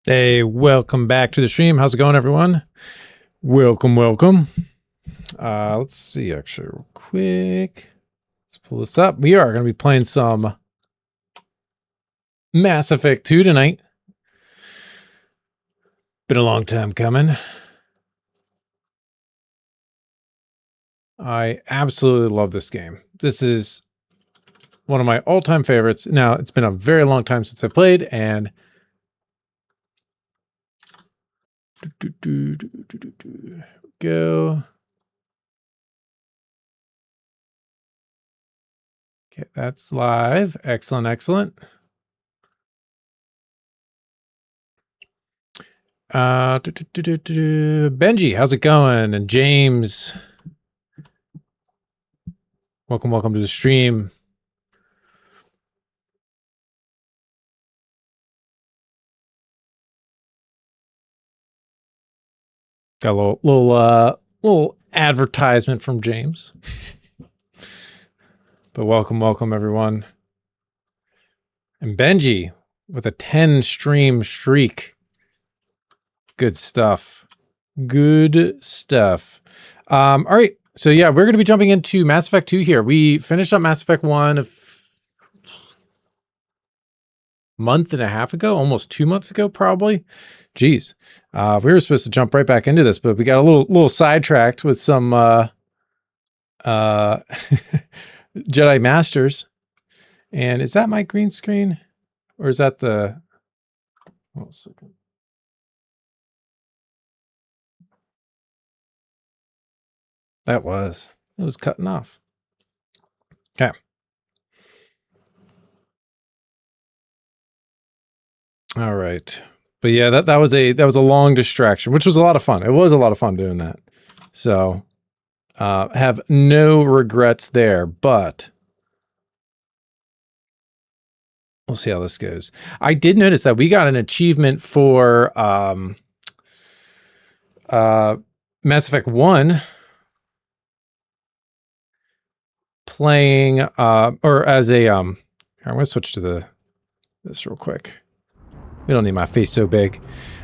Hey, welcome back to the stream. How's it going, everyone? Welcome. Let's see, actually, real quick. Let's pull this up. We are going to be playing some Mass Effect 2 tonight. Been a long time coming. I absolutely love this game. This is one of my all-time favorites. Now, it's been a very long time since I played, and go. Okay, that's live. Excellent. Benji, how's it going? And James, welcome to the stream. Got a little advertisement from James. But welcome everyone. And Benji with a 10 stream streak. Good stuff. All right. So yeah, we're going to be jumping into Mass Effect 2 here. We finished up Mass Effect 1 a month and a half ago, almost 2 months ago, probably. Jeez. We were supposed to jump right back into this, but we got a little sidetracked with some Jedi Masters. And is that my green screen? Or is that the... Hold on a second. It was cutting off. Okay. All right. But yeah, that was a long distraction, which was a lot of fun. It was a lot of fun doing that. So have no regrets there, but we'll see how this goes. I did notice that we got an achievement for Mass Effect 1 playing or as a I'm going to switch to this real quick. We don't need my face so big.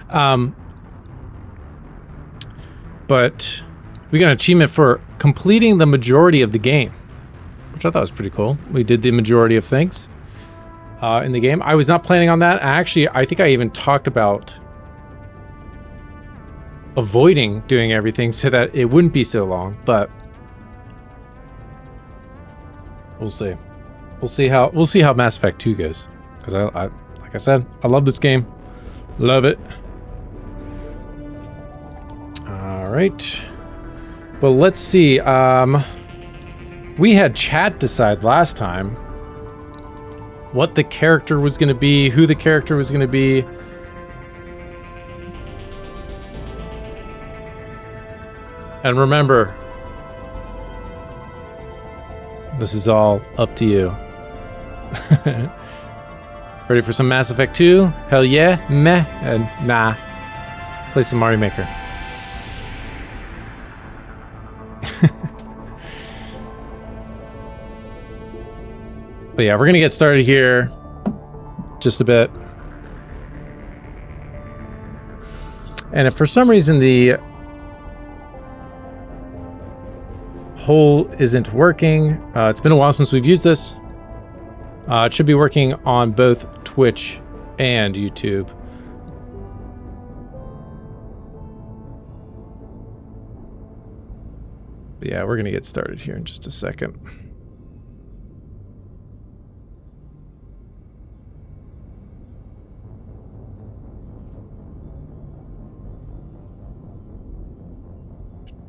But we got an achievement for completing the majority of the game, which I thought was pretty cool. We did the majority of things in the game. I was not planning on that. Actually, I think I even talked about avoiding doing everything so that it wouldn't be so long, but we'll see. We'll see how Mass Effect 2 goes. Because I like I said, I love this game. Love it. All right. Well, let's see. We had chat decide last time what the character was going to be, who the character was going to be. And remember, this is all up to you. Ready for some Mass Effect 2? Hell yeah. Meh. Nah. Play some Mario Maker. But yeah, we're going to get started here just a bit. And if for some reason the poll isn't working, it's been a while since we've used this. It should be working on both Twitch and YouTube. But yeah, we're going to get started here in just a second.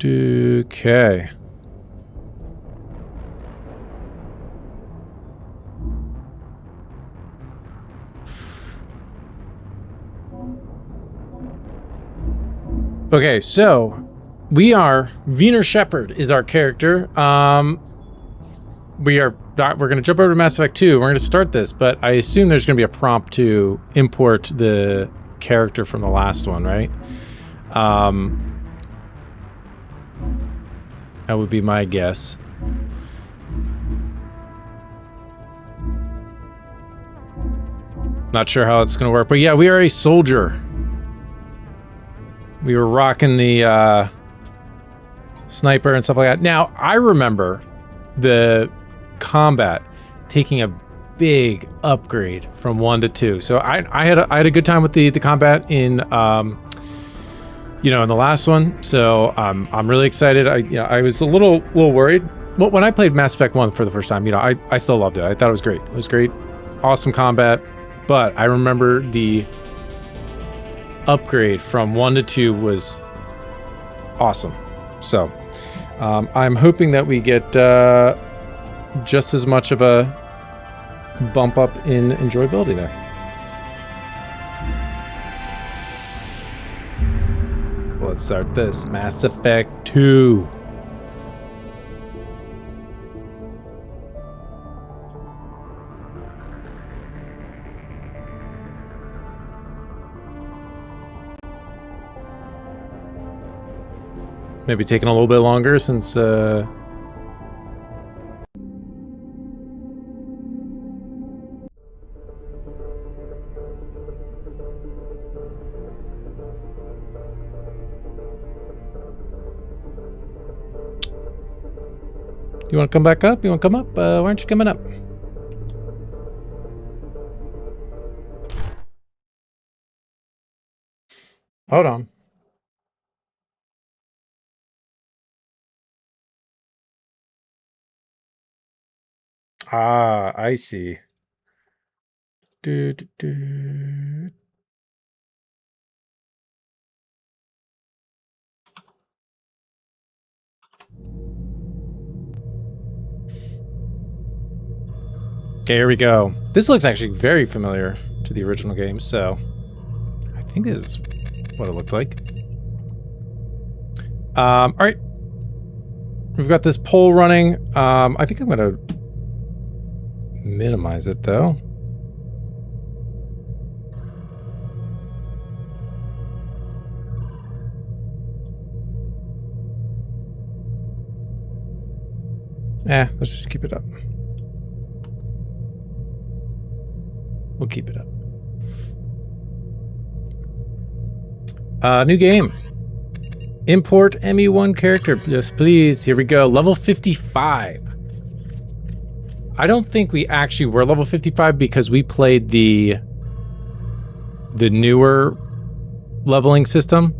Okay. Okay, so we are Viener Shepard is our character. We're going to jump over to Mass Effect 2. We're going to start this, but I assume there's going to be a prompt to import the character from the last one, right? That would be my guess. Not sure how it's going to work, but yeah, we are a soldier. We were rocking the sniper and stuff like that. Now, I remember the combat taking a big upgrade from 1 to 2. So I had a good time with the combat in you know, in the last one. So I'm really excited. I was a little worried. Well, when I played Mass Effect 1 for the first time, you know, I still loved it. I thought it was great. It was great. Awesome combat. But I remember the upgrade from 1 to 2 was awesome. So I'm hoping that we get just as much of a bump up in enjoyability there. Let's start this. Mass Effect 2. Maybe taking a little bit longer since you want to come back up? You want to come up? Why aren't you coming up? Hold on. Ah, I see. Okay, here we go. This looks actually very familiar to the original game, so I think this is what it looked like. All right. We've got this poll running. I think I'm going to minimize it, though. Let's just keep it up. We'll keep it up. New game. Import ME1 character. Yes, please. Here we go. Level 55. I don't think we actually were level 55 because we played the newer leveling system.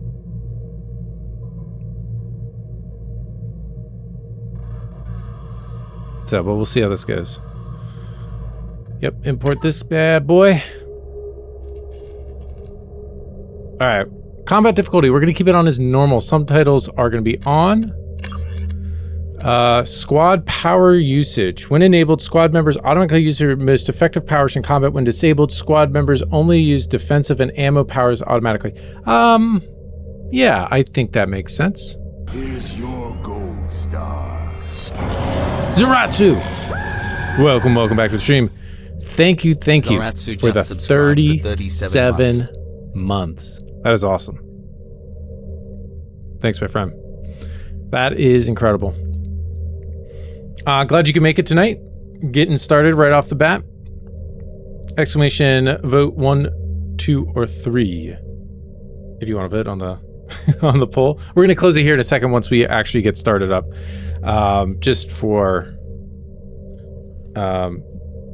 So, but we'll see how this goes. Yep, import this bad boy. All right, combat difficulty. We're going to keep it on as normal. Subtitles are going to be on. Squad power usage. When enabled, squad members automatically use their most effective powers in combat. When disabled, squad members only use defensive and ammo powers automatically. Yeah, I think that makes sense. Here's your gold star. Zaratsu! Welcome back to the stream. Thank you Zaratsu for the just subscribed for 37 months. That is awesome. Thanks, my friend. That is incredible. Glad you could make it tonight. Getting started right off the bat. Exclamation vote 1, 2, or 3. If you want to vote on the on the poll. We're gonna close it here in a second once we actually get started up. Just for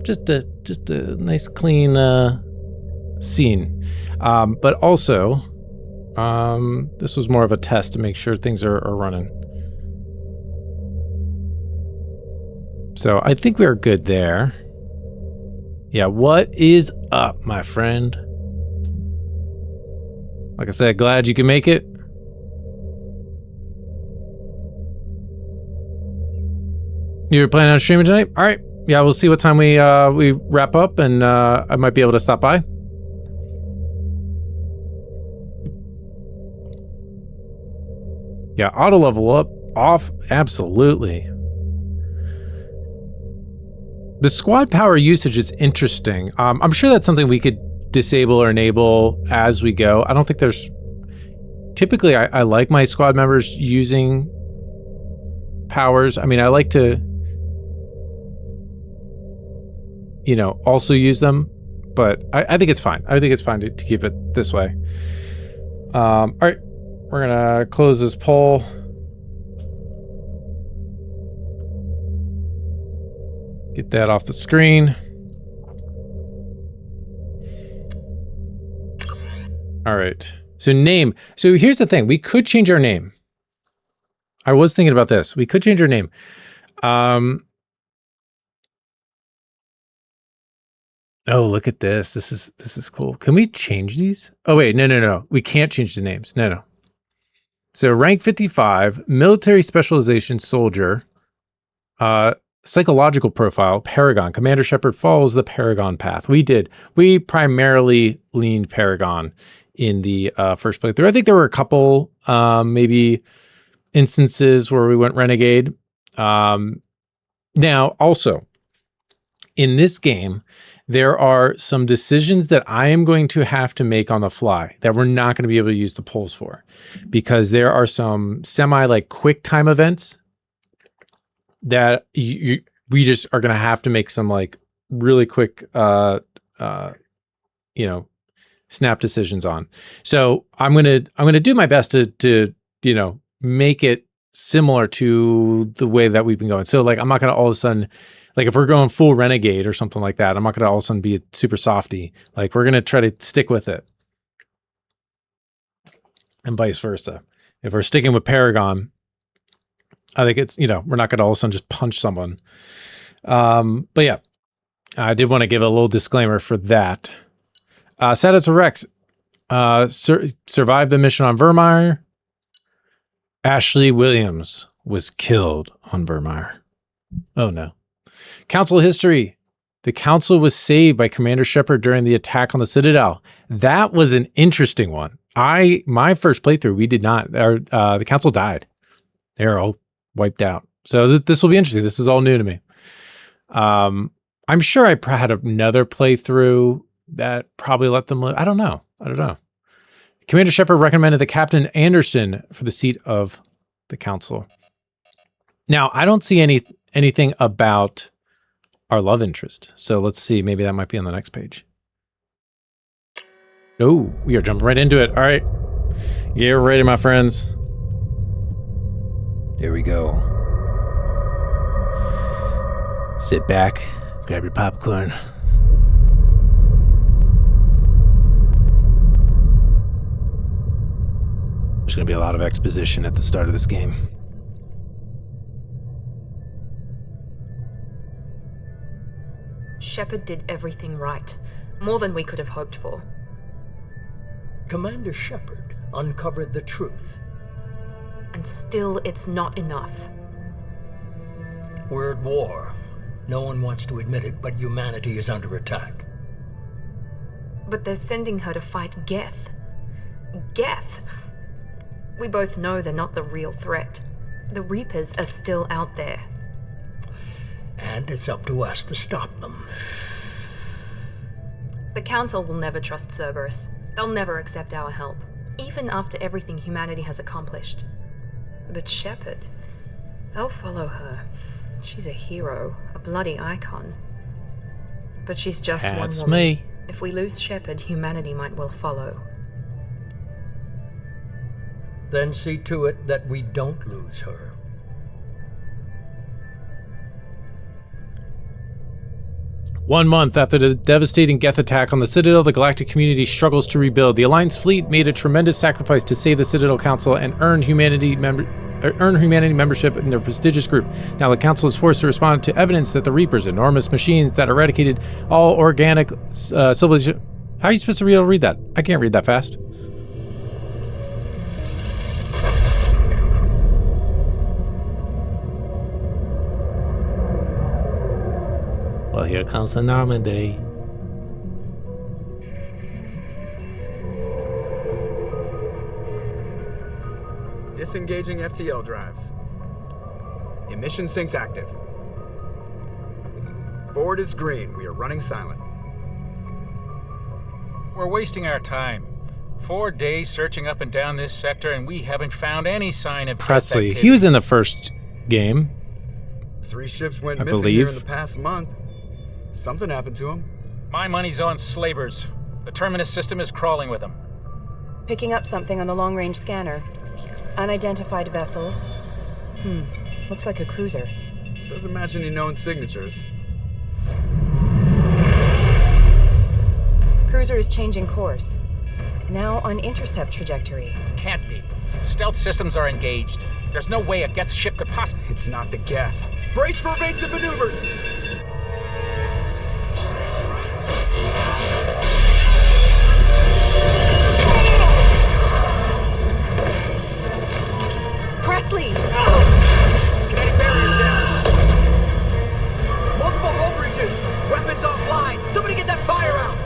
just a nice clean scene. But also this was more of a test to make sure things are running. So I think we are good there. Yeah, what is up, my friend? Like I said, glad you can make it. You're planning on streaming tonight? All right. Yeah, we'll see what time we wrap up, and I might be able to stop by. Yeah, auto level up, off, absolutely. The squad power usage is interesting. I'm sure that's something we could disable or enable as we go. I don't think there's... Typically, I like my squad members using powers. I mean, I like to, you know, also use them, but I think it's fine. I think it's fine to keep it this way. All right, We're gonna close this poll. Get that off the screen. All right. So name. So here's the thing. We could change our name. I was thinking about this. We could change our name. Oh, look at this. This is cool. Can we change these? Oh, wait. No. We can't change the names. No. So rank 55, military specialization soldier, psychological profile, Paragon. Commander Shepard follows the Paragon path. We primarily leaned Paragon in the first playthrough. I think there were a couple maybe instances where we went Renegade. Now, also, in this game, there are some decisions that I am going to have to make on the fly that we're not going to be able to use the polls for, because there are some like quick time events that we just are going to have to make some like really quick, snap decisions on. So I'm going to do my best to make it similar to the way that we've been going. So like, I'm not going to all of a sudden, like if we're going full Renegade or something like that, I'm not going to all of a sudden be a super softy. Like we're going to try to stick with it. And vice versa. If we're sticking with Paragon, I think it's, we're not going to all of a sudden just punch someone. But yeah, I did want to give a little disclaimer for that. Status of Rex. Survived the mission on Vermeer. Ashley Williams was killed on Vermeer. Oh no. Council history. The council was saved by Commander Shepard during the attack on the Citadel. That was an interesting one. My first playthrough, we did not. The council died. They were all wiped out. So this will be interesting. This is all new to me. I'm sure I had another playthrough that probably let them live. I don't know. Commander Shepard recommended the Captain Anderson for the seat of the council. Now, I don't see anything about our love interest. So let's see. Maybe that might be on the next page. Oh, we are jumping right into it. All right. Get ready, my friends. Here we go. Sit back, grab your popcorn. There's going to be a lot of exposition at the start of this game. Shepard did everything right. More than we could have hoped for. Commander Shepard uncovered the truth. And still, it's not enough. We're at war. No one wants to admit it, but humanity is under attack. But they're sending her to fight Geth. Geth! We both know they're not the real threat. The Reapers are still out there. And it's up to us to stop them. The Council will never trust Cerberus. They'll never accept our help, even after everything humanity has accomplished. But Shepard, they'll follow her. She's a hero, a bloody icon. But she's just one woman. That's me. If we lose Shepard, humanity might well follow. Then see to it that we don't lose her. One month after the devastating Geth attack on the Citadel, the galactic community struggles to rebuild. The Alliance fleet made a tremendous sacrifice to save the Citadel Council and earn humanity membership in their prestigious group. Now the Council is forced to respond to evidence that the Reapers, enormous machines that eradicated all organic civilization... How are you supposed to read that? I can't read that fast. Well, here comes the Normandy. Disengaging FTL drives. Emission sinks active. Board is green. We are running silent. We're wasting our time. 4 days searching up and down this sector, and we haven't found any sign of Presley. He was in the first game. 3 ships went I missing believe. here in the past month. Something happened to them. My money's on slavers. The Terminus system is crawling with them. Picking up something on the long-range scanner. Unidentified vessel. Looks like a cruiser. Doesn't match any known signatures. Cruiser is changing course. Now on intercept trajectory. Can't be. Stealth systems are engaged. There's no way a Geth ship could possibly... It's not the Geth. Brace for evasive maneuvers! Presley! Kinetic barriers down. Multiple hull breaches. Weapons offline. Somebody get that fire out.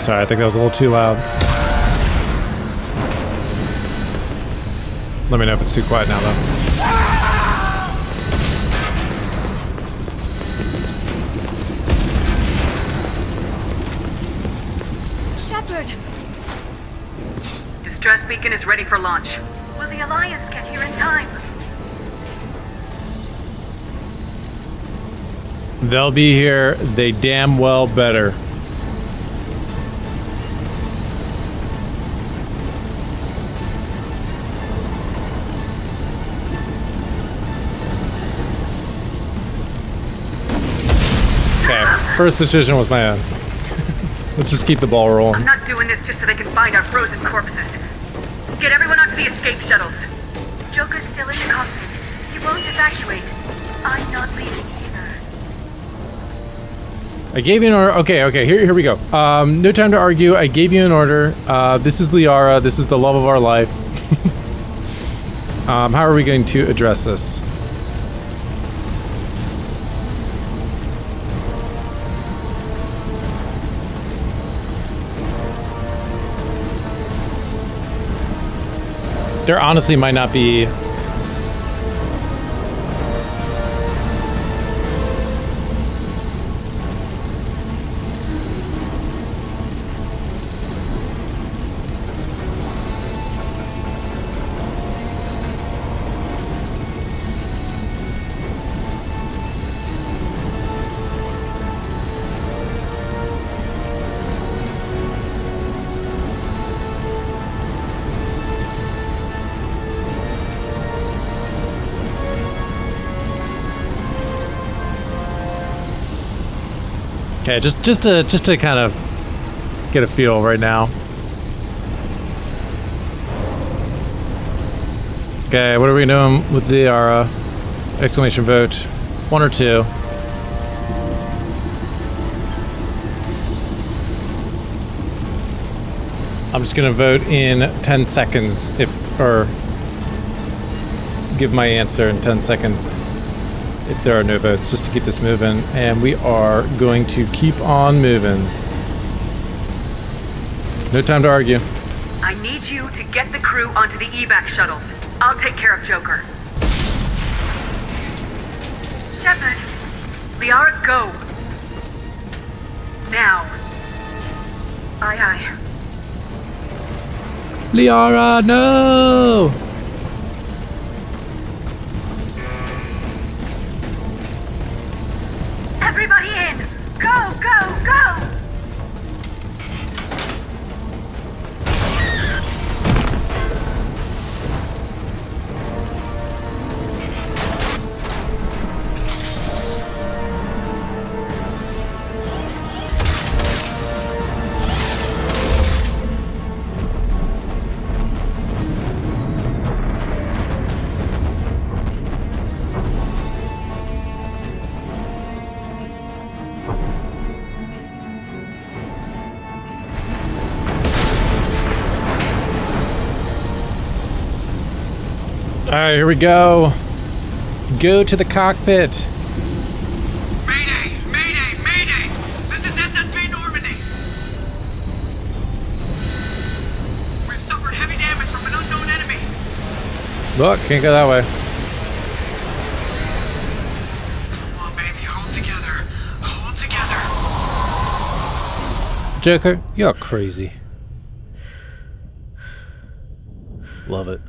Sorry, I think that was a little too loud. Let me know if it's too quiet now, though. Shepard! Distress beacon is ready for launch. Will the Alliance get here in time? They'll be here. They damn well better. Okay, first decision was my own. Let's just keep the ball rolling. I'm not doing this just so they can find our frozen corpses. Get everyone onto the escape shuttles. Joker's still in the cockpit. He won't evacuate. I'm not leaving either. I gave you an order. Okay, here we go. No time to argue. I gave you an order. This is Liara. This is the love of our life. How are we going to address this? There honestly might not be... Okay, just to kind of get a feel right now. Okay, what are we doing with the Liara? Exclamation vote. 1 or 2. I'm just gonna vote in 10 seconds or give my answer in 10 seconds if there are no votes, just to keep this moving. And we are going to keep on moving. No time to argue. I need you to get the crew onto the evac shuttles. I'll take care of Joker. Shepard, Liara, go. Now. Aye, aye. Liara, no! Everybody in! Go, go, go! Alright, here we go. Go to the cockpit. Mayday! Mayday! Mayday! This is SSV Normandy! We've suffered heavy damage from an unknown enemy. Look, can't go that way. Come on, baby, hold together. Hold together. Joker, you're crazy. Love it.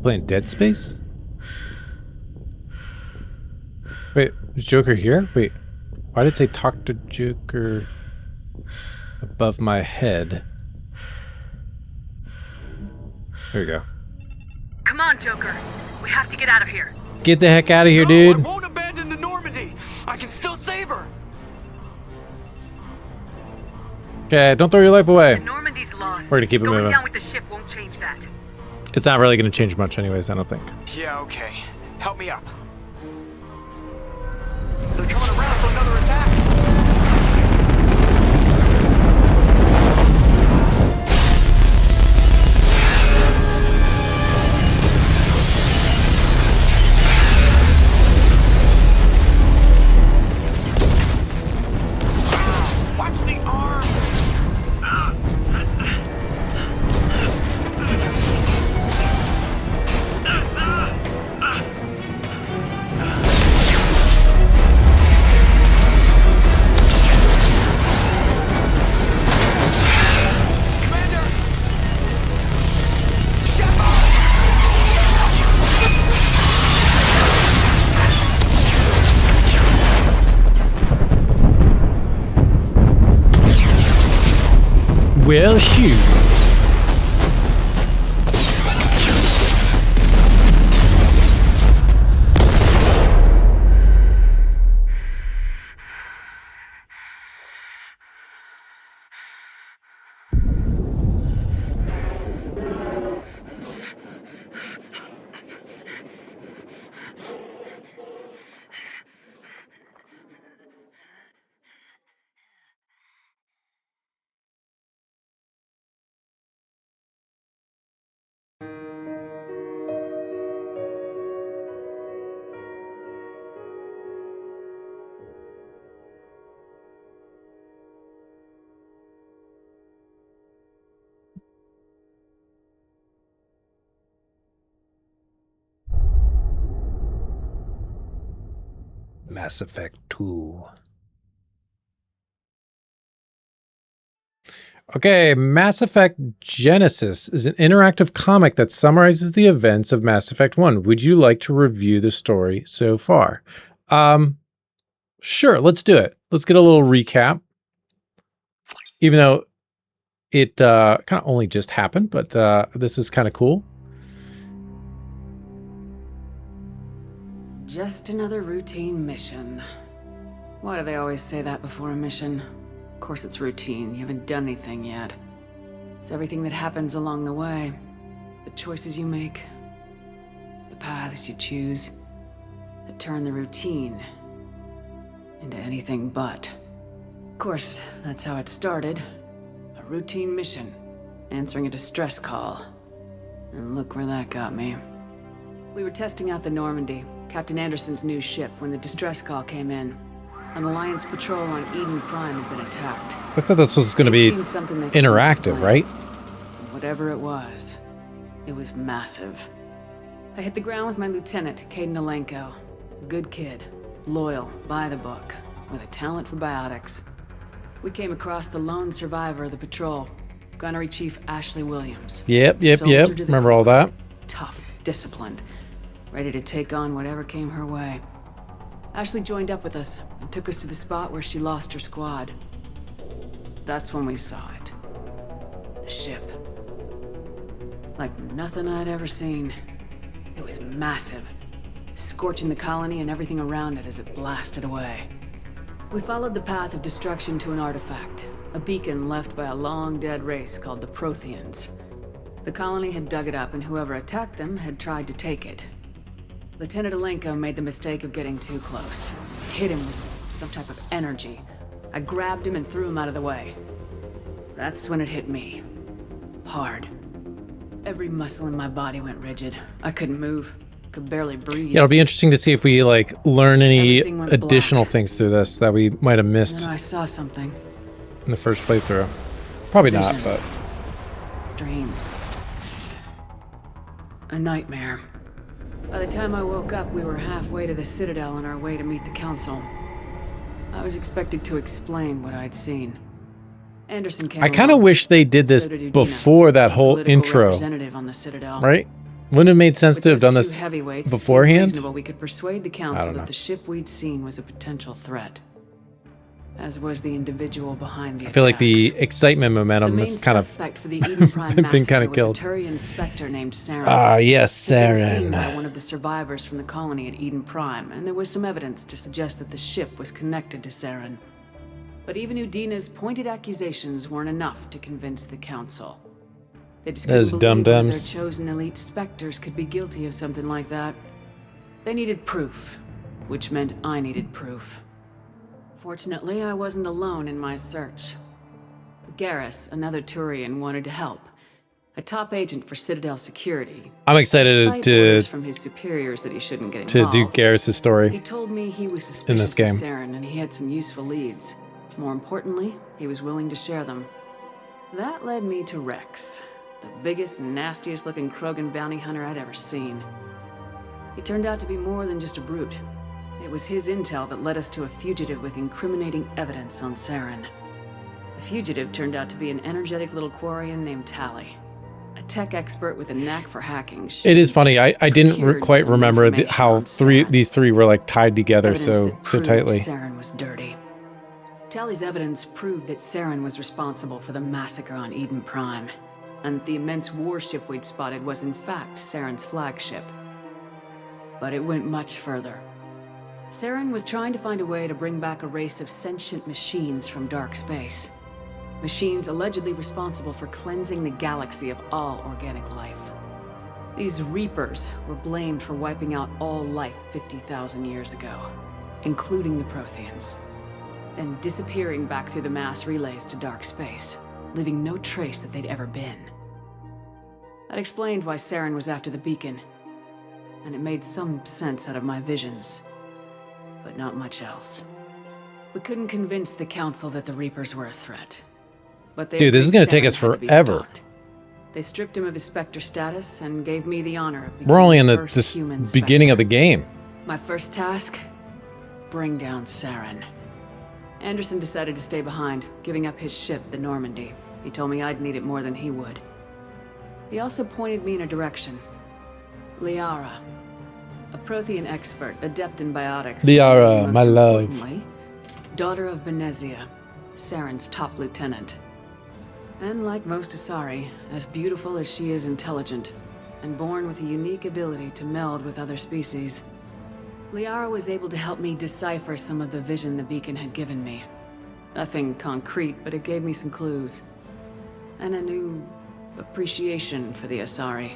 Playing Dead Space? Wait, is Joker here? Wait, why did it say talk to Joker above my head? There we go. Come on, Joker. We have to get out of here. Get the heck out of here, I dude. won't abandon the Normandy. I can still save her. Okay, don't throw your life away. The Normandy's lost. We're gonna keep it Going moving. down with the ship won't change that. It's not really gonna change much anyways, I don't think. Yeah, okay. Help me up. They're coming around for another attack. Watch the arm. Well, shoot. Mass Effect 2. Okay, Mass Effect Genesis is an interactive comic that summarizes the events of Mass Effect 1. Would you like to review the story so far? Sure, let's do it. Let's get a little recap. Even though it kind of only just happened, but this is kind of cool. Just another routine mission. Why do they always say that before a mission? Of course it's routine. You haven't done anything yet. It's everything that happens along the way. The choices you make. The paths you choose. That turn the routine into anything but. Of course, that's how it started. A routine mission. Answering a distress call. And look where that got me. We were testing out the Normandy, Captain Anderson's new ship, when the distress call came in. An Alliance patrol on Eden Prime had been attacked. I thought this was going to be interactive, right? Whatever it was massive. I hit the ground with my lieutenant, Caden Alenko. A good kid, loyal, by the book, with a talent for biotics. We came across the lone survivor of the patrol, Gunnery Chief Ashley Williams. Yep. Remember all that? Tough, disciplined, ready to take on whatever came her way. Ashley joined up with us and took us to the spot where she lost her squad. That's when we saw it. The ship. Like nothing I'd ever seen. It was massive, scorching the colony and everything around it as it blasted away. We followed the path of destruction to an artifact, a beacon left by a long-dead race called the Protheans. The colony had dug it up, and whoever attacked them had tried to take it. Lieutenant Alenko made the mistake of getting too close. Hit him with some type of energy. I grabbed him and threw him out of the way. That's when it hit me. Hard. Every muscle in my body went rigid. I couldn't move. Could barely breathe. Yeah, it'll be interesting to see if we like learn any Everything went additional black. things through this that we might have And missed then I saw something. in the first playthrough. Probably not, Vision. but Dream. A nightmare. By the time I woke up, we were halfway to the Citadel on our way to meet the Council. I was expected to explain what I'd seen. Anderson came I kind of along. wish they did this So did Udina, before that whole political intro, representative on the Citadel. right? Wouldn't it have made sense With to have those done two this heavyweights, it seemed beforehand? reasonable we could persuade the council don't know. that the ship we'd seen was a potential threat, as was the individual behind the I feel like the attacks. excitement The momentum main is kind of suspect for the Eden Prime been massacre kinda was killed. a Turian Spectre named Saren. Ah, yes, He'd been seen Saren. by one of the survivors from the colony at Eden Prime, and there was some evidence to suggest that the ship was connected to Saren. But even Udina's pointed accusations weren't enough to convince the council. They just couldn't Those believe one of their dum-dums. chosen elite specters could be guilty of something like that. They needed proof, which meant I needed proof. Fortunately, I wasn't alone in my search. Garrus, another Turian, wanted to help. A top agent for Citadel Security. I'm excited Despite to orders from his superiors that he shouldn't get involved, do Garrus' he story. told me he was suspicious in this game. of Saren and he had some useful leads. More importantly, he was willing to share them. That led me to Rex, the biggest, nastiest looking Krogan bounty hunter I'd ever seen. He turned out to be more than just a brute. It was his intel that led us to a fugitive with incriminating evidence on Saren. The fugitive turned out to be an energetic little Quarian named Tally, a tech expert with a knack for hacking. It is funny. I didn't procured quite some remember information how on Saren. these three were like tied together Evidence so that proved tightly. Saren was dirty. Tally's evidence proved that Saren was responsible for the massacre on Eden Prime, and the immense warship we'd spotted was in fact Saren's flagship. But it went much further. Saren was trying to find a way to bring back a race of sentient machines from dark space. Machines allegedly responsible for cleansing the galaxy of all organic life. These Reapers were blamed for wiping out all life 50,000 years ago, including the Protheans, then disappearing back through the mass relays to dark space, leaving no trace that they'd ever been. That explained why Saren was after the beacon, and it made some sense out of my visions, but not much else. We couldn't convince the council that the Reapers were a threat. But they Dude, this is agreed gonna take Saren us had to be forever. stopped. They stripped him of his Spectre status and gave me the honor of We're becoming only in the first human beginning of the Spectre. game. My first task? Bring down Saren. Anderson decided to stay behind, giving up his ship, the Normandy. He told me I'd need it more than he would. He also pointed me in a direction. Liara, a Prothean expert, adept in biotics. Liara, and my most love. importantly, daughter of Benezia, Saren's top lieutenant. And like most Asari, as beautiful as she is intelligent, and born with a unique ability to meld with other species, Liara was able to help me decipher some of the vision the beacon had given me. Nothing concrete, but it gave me some clues. And a new appreciation for the Asari.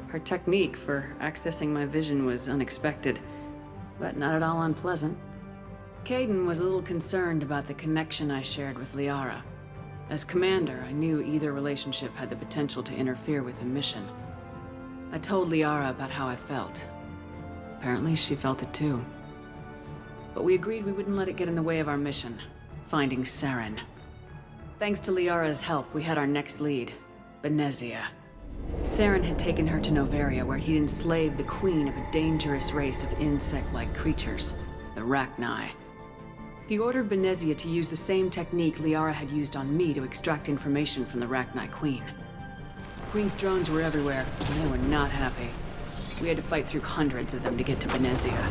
Her technique for accessing my vision was unexpected, but not at all unpleasant. Caden was a little concerned about the connection I shared with Liara. As commander, I knew either relationship had the potential to interfere with the mission. I told Liara about how I felt. Apparently, she felt it too. But we agreed we wouldn't let it get in the way of our mission, finding Saren. Thanks to Liara's help, we had our next lead, Benezia. Saren had taken her to Noveria, where he'd enslaved the queen of a dangerous race of insect-like creatures, the Rachni. He ordered Benezia to use the same technique Liara had used on me to extract information from the Rachni queen. The queen's drones were everywhere, and they were not happy. We had to fight through hundreds of them to get to Benezia.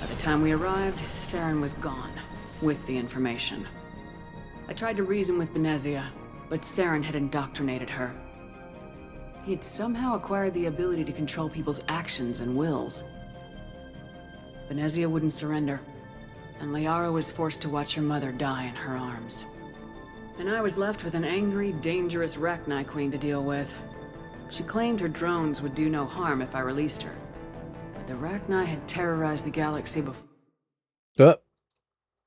By the time we arrived, Saren was gone, with the information. I tried to reason with Benezia, but Saren had indoctrinated her. He had somehow acquired the ability to control people's actions and wills. Benezia wouldn't surrender, and Liara was forced to watch her mother die in her arms. And I was left with an angry, dangerous Rachni queen to deal with. She claimed her drones would do no harm if I released her. But the Rachni had terrorized the galaxy before.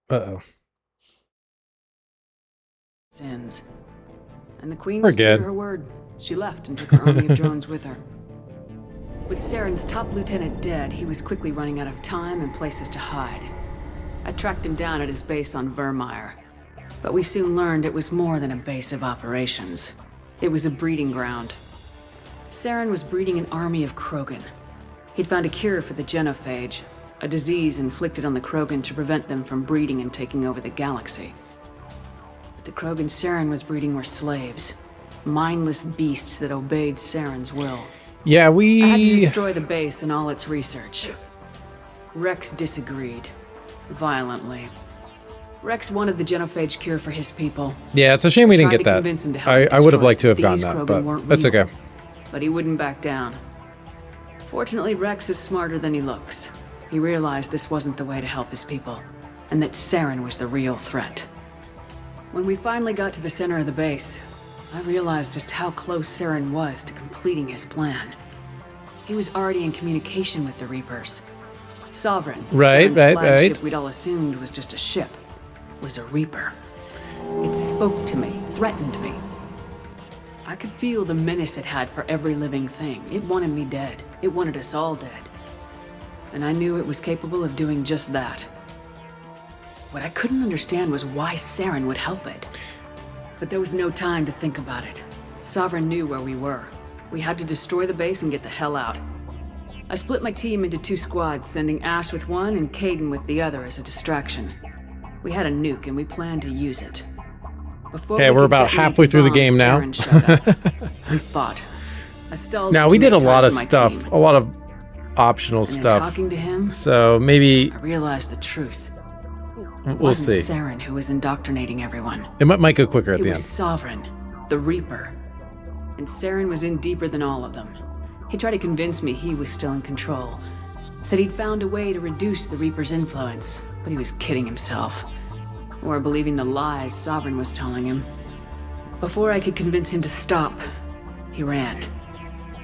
Uh-oh. Sins. And the queen We're was true to good. her word. She left and took her army of drones with her. With Saren's top lieutenant dead, he was quickly running out of time and places to hide. I tracked him down at his base on Vermeer, but we soon learned it was more than a base of operations. It was a breeding ground. Saren was breeding an army of Krogan. He'd found a cure for the genophage, a disease inflicted on the Krogan to prevent them from breeding and taking over the galaxy. But the Krogan Saren was breeding were slaves, mindless beasts that obeyed Saren's will. Yeah, I had to destroy the base and all its research. Rex disagreed. Violently. Rex wanted the genophage cure for his people. Yeah, it's a shame we didn't Tried get to that. convince him to help I would have destroy liked to have it. gotten These that, Krogan but weren't that's real. okay. But he wouldn't back down. Fortunately, Rex is smarter than he looks. He realized this wasn't the way to help his people, and that Saren was the real threat. When we finally got to the center of the base, I realized just how close Saren was to completing his plan. He was already in communication with the Reapers. Sovereign, Right. flagship we'd all assumed was just a ship, was a Reaper. It spoke to me, threatened me. I could feel the menace it had for every living thing. It wanted me dead. It wanted us all dead. And I knew it was capable of doing just that. What I couldn't understand was why Saren would help it. But there was no time to think about it. Sovereign knew where we were. We had to destroy the base and get the hell out. I split my team into 2 squads, sending Ash with one and Caden with the other as a distraction. We had a nuke and we planned to use it. Okay, we're about halfway through the game now. We fought. I stalled. Now, we did a lot of my stuff, team. a lot of optional And in stuff. talking to him, So maybe I realized the truth. It we'll wasn't see. Saren who was indoctrinating everyone. It might go quicker at It the was end. Sovereign, the Reaper. And Saren was in deeper than all of them. He tried to convince me he was still in control. Said he'd found a way to reduce the Reaper's influence, but he was kidding himself. Or believing the lies Sovereign was telling him. Before I could convince him to stop, he ran,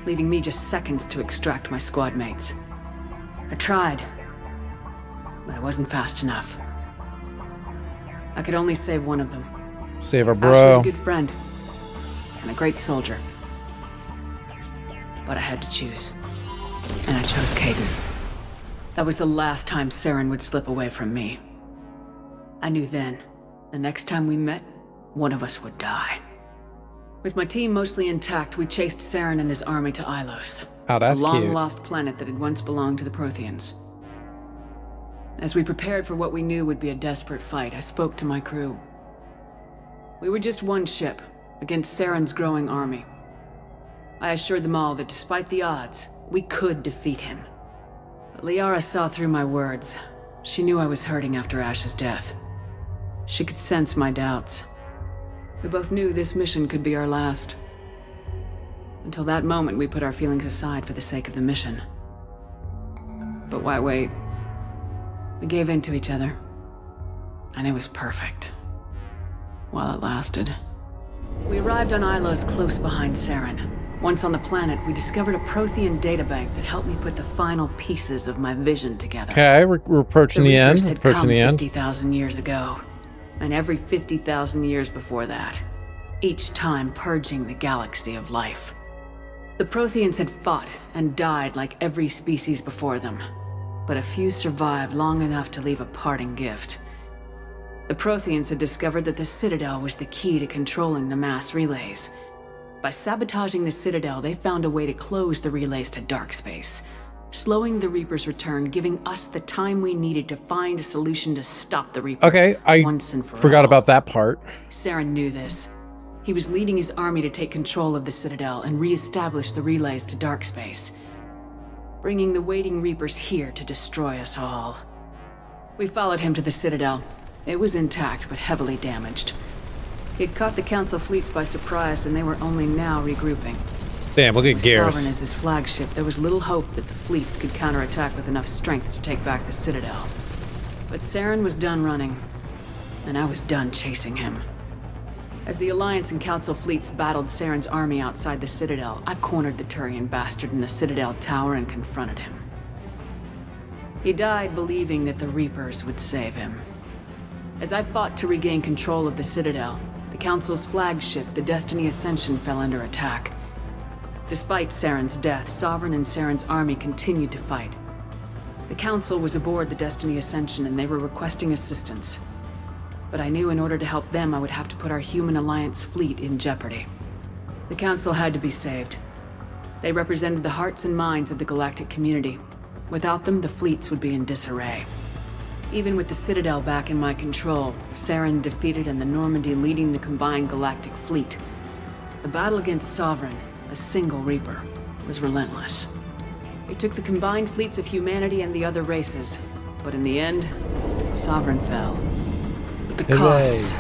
leaving me just seconds to extract my squad mates. I tried, but I wasn't fast enough. I could only save one of them. Save our Ash was bro. a good friend and a great soldier. But I had to choose. And I chose Caden. That was the last time Saren would slip away from me. I knew then, the next time we met, one of us would die. With my team mostly intact, we chased Saren and his army to Ilos, Oh, that's a cute. long-lost planet that had once belonged to the Protheans. As we prepared for what we knew would be a desperate fight, I spoke to my crew. We were just one ship, against Saren's growing army. I assured them all that despite the odds, we could defeat him. But Liara saw through my words. She knew I was hurting after Ash's death. She could sense my doubts. We both knew this mission could be our last. Until that moment, we put our feelings aside for the sake of the mission. But why wait? We gave in to each other. And it was perfect. While it lasted. We arrived on Ilos close behind Saren. Once on the planet, we discovered a Prothean databank that helped me put the final pieces of my vision together. Okay, we're approaching the end. Reapers had Approaching come the end. 50,000 years ago. And every 50,000 years before that. Each time purging the galaxy of life. The Protheans had fought and died like every species before them. But a few survived long enough to leave a parting gift. The Protheans had discovered that the Citadel was the key to controlling the mass relays. By sabotaging the Citadel, they found a way to close the relays to dark space, slowing the Reaper's return, giving us the time we needed to find a solution to stop the Reapers Okay, I once and for forgot all. about that part. Saren knew this. He was leading his army to take control of the Citadel and re-establish the relays to dark space, bringing the waiting Reapers here to destroy us all. We followed him to the Citadel. It was intact, but heavily damaged. He had caught the Council fleets by surprise, and they were only now regrouping. Damn, look at With Gears. Sovereign as his flagship, there was little hope that the fleets could counterattack with enough strength to take back the Citadel. But Saren was done running, and I was done chasing him. As the Alliance and Council fleets battled Saren's army outside the Citadel, I cornered the Turian bastard in the Citadel tower and confronted him. He died believing that the Reapers would save him. As I fought to regain control of the Citadel, the Council's flagship, the Destiny Ascension, fell under attack. Despite Saren's death, Sovereign and Saren's army continued to fight. The Council was aboard the Destiny Ascension and they were requesting assistance. But I knew in order to help them, I would have to put our human Alliance fleet in jeopardy. The Council had to be saved. They represented the hearts and minds of the galactic community. Without them, the fleets would be in disarray. Even with the Citadel back in my control, Saren defeated and the Normandy leading the combined galactic fleet. The battle against Sovereign, a single Reaper, was relentless. It took the combined fleets of humanity and the other races, but in the end, Sovereign fell. But the costs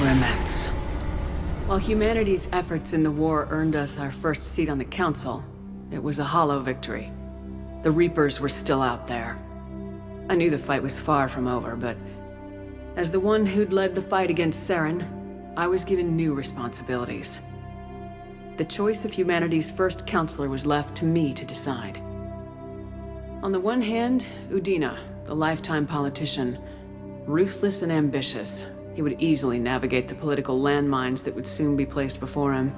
were immense. While humanity's efforts in the war earned us our first seat on the Council, it was a hollow victory. The Reapers were still out there. I knew the fight was far from over, but as the one who'd led the fight against Saren, I was given new responsibilities. The choice of humanity's first counselor was left to me to decide. On the one hand, Udina, the lifetime politician, ruthless and ambitious. He would easily navigate the political landmines that would soon be placed before him.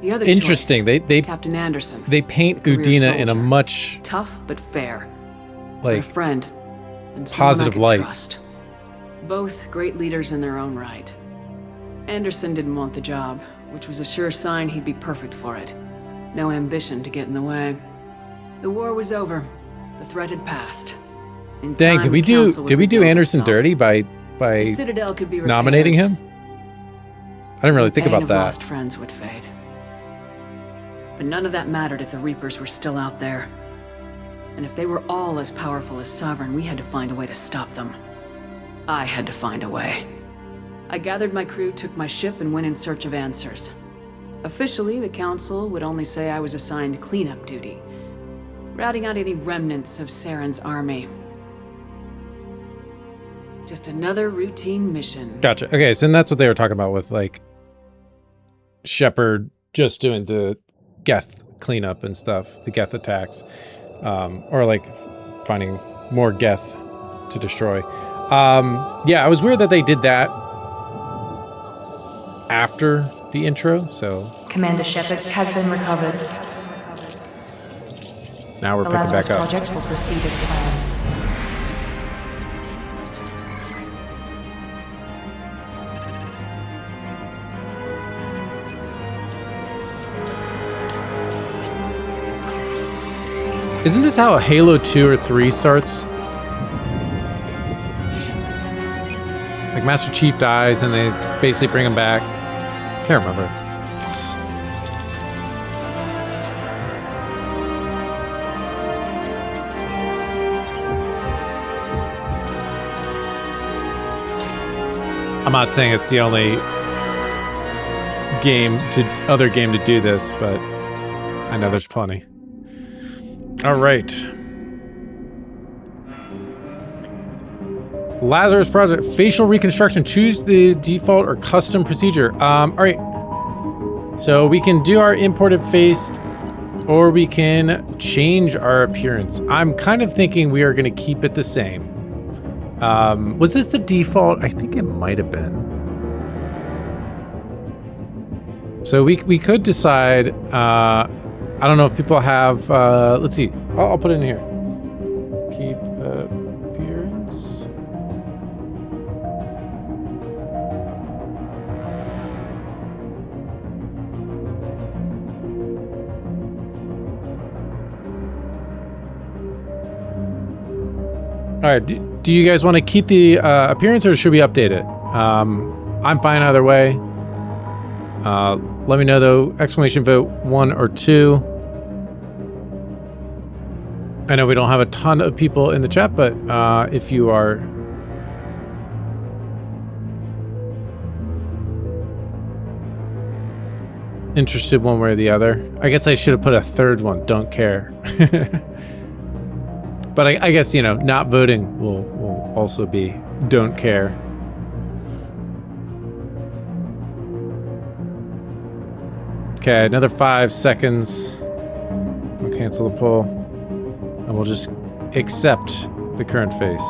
The other Interesting. choice, They Captain Anderson. they paint the career Udina in a soldier. much Tough but fair. But a like friend and someone positive I could light. trust. Both great leaders in their own right. Anderson didn't want the job, which was a sure sign he'd be perfect for it. No ambition to get in the way. The war was over. The threat had passed. In dang. time, Did we the do council would did we do rebuild Anderson itself. dirty by The Citadel could be repaired. nominating him? I didn't really The think pain about of that. lost friends would fade. But none of that mattered if the Reapers were still out there. And if they were all as powerful as Sovereign, we had to find a way to stop them. I had to find a way. I gathered my crew, took my ship, and went in search of answers. Officially, the Council would only say I was assigned cleanup duty, routing out any remnants of Saren's army. Just another routine mission. Gotcha. Okay, so then that's what they were talking about with like Shepard just doing the Geth cleanup and stuff, the Geth attacks, or like finding more Geth to destroy. Yeah, it was weird that they did that after the intro. So Commander Shepard has been recovered. now we're The picking Lazarus back up. project will proceed as planned. Isn't this how Halo 2 or 3 starts? Like Master Chief dies and they basically bring him back. Can't remember. I'm not saying it's the only other game to do this, but I know there's plenty. All right. Lazarus Project. Facial reconstruction. Choose the default or custom procedure. All right. So we can do our imported face, or we can change our appearance. I'm kind of thinking we are going to keep it the same. Was this the default? I think it might have been. So we could decide... I don't know if people have, let's see. I'll put it in here. Keep appearance. All right. Do you guys want to keep the appearance or should we update it? I'm fine either way. Let me know though, exclamation vote 1 or 2. I know we don't have a ton of people in the chat, but if you are interested one way or the other, I guess I should have put a third one, don't care. But I guess, you know, not voting will also be don't care. Okay, another 5 seconds. We'll cancel the poll. And we'll just accept the current face.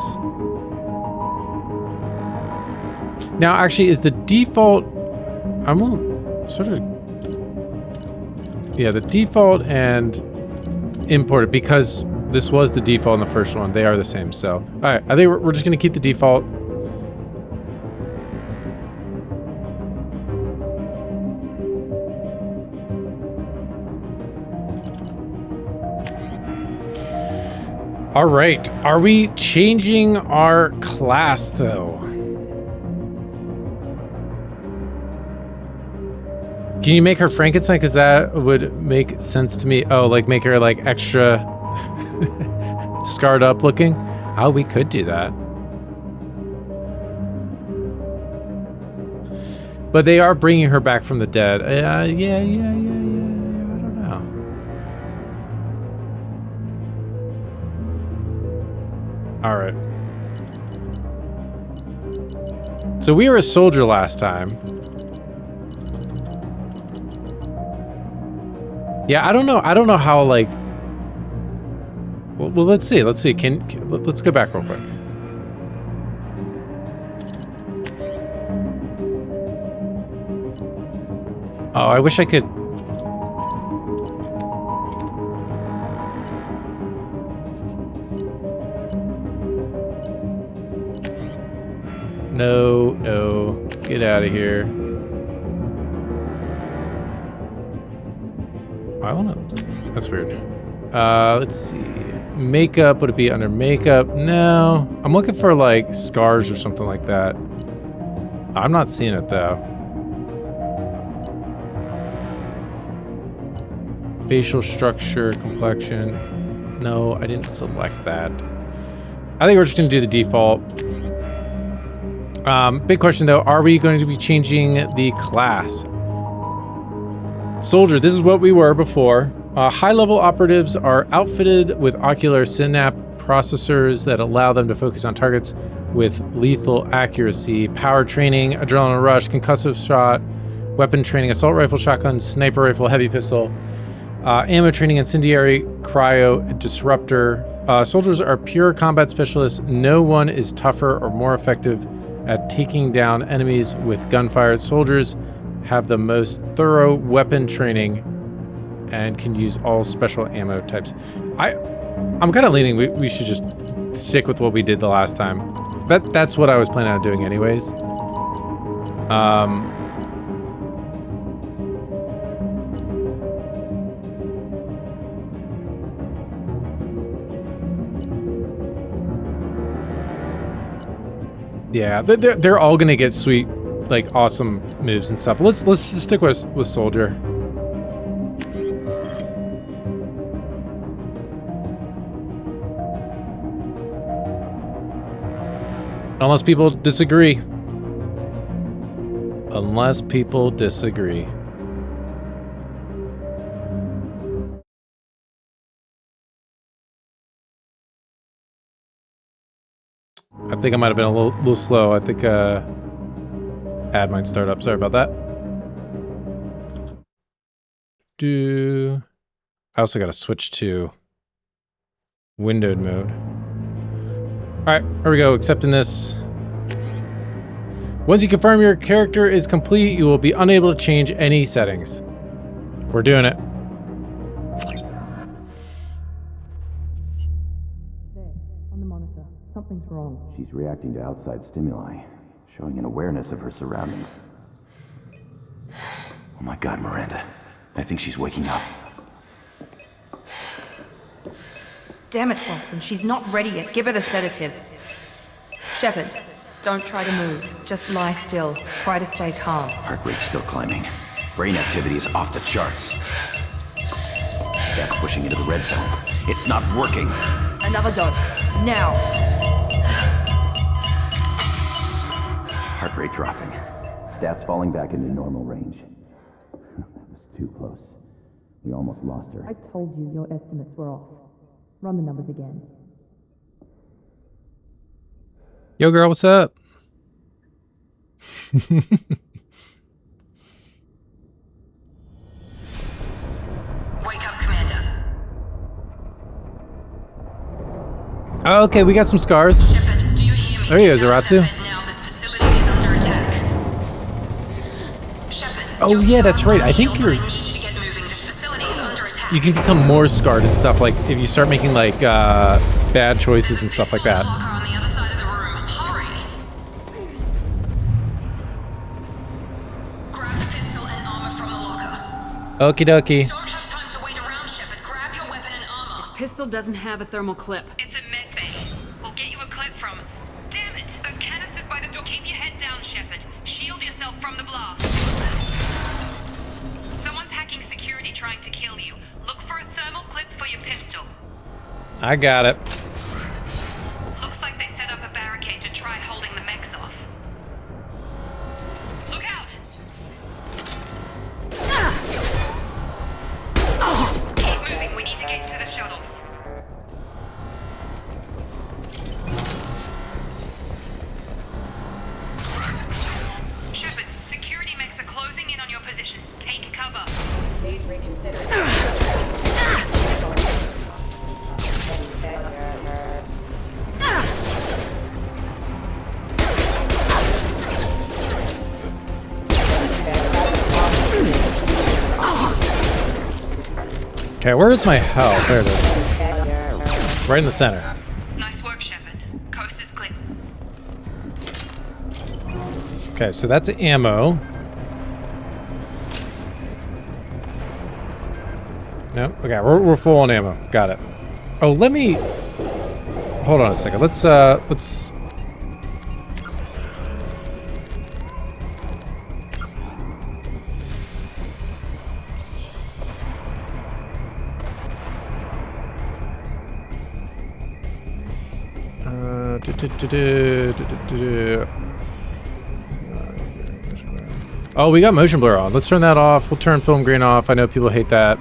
Now, actually, is the default... I'm sort of... Yeah, the default and imported, because this was the default in the first one. They are the same, so... Alright, I think we're just going to keep the default. All right. Are we changing our class, though? Can you make her Frankenstein? Because that would make sense to me. Oh, like make her like extra scarred up looking? Oh, we could do that. But they are bringing her back from the dead. Yeah. I don't know. All right. So we were a soldier last time. Yeah, I don't know how like. Well, let's see. Let's go back real quick. Oh, I wish I could. No, get out of here. I wanna. That's weird. Let's see. Makeup, would it be under makeup? No. I'm looking for like scars or something like that. I'm not seeing it though. Facial structure, complexion. No, I didn't select that. I think we're just gonna do the default. Big question though, are we going to be changing the class? Soldier, this is what we were before. High-level operatives are outfitted with ocular synapse processors that allow them to focus on targets with lethal accuracy. Power training, adrenaline rush, concussive shot, weapon training, assault rifle, shotgun, sniper rifle, heavy pistol, ammo training, incendiary, cryo, disruptor. Soldiers are pure combat specialists. No one is tougher or more effective at taking down enemies with gunfire. Soldiers have the most thorough weapon training and can use all special ammo types. I'm kind of leaning we should just stick with what we did the last time. That's what I was planning on doing anyways. Yeah, they're all gonna get sweet, like awesome moves and stuff. Let's just stick with Soldier. Unless people disagree. Unless people disagree. I think I might have been a little slow. I think ad might start up. Sorry about that. I also got to switch to windowed mode. All right, here we go. Accepting this. Once you confirm your character is complete, you will be unable to change any settings. We're doing it. On the monitor, something's wrong. She's reacting to outside stimuli, showing an awareness of her surroundings. Oh my God, Miranda. I think she's waking up. Damn it, Watson. She's not ready yet. Give her the sedative. Shepard, don't try to move. Just lie still. Try to stay calm. Heart rate's still climbing. Brain activity is off the charts. Stats pushing into the red zone. It's not working. Another dose. Now. Heart rate dropping. Stats falling back into normal range. That was too close. We almost lost her. I told you your estimates were off. Run the numbers again. Yo, girl, what's up? Wake up, Commander. Oh, okay, we got some scars. Shepard, do you hear me? There you go, Zaratsu. Now this facility is under attack. Shepard, Oh yeah, that's right. I think you're. I need you to get moving. This facility is under attack. You can become more scarred and stuff like if you start making like bad choices and stuff like that. Locker on the other side of the room. Hurry. Grab the pistol and armor from the locker. Okie dokie. Don't have time to wait around, Shepard. Grab your weapon and armor. This pistol doesn't have a thermal clip. It's a med bay. We'll get you a clip from. Damn it! Those canisters by the door. Keep your head down, Shepard. Shield yourself from the blast. tracking security trying to kill you. Look for a thermal clip for your pistol. I got it. Looks like they set up a barricade to try holding the mechs off. Look out! Keep moving, we need to get to the shuttles. Shepard, security mechs are closing in on your position. Take cover. Please reconsider. Okay, where is my health? There it is. Right in the center. Nice work, Shepard. Coast is clear. Okay, so that's ammo. No, okay, we're full on ammo. Got it. Oh, let me hold on a second. Let's Oh, we got motion blur on. Let's turn that off. We'll turn film grain off. I know people hate that.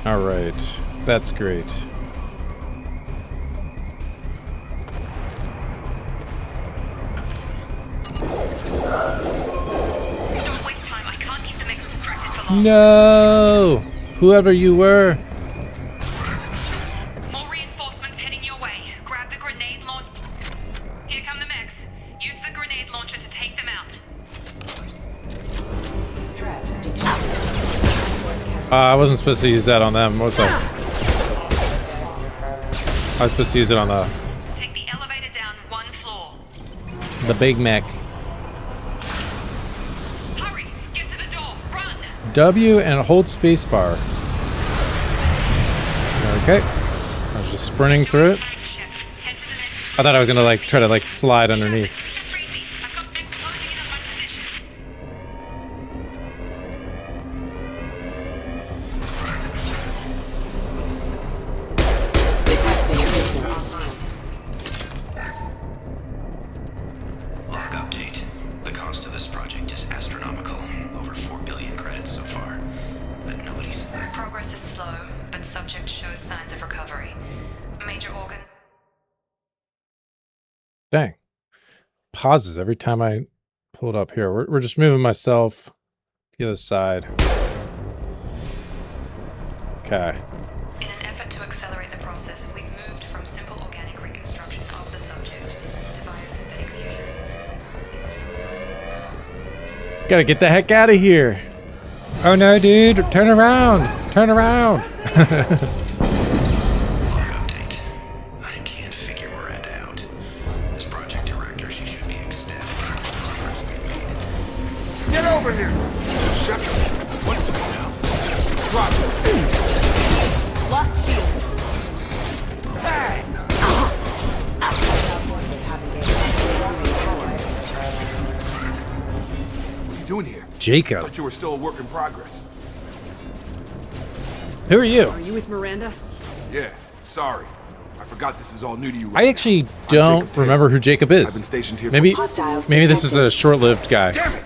All right, that's great. Don't waste time. I can't keep the mechs distracted for long. No, whoever you were. More reinforcements heading your way. Grab the grenade launch. Here come the mechs. Use the grenade launcher to take them out. I wasn't supposed to use that on them. What's that? I was supposed to use it on the... Take the elevator down one floor. The Big Mac. Hurry! Get to the door! Run! W and hold spacebar. Okay. I was just sprinting through it. I thought I was gonna like try to like slide underneath. Log update. The cost of this project is astronomical. Over 4 billion credits so far. But nobody's... Progress is slow, but subject shows signs of recovery. Major organ... Dang. Pauses every time I pull it up here. We're just moving myself to the other side. Okay. In an effort to accelerate the process, we've moved from simple organic reconstruction of the subject to biosynthetic fusion. Gotta get the heck out of here. Oh no, dude. Turn around. Turn around. Log update. I can't figure Miranda out. As project director, she should be ecstatic about the progress we've made. Get over here! Shut up! What the hell? Drop it! Lost shields. Tag! What are you doing here? Jacob. I thought you were still a work in progress. Who are you? Are you with Miranda? Yeah, sorry. I forgot this is all new to you. I actually don't remember who Jacob is. I've been stationed here Maybe for... this is a short-lived guy. Damn it!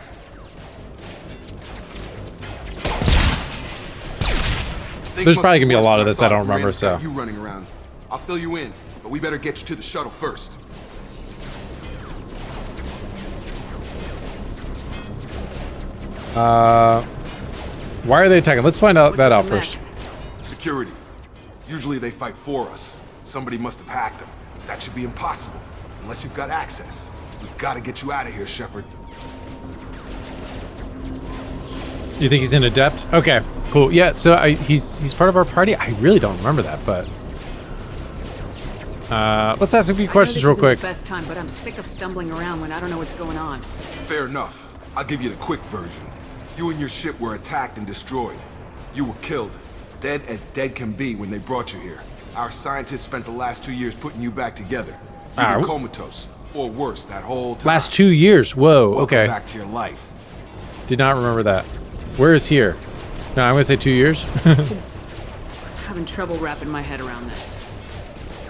There's probably gonna be a lot of this I don't remember, so. You running around. I'll fill you in, but we better get you to the shuttle first. Why are they attacking? Let's find out that out first. Security. Usually they fight for us. Somebody must have hacked them. That should be impossible, unless you've got access. We've got to get you out of here, Shepard. You think he's in adept? Okay, cool. Yeah, so he's part of our party. I really don't remember that, but let's ask a few questions real quick. The best time, but I'm sick of stumbling around when I don't know what's going on. Fair enough. I'll give you the quick version. You and your ship were attacked and destroyed. You were killed. Dead as dead can be when they brought you here. Our scientists spent the last 2 years putting you back together. You've been comatose, or worse, that whole time. Last 2 years. Whoa. Welcome Okay. back to your life. Did not remember that. Where is here? No, I'm gonna say 2 years. Having trouble wrapping my head around this.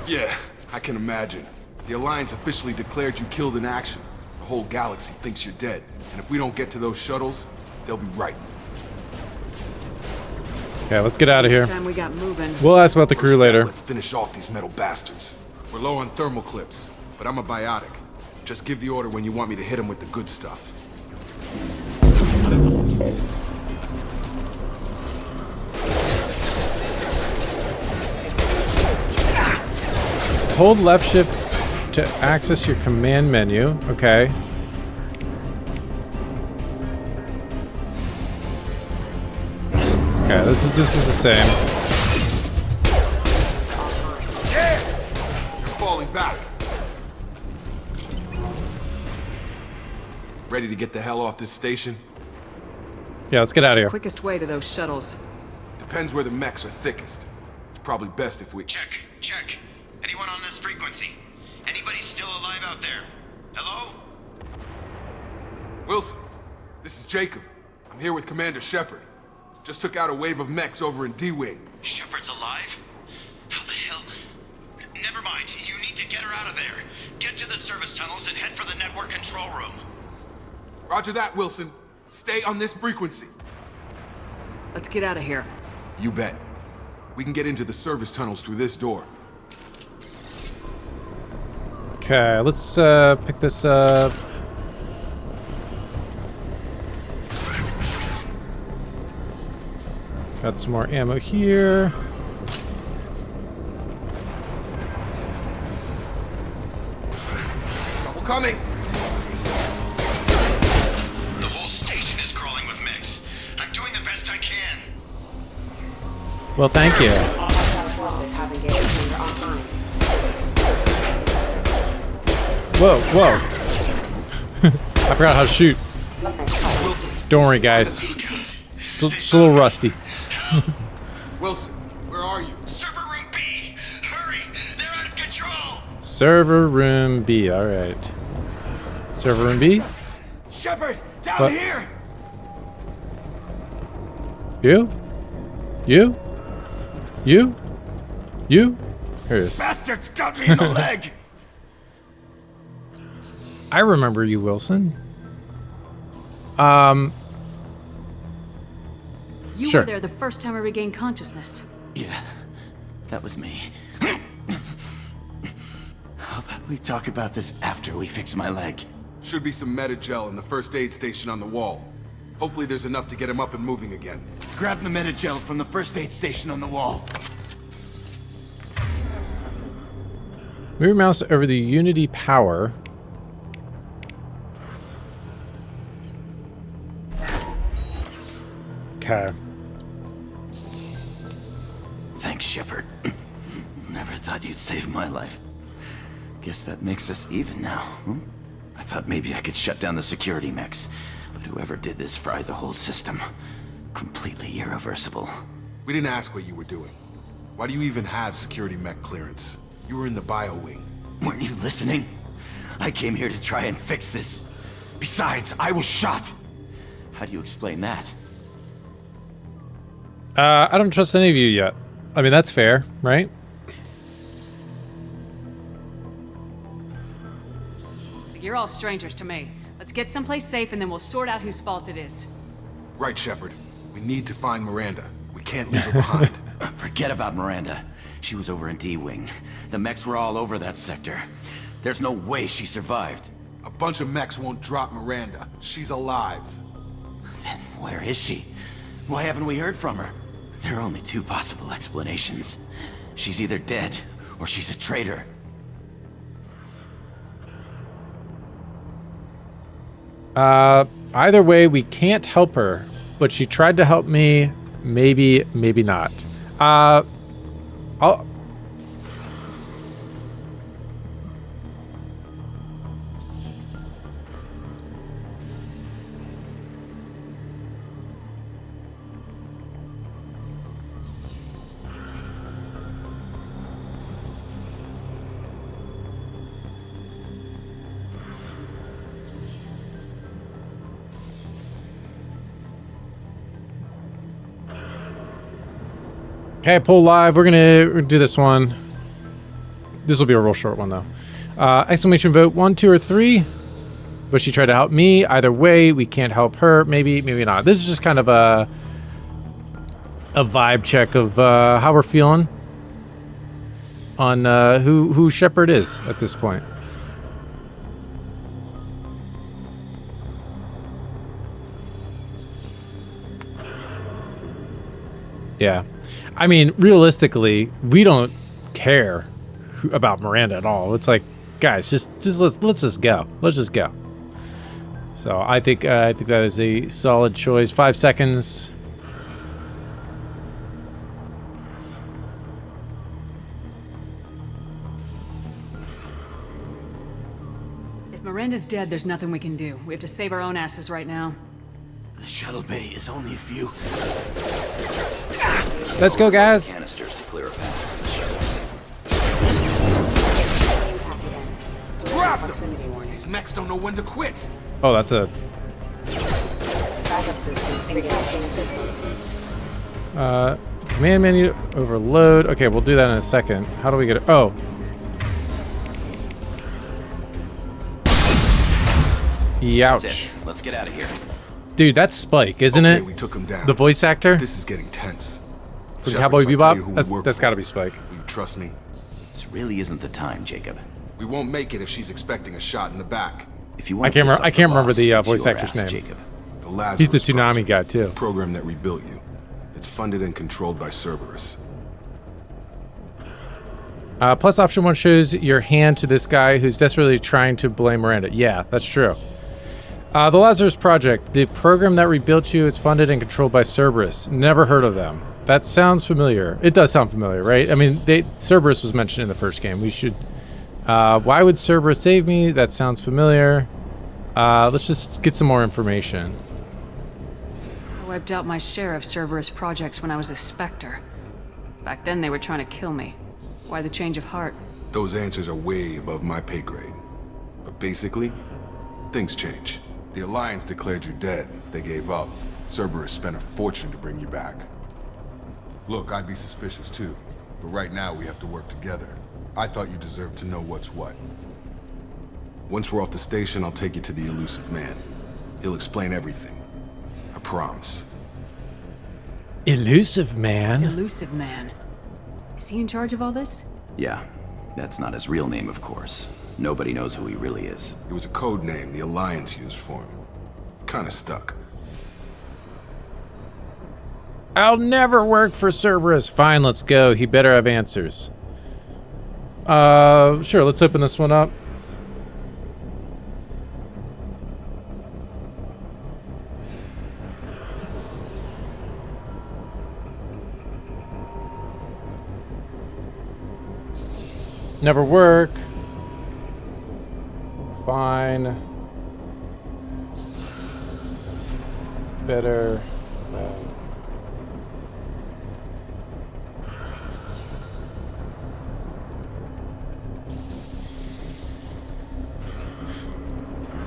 Yeah, I can imagine. The Alliance officially declared you killed in action. The whole galaxy thinks you're dead. And if we don't get to those shuttles, they'll be right. Okay, let's get out of here. Next time we got moving. We'll ask about the crew First step, later. Let's finish off these metal bastards. We're low on thermal clips, but I'm a biotic. Just give the order when you want me to hit them with the good stuff. Hold left shift to access your command menu. Okay. Okay, this is the same. Yeah! You're falling back. Ready to get the hell off this station? Yeah, let's get out of here. Quickest way to those shuttles. Depends where the mechs are thickest. It's probably best if we... Check. Anyone on this frequency? Anybody still alive out there? Hello? Wilson, this is Jacob. I'm here with Commander Shepard. Just took out a wave of mechs over in D-Wing. Shepard's alive? How the hell? Never mind. You need to get her out of there. Get to the service tunnels and head for the network control room. Roger that, Wilson. Stay on this frequency. Let's get out of here. You bet. We can get into the service tunnels through this door. Okay, let's pick this up. Got some more ammo here. Trouble coming! The whole station is crawling with mechs. I'm doing the best I can. Well, thank you. Whoa, whoa. I forgot how to shoot. Don't worry, guys. It's a little rusty. Wilson, where are you? Server room B! Hurry! They're out of control! Server room B, alright. Server room B? Shepard, down What? here! You? You? You? You? Here it is. Bastards got me in the leg! I remember you, Wilson. You Sure. were there the first time I regained consciousness. Yeah, that was me. How about we talk about this after we fix my leg? Should be some Metagel in the first aid station on the wall. Hopefully there's enough to get him up and moving again. Grab the Metagel from the first aid station on the wall. Move your mouse over the Unity power. Okay. Thanks, Shepard. Never thought you'd save my life. Guess that makes us even now, hmm? I thought maybe I could shut down the security mechs, but whoever did this fried the whole system. Completely irreversible. We didn't ask what you were doing. Why do you even have security mech clearance? You were in the bio wing. Weren't you listening? I came here to try and fix this. Besides, I was shot. How do you explain that? I don't trust any of you yet. I mean, that's fair, right? You're all strangers to me. Let's get someplace safe and then we'll sort out whose fault it is. Right, Shepard. We need to find Miranda. We can't leave her behind. Forget about Miranda. She was over in D-Wing. The mechs were all over that sector. There's no way she survived. A bunch of mechs won't drop Miranda. She's alive. Then where is she? Why haven't we heard from her? There are only two possible explanations. She's either dead, or she's a traitor. Either way, we can't help her, but she tried to help me. Maybe, maybe not. I'll... Okay, poll live. We're gonna do this one. This will be a real short one though. Exclamation vote 1, 2, or 3. But she tried to help me. Either way, we can't help her. Maybe, maybe not. This is just kind of a vibe check of how we're feeling on who Shepard is at this point. Yeah, I mean, realistically, we don't care about Miranda at all. It's like, guys, just let's just go. Let's just go. So I think that is a solid choice. 5 seconds. If Miranda's dead, there's nothing we can do. We have to save our own asses right now. The shuttle bay is only a few. Let's go, guys. Canisters to clear a path. Grab them! These mechs don't know when to quit. Oh, that's a. Command menu overload. Okay, we'll do that in a second. How do we get it? Oh. Youch. That's it. Let's get out of here. Dude, that's Spike, isn't Okay, it? we took him down. The voice actor? This is getting tense. From Shepard, Cowboy if I tell you who Bebop? we work That's for, gotta be Spike. will you trust me? This really isn't the time, Jacob. We won't make it if she's expecting a shot in the back. If you I want can't remember the it's voice your actor's ass, name. Jacob. The Lazarus He's the Toonami Project, guy too. the program that rebuilt you. It's funded and controlled by Cerberus. Plus option 1 shows your hand to this guy who's desperately trying to blame Miranda. Yeah, that's true. The Lazarus Project, the program that rebuilt you, is funded and controlled by Cerberus. Never heard of them. That sounds familiar. It does sound familiar, right? I mean, Cerberus was mentioned in the first game. We should... why would Cerberus save me? That sounds familiar. Let's just get some more information. I wiped out my share of Cerberus projects when I was a Spectre. Back then they were trying to kill me. Why the change of heart? Those answers are way above my pay grade. But basically, things change. The Alliance declared you dead. They gave up. Cerberus spent a fortune to bring you back. Look, I'd be suspicious too. But right now we have to work together. I thought you deserved to know what's what. Once we're off the station, I'll take you to the elusive man. He'll explain everything. I promise. Elusive man? Elusive man. Is he in charge of all this? Yeah, that's not his real name, of course. Nobody knows who he really is. It was a code name the Alliance used for him. Kinda stuck. I'll never work for Cerberus. Fine, let's go. He better have answers. Sure, let's open this one up. Never work. Fine. Better.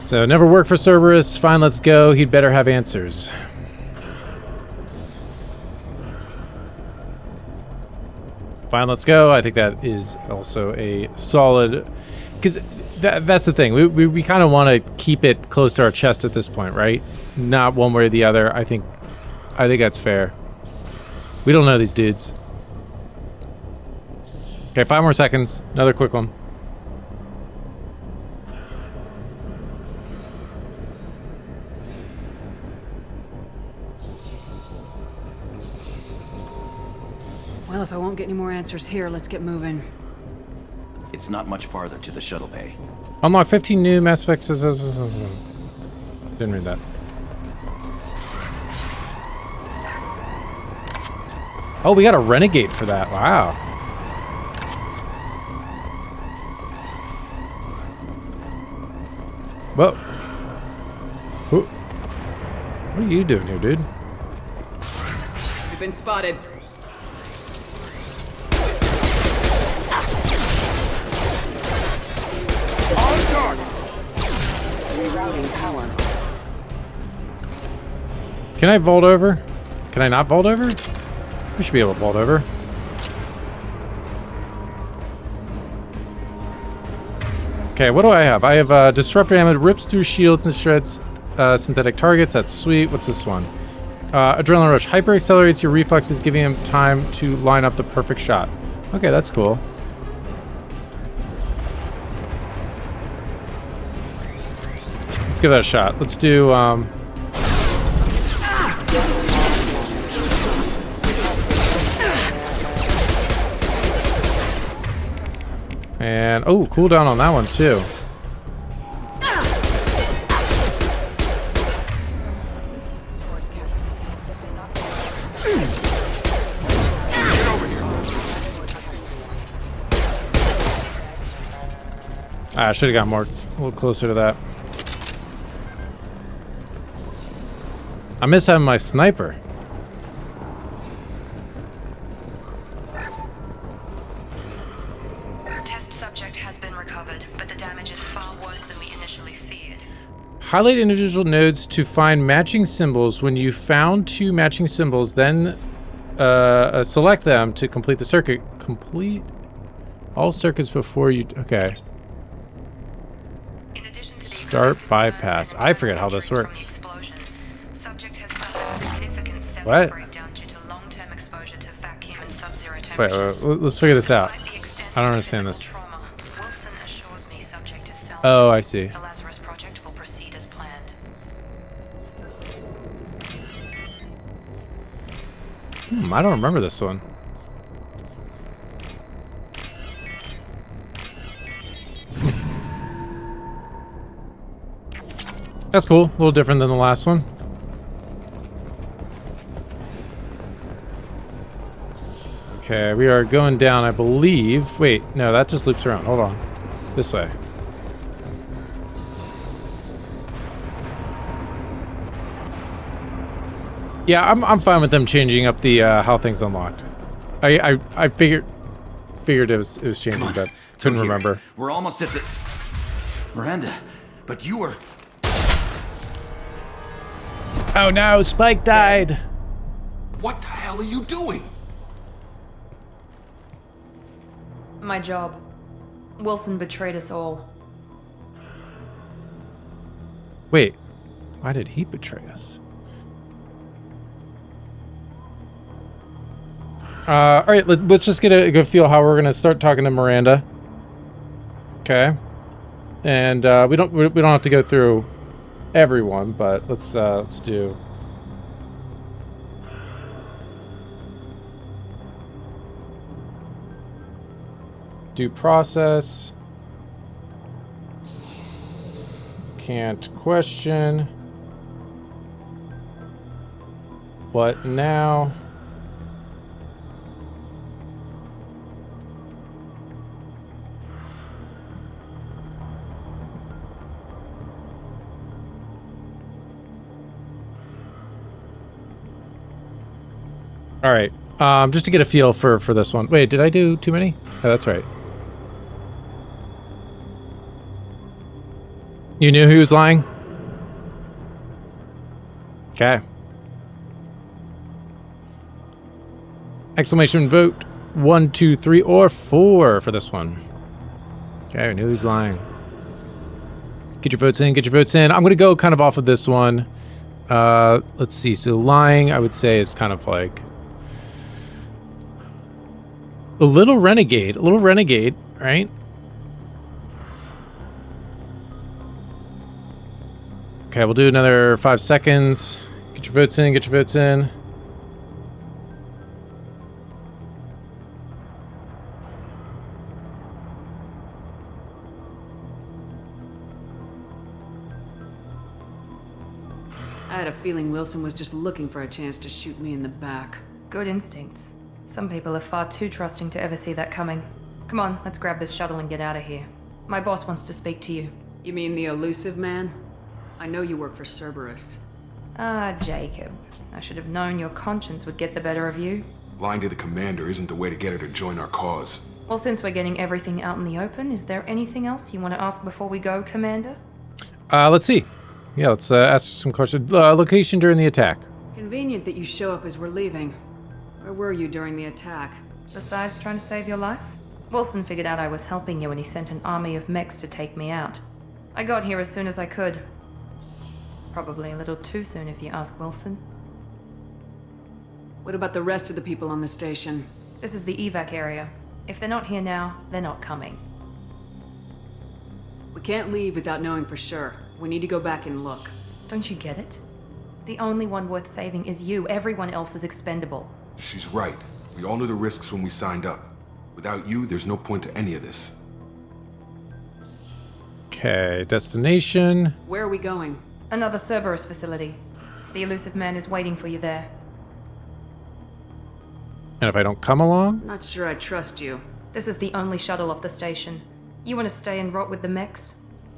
So, never work for Cerberus. Fine, let's go. He'd better have answers. Fine, let's go. I think that is also a solid... Because that's the thing. We kind of want to keep it close to our chest at this point, right? Not one way or the other. I think that's fair. We don't know these dudes. Okay, 5 more seconds. Another quick one. Well, if I won't get any more answers here, let's get moving. It's not much farther to the shuttle bay. Unlock 15 new Mass Effect... Didn't read that. Oh, we got a Renegade for that. Wow. Whoa. What are you doing here, dude? You've been spotted. Rerouting power. Can I vault over? Can I not vault over? We should be able to vault over. Okay, what do I have? I have disruptor ammo, rips through shields and shreds synthetic targets. That's sweet. What's this one? Adrenaline rush. Hyper accelerates your reflexes, giving him time to line up the perfect shot. Okay, that's cool. Let's give that a shot. Let's do, and, oh, cooldown on that one, too. I should have got more, a little closer to that. I miss having my sniper. Test subject has been recovered, but the damage is far worse than we initially feared. Highlight individual nodes to find matching symbols. When you found 2 matching symbols, then select them to complete the circuit. Complete all circuits before you... Okay. Start bypass. I forget how this works. What? Wait, let's figure this out. I don't understand this. Oh, I see. I don't remember this one. That's cool. A little different than the last one. Okay, we are going down, I believe. Wait, no, that just loops around. Hold on. This way. Yeah, I'm fine with them changing up the how things unlocked. I figured it was changing, but couldn't remember. We're almost at the Miranda, but you were... Oh no, Spike died. What the hell are you doing? My job. Wilson betrayed us all. Wait, why did he betray us? All right, let's just get a good feel how we're gonna start talking to Miranda. Okay, and we don't have to go through everyone, but let's do. Due process. Can't question. What now? All right, just to get a feel for this one. Wait, did I do too many? Oh, that's right. You knew he was lying? Okay. Exclamation vote 1, 2, 3, or 4 for this one. Okay, I knew he was lying. Get your votes in, get your votes in. I'm gonna go kind of off of this one. Let's see, so lying, I would say, is kind of like a little renegade, right? Okay, we'll do another 5 seconds. Get your votes in, get your votes in. I had a feeling Wilson was just looking for a chance to shoot me in the back. Good instincts. Some people are far too trusting to ever see that coming. Come on, let's grab this shuttle and get out of here. My boss wants to speak to you. You mean the elusive man? I know you work for Cerberus. Ah, Jacob. I should have known your conscience would get the better of you. Lying to the commander isn't the way to get her to join our cause. Well, since we're getting everything out in the open, is there anything else you want to ask before we go, Commander? Let's see. Yeah, let's ask some questions. Location during the attack. Convenient that you show up as we're leaving. Where were you during the attack? Besides trying to save your life? Wilson figured out I was helping you and he sent an army of mechs to take me out. I got here as soon as I could. Probably a little too soon if you ask Wilson. What about the rest of the people on the station? This is the evac area. If they're not here now, they're not coming. We can't leave without knowing for sure. We need to go back and look. Don't you get it? The only one worth saving is you. Everyone else is expendable. She's right. We all knew the risks when we signed up. Without you, there's no point to any of this. Okay, destination. Where are we going? Another Cerberus facility. The elusive man is waiting for you there. And if I don't come along? Not sure I trust you. This is the only shuttle off the station. You want to stay and rot with the mechs?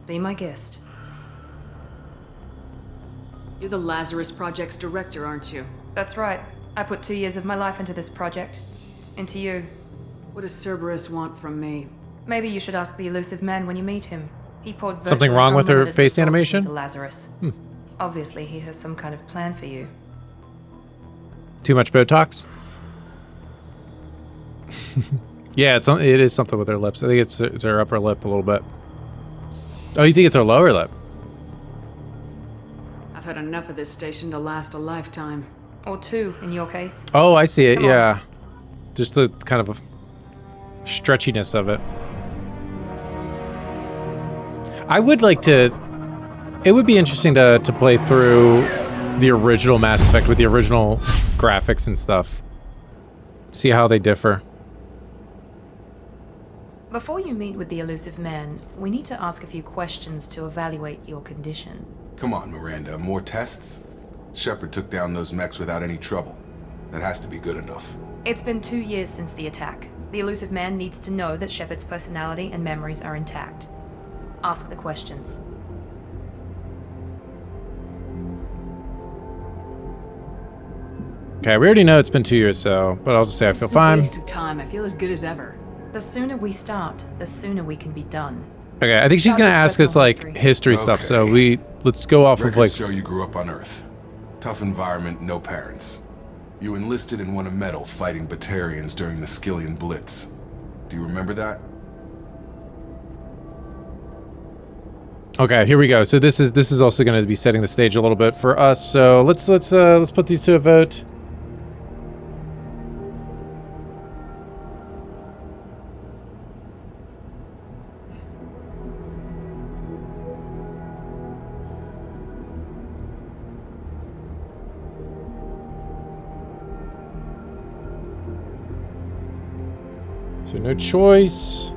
Be my guest. You're the Lazarus Project's director, aren't you? That's right. I put 2 years of my life into this project. Into you. What does Cerberus want from me? Maybe you should ask the elusive man when you meet him. He poured Something virtually wrong with her unlimited face resources animation? into Lazarus. Obviously, he has some kind of plan for you. Too much Botox? Yeah, it is something with her lips. I think it's her upper lip a little bit. Oh, you think it's her lower lip? I've had enough of this station to last a lifetime. Or 2, in your case. Oh, I see it, Come on. yeah. Just the kind of stretchiness of it. I would like to... It would be interesting to play through the original Mass Effect with the original graphics and stuff. See how they differ. Before you meet with the elusive man, we need to ask a few questions to evaluate your condition. Come on, Miranda, more tests? Shepard took down those mechs without any trouble. That has to be good enough. It's been 2 years since the attack. The elusive man needs to know that Shepard's personality and memories are intact. Ask the questions. Okay, we already know it's been 2 years, so... But I'll just say I feel fine. It's a waste of time. I feel as good as ever. The sooner we start, the sooner we can be done. Okay, I think she's gonna ask us, like, history stuff, so let's go off of, like... Records show you grew up on Earth. Tough environment, no parents. You enlisted and won a medal fighting Batarians during the Skillian Blitz. Do you remember that? Okay, here we go. So this is also going to be setting the stage a little bit for us. So let's put these to a vote. So no choice.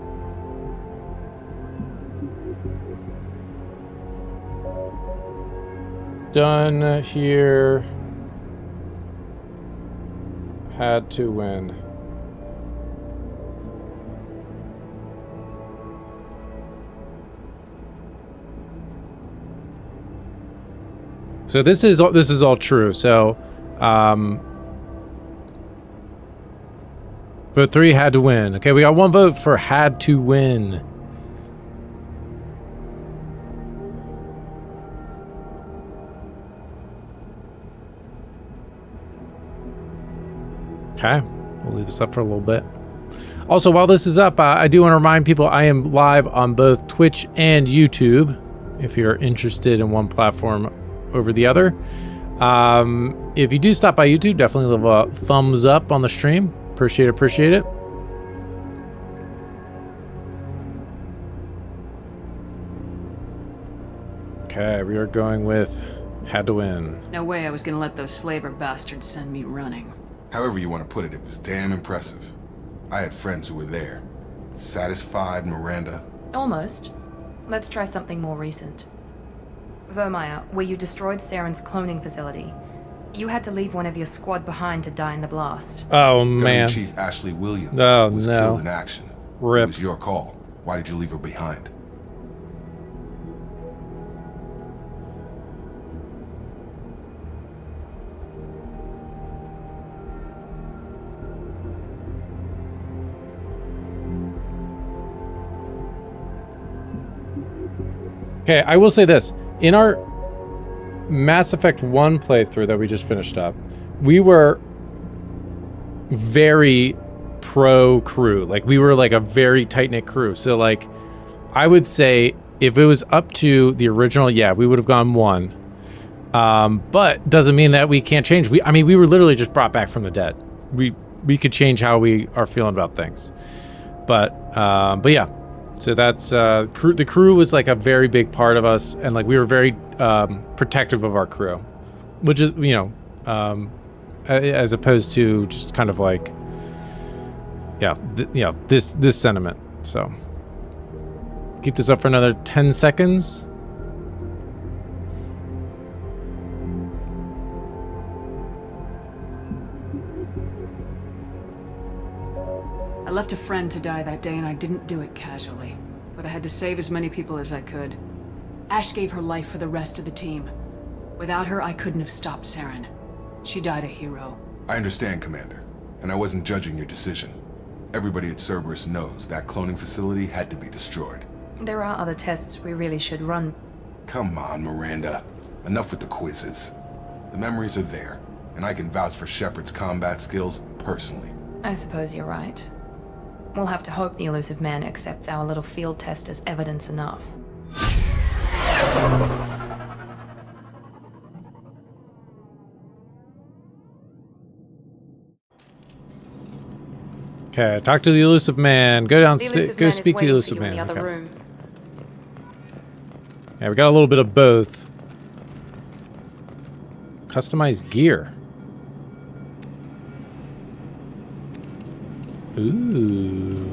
Done here. Had to win. So this is all true. So vote 3 had to win. Okay, we got 1 vote for had to win. Okay, we'll leave this up for a little bit. Also, while this is up, I do want to remind people I am live on both Twitch and YouTube, if you're interested in one platform over the other. If you do stop by YouTube, definitely leave a thumbs up on the stream. Appreciate it. Okay, we are going with had to win. No way I was gonna let those slaver bastards send me running. However you want to put it, it was damn impressive. I had friends who were there. Satisfied, Miranda? Almost. Let's try something more recent. Vermeer, where you destroyed Saren's cloning facility. You had to leave one of your squad behind to die in the blast. Oh, man. Gunnery Chief Ashley Williams was no. killed in action. Rip. It was your call. Why did you leave her behind? Okay, I will say this. In our Mass Effect 1 playthrough that we just finished up, we were very pro crew. Like, we were like a very tight-knit crew. So, like, I would say if it was up to the original, yeah, we would have gone 1. But doesn't mean that we can't change. I mean, we were literally just brought back from the dead. We could change how we are feeling about things. But yeah. So that's the crew was like a very big part of us, and like we were very protective of our crew, which is, you know, as opposed to just kind of like, yeah, this sentiment. So keep this up for another 10 seconds. I left a friend to die that day, and I didn't do it casually. But I had to save as many people as I could. Ash gave her life for the rest of the team. Without her, I couldn't have stopped Saren. She died a hero. I understand, Commander. And I wasn't judging your decision. Everybody at Cerberus knows that cloning facility had to be destroyed. There are other tests we really should run. Come on, Miranda. Enough with the quizzes. The memories are there, and I can vouch for Shepard's combat skills personally. I suppose you're right. We'll have to hope the elusive man accepts our little field test as evidence enough. Okay, talk to the elusive man. Go down, go speak to the elusive man. In the other Okay. room. Yeah, we got a little bit of both. Customized gear. Ooh.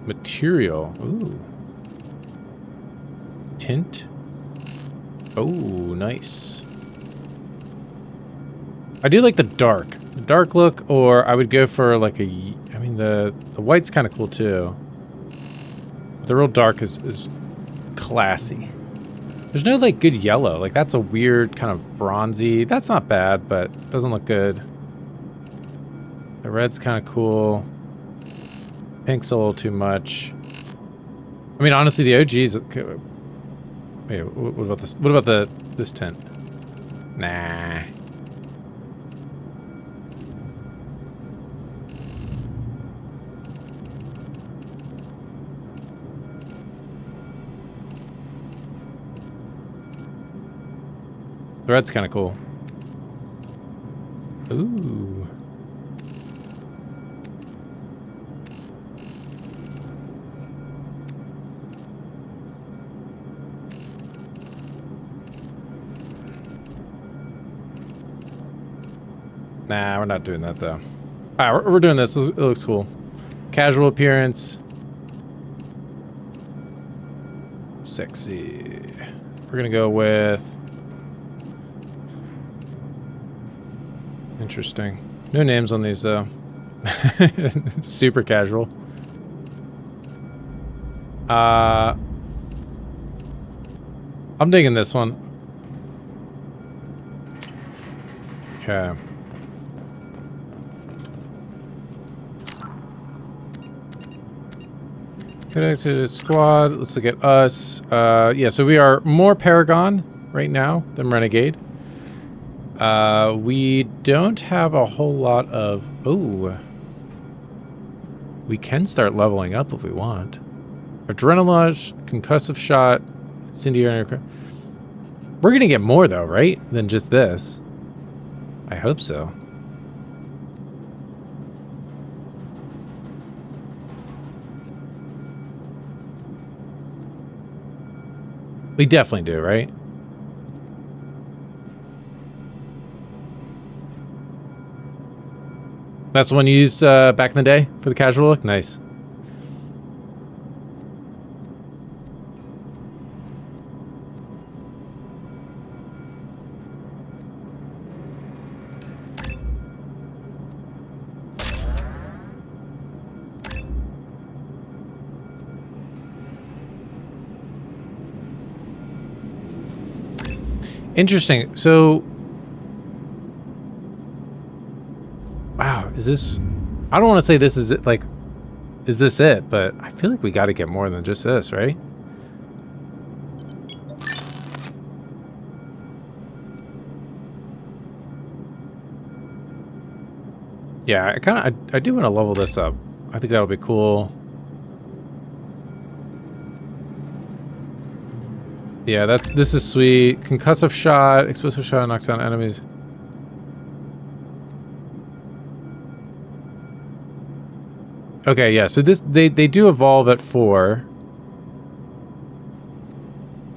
Material. Ooh. Tint. Oh, nice. I do like the dark. The dark look, or I would go for like a... I mean, the white's kind of cool too. But the real dark is classy. There's no like good yellow. Like that's a weird kind of bronzy. That's not bad, but doesn't look good. The red's kind of cool. Pink's a little too much. I mean, honestly, the OG's... Wait, what about this? What about this tint? Nah. The red's kind of cool. Ooh. Nah, we're not doing that though. Alright, we're doing this. It looks cool. Casual appearance. Sexy. We're gonna go with... Interesting. No names on these though. Super casual. I'm digging this one. Okay. Connect to the squad. Let's look at us. Yeah, so we are more Paragon right now than Renegade. We don't have a whole lot of... Oh. We can start leveling up if we want. Adrenaline, concussive shot, incendiary aircraft. We're gonna get more though, right? Than just this. I hope so. We definitely do, right? That's the one you used back in the day for the casual look? Nice. Interesting. So... Wow, is this... I don't want to say this is it, like... Is this it? But I feel like we got to get more than just this, right? Yeah, I do want to level this up. I think that'll be cool. Yeah, this is sweet. Concussive shot, explosive shot knocks down enemies. Okay, yeah, so they do evolve at 4.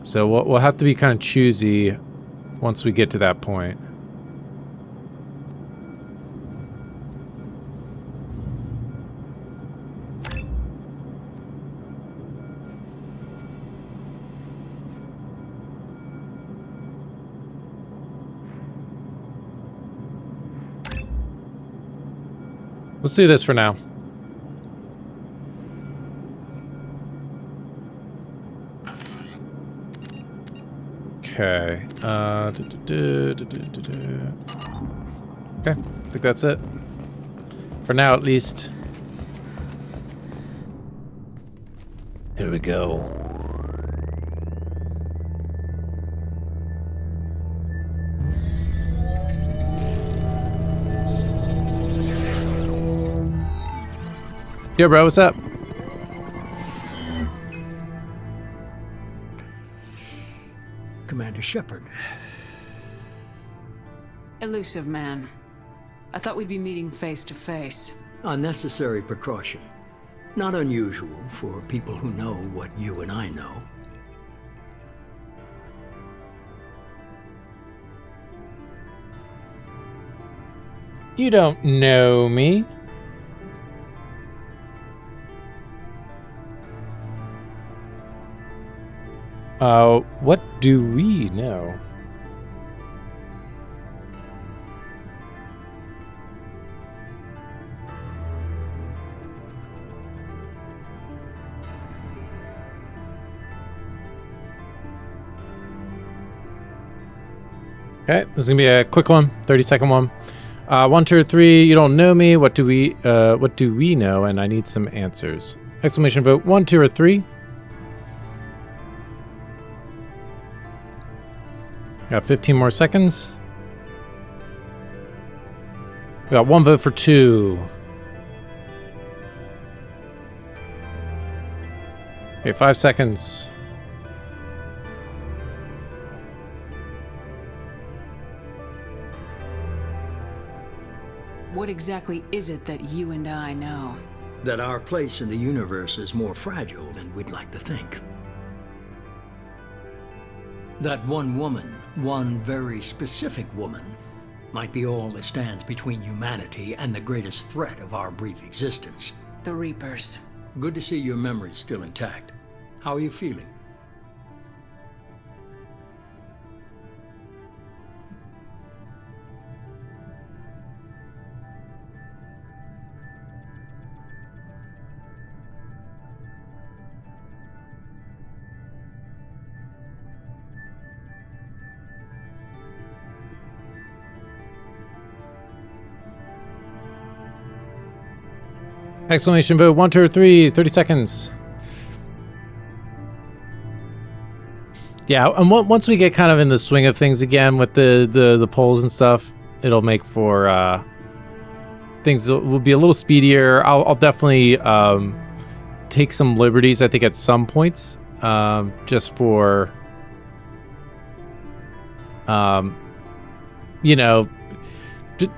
So we'll have to be kind of choosy once we get to that point. Let's do this for now. Okay. Okay, I think that's it. For now, at least. Here we go. Yo, bro, what's up? Commander Shepard. Elusive man. I thought we'd be meeting face to face. Unnecessary precaution. Not unusual for people who know what you and I know. You don't know me. What do we know? Okay, this is gonna be a quick one, 30-second one. 1, 2, or 3. You don't know me. What do we know? And I need some answers. Exclamation vote. 1, 2, or 3. Got 15 more seconds. We got 1 vote for 2. Okay, 5 seconds. What exactly is it that you and I know? That our place in the universe is more fragile than we'd like to think. That one woman, one very specific woman, might be all that stands between humanity and the greatest threat of our brief existence. The Reapers. Good to see your memory's still intact. How are you feeling? Exclamation vote. 1, 2, or 3. 30 seconds. Yeah, and once we get kind of in the swing of things again with the polls and stuff, it'll make for things will be a little speedier. I'll definitely take some liberties, I think, at some points, just for you know,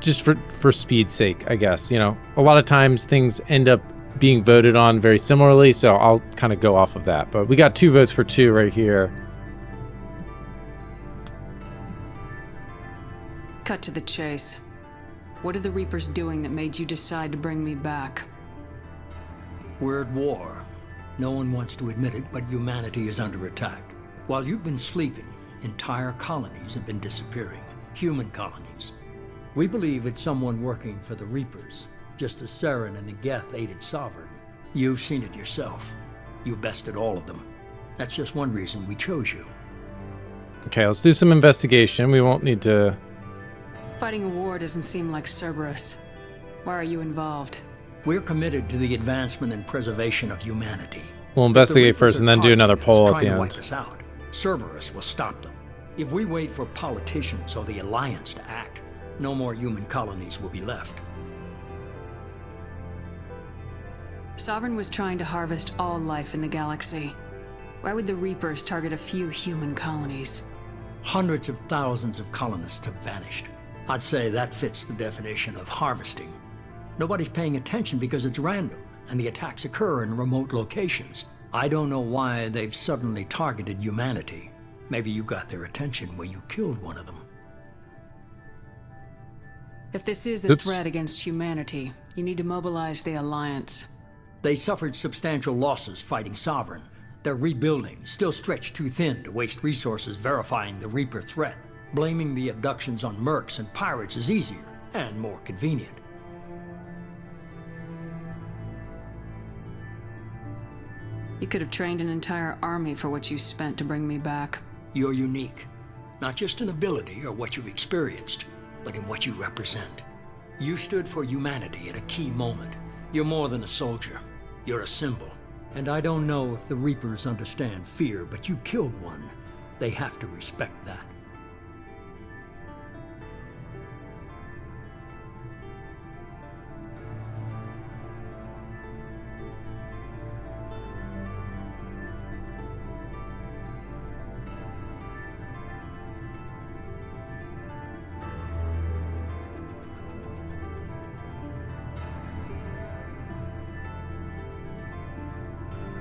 just for speed's sake, I guess. You know, a lot of times things end up being voted on very similarly, so I'll kind of go off of that. But we got 2 votes for 2 right here. Cut to the chase. What are the Reapers doing that made you decide to bring me back? We're at war. No one wants to admit it, but humanity is under attack. While you've been sleeping, entire colonies have been disappearing. Human colonies. We believe it's someone working for the Reapers, just as Saren and the Geth aided Sovereign. You've seen it yourself. You bested all of them. That's just one reason we chose you. Okay, let's do some investigation. We won't need to... Fighting a war doesn't seem like Cerberus. Why are you involved? We're committed to the advancement and preservation of humanity. We'll investigate first and then do another poll at the end. Wipe us out. Cerberus will stop them. If we wait for politicians or the Alliance to act, no more human colonies will be left. Sovereign was trying to harvest all life in the galaxy. Why would the Reapers target a few human colonies? Hundreds of thousands of colonists have vanished. I'd say that fits the definition of harvesting. Nobody's paying attention because it's random, and the attacks occur in remote locations. I don't know why they've suddenly targeted humanity. Maybe you got their attention when you killed one of them. If this is a threat against humanity, you need to mobilize the Alliance. They suffered substantial losses fighting Sovereign. They're rebuilding, still stretched too thin to waste resources verifying the Reaper threat. Blaming the abductions on mercs and pirates is easier and more convenient. You could have trained an entire army for what you spent to bring me back. You're unique. Not just in ability or what you've experienced, but in what you represent. You stood for humanity at a key moment. You're more than a soldier. You're a symbol. And I don't know if the Reapers understand fear, but you killed one. They have to respect that.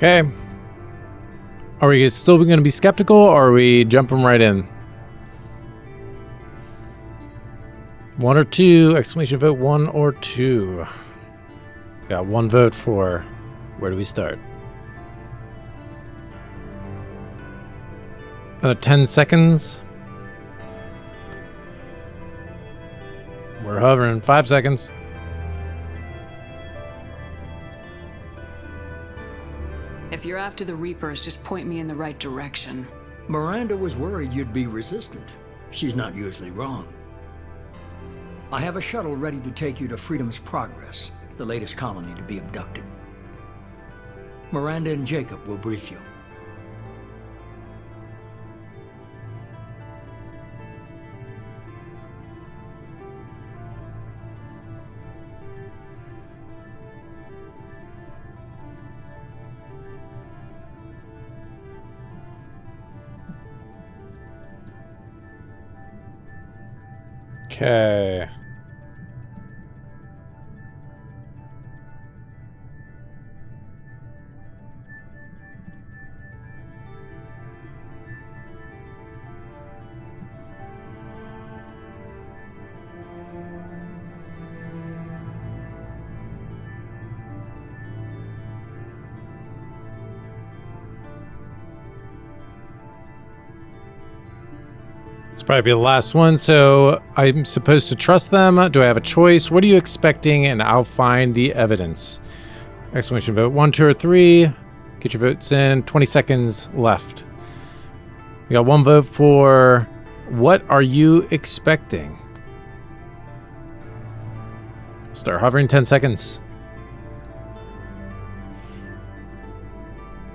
Okay. Are we still going to be skeptical, or are we jumping right in? 1 or 2, exclamation vote 1 or 2. Got 1 vote for. Where do we start? 10 seconds. We're hovering. 5 seconds. If you're after the Reapers, just point me in the right direction. Miranda was worried you'd be resistant. She's not usually wrong. I have a shuttle ready to take you to Freedom's Progress, the latest colony to be abducted. Miranda and Jacob will brief you. Okay. It's probably the last one, so I'm supposed to trust them. Do I have a choice? What are you expecting? And I'll find the evidence. Exclamation vote 1, 2, or 3. Get your votes in. 20 seconds left. We got 1 vote for what are you expecting? Start hovering. 10 seconds.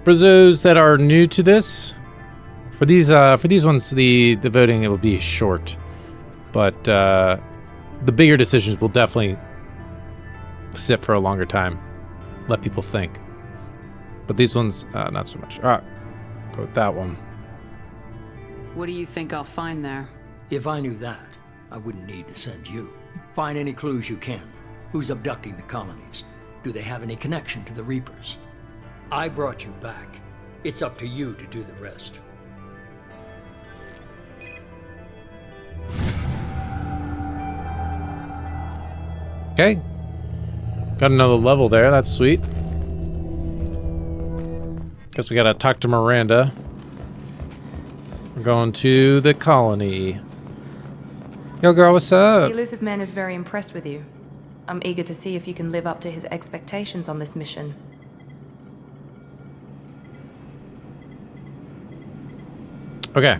For those that are new to this, for these ones, the voting, it will be short, but the bigger decisions will definitely sit for a longer time, let people think. But these ones, not so much. All right, go with that one. What do you think I'll find there? If I knew that, I wouldn't need to send you. Find any clues you can. Who's abducting the colonies? Do they have any connection to the Reapers? I brought you back. It's up to you to do the rest. Okay. Got another level there. That's sweet. Guess we gotta talk to Miranda. We're going to the colony. Yo, girl, what's up? The elusive man is very impressed with you. I'm eager to see if you can live up to his expectations on this mission. Okay.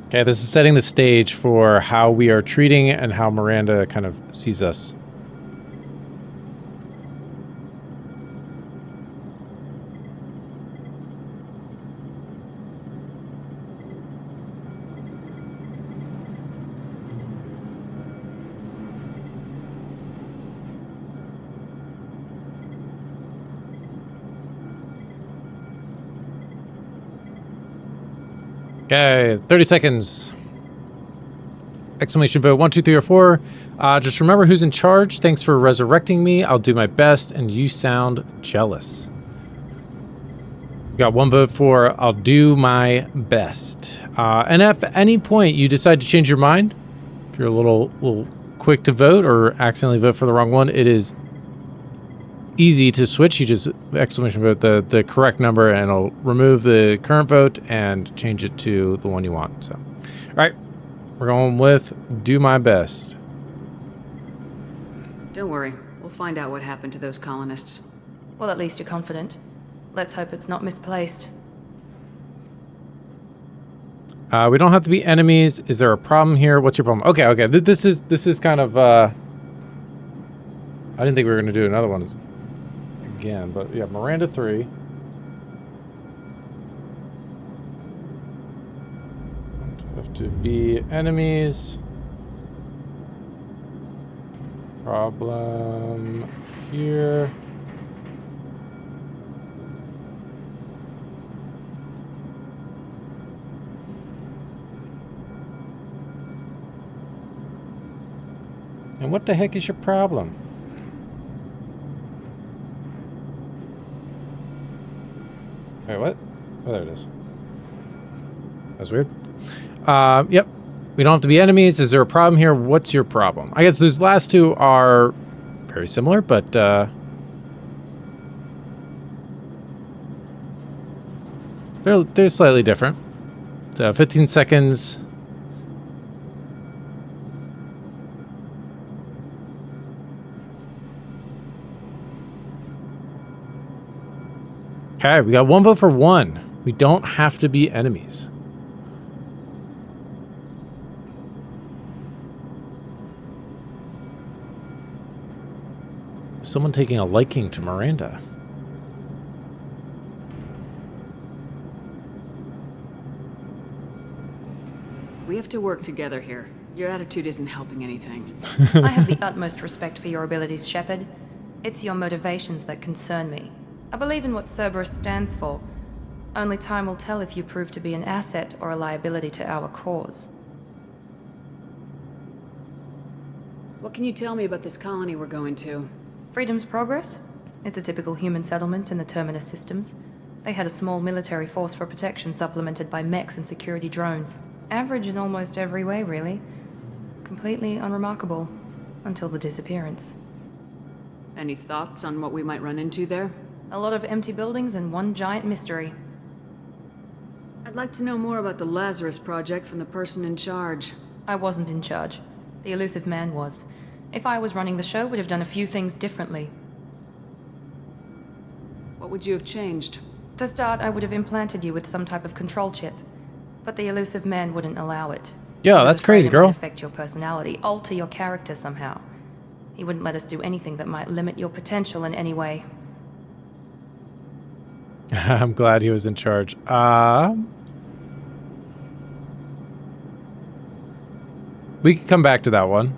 Okay, this is setting the stage for how we are treating and how Miranda kind of sees us. Okay, 30 seconds. Exclamation vote 1, 2, 3, or 4. Just remember who's in charge. Thanks for resurrecting me. I'll do my best, and you sound jealous. Got 1 vote for I'll do my best. And if at any point you decide to change your mind, if you're a little quick to vote or accidentally vote for the wrong one, it is easy to switch. You just exclamation vote the correct number, and it'll remove the current vote and change it to the one you want. So, all right, we're going with do my best. Don't worry. We'll find out what happened to those colonists. Well, at least you're confident. Let's hope it's not misplaced. We don't have to be enemies. Is there a problem here? What's your problem? Okay. This is kind of. I didn't think we were going to do another one again, but yeah, Miranda 3. Don't have to be enemies. Problem here. And what the heck is your problem? Wait, what? Oh, there it is. That's weird. Yep. We don't have to be enemies. Is there a problem here? What's your problem? I guess those last two are very similar, but they're slightly different. So 15 seconds. Okay, we got 1 vote for 1. We don't have to be enemies. Someone taking a liking to Miranda. We have to work together here. Your attitude isn't helping anything. I have the utmost respect for your abilities, Shepard. It's your motivations that concern me. I believe in what Cerberus stands for. Only time will tell if you prove to be an asset or a liability to our cause. What can you tell me about this colony we're going to? Freedom's Progress? It's a typical human settlement in the Terminus systems. They had a small military force for protection supplemented by mechs and security drones. Average in almost every way, really. Completely unremarkable. Until the disappearance. Any thoughts on what we might run into there? A lot of empty buildings and one giant mystery. I'd like to know more about the Lazarus Project from the person in charge. I wasn't in charge. The elusive man was. If I was running the show, would have done a few things differently. What would you have changed? To start, I would have implanted you with some type of control chip. But the elusive man wouldn't allow it. Yeah, that's crazy, girl. It might affect your personality, alter your character somehow. He wouldn't let us do anything that might limit your potential in any way. I'm glad he was in charge. We can come back to that one.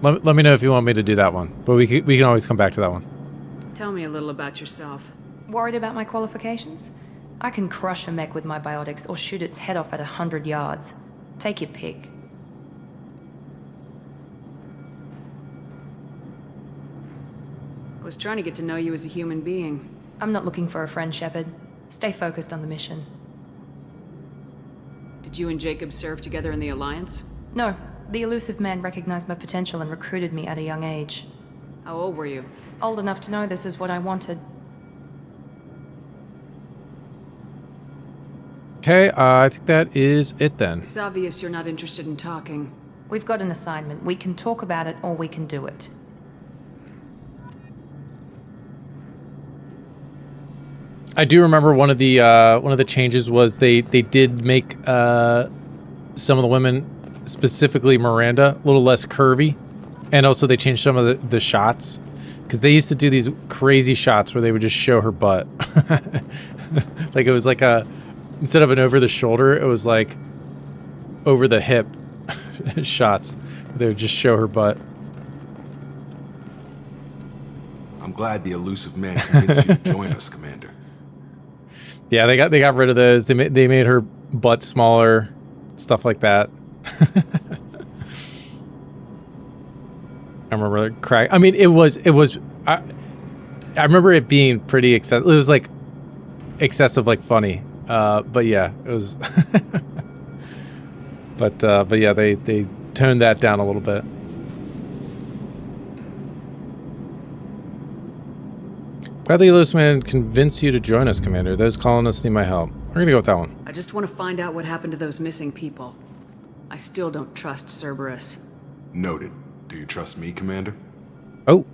Let me know if you want me to do that one. But we can always come back to that one. Tell me a little about yourself. Worried about my qualifications? I can crush a mech with my biotics or shoot its head off at 100 yards. Take your pick. I was trying to get to know you as a human being. I'm not looking for a friend, Shepard. Stay focused on the mission. Did you and Jacob serve together in the Alliance? No. The elusive man recognized my potential and recruited me at a young age. How old were you? Old enough to know this is what I wanted. Okay, I think that is it then. It's obvious you're not interested in talking. We've got an assignment. We can talk about it or we can do it. I do remember one of the changes was they did make some of the women, specifically Miranda, a little less curvy, and also they changed some of the shots because they used to do these crazy shots where they would just show her butt, like it was like instead of an over the shoulder, it was like over the hip shots. They would just show her butt. I'm glad the elusive man convinced you to join us, Commander. Yeah, they got rid of those. They made her but smaller, stuff like that. I remember it crack. I mean, it was. I remember it being pretty excessive. It was like excessive, like funny. But yeah, it was. But yeah, they toned that down a little bit. Glad the elusive man convinced you to join us, Commander. Those colonists need my help. We're gonna go with that one. I just want to find out what happened to those missing people. I still don't trust Cerberus. Noted. Do you trust me, Commander? Oh.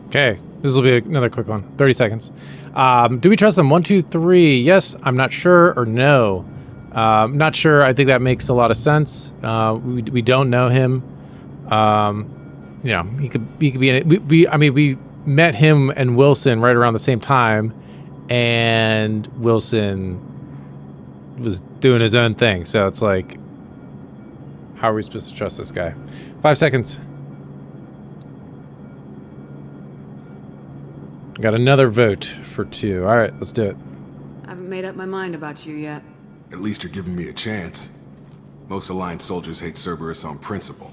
Okay, this will be another quick one. 30 seconds. Do we trust them? 1, 2, 3. Yes, I'm not sure, or no. Not sure. I think that makes a lot of sense. We don't know him. You know, he could be in it. I mean, we met him and Wilson right around the same time, and Wilson was doing his own thing. So it's like, how are we supposed to trust this guy? 5 seconds. Got another vote for 2. All right, let's do it. I haven't made up my mind about you yet. At least you're giving me a chance. Most Alliance soldiers hate Cerberus on principle.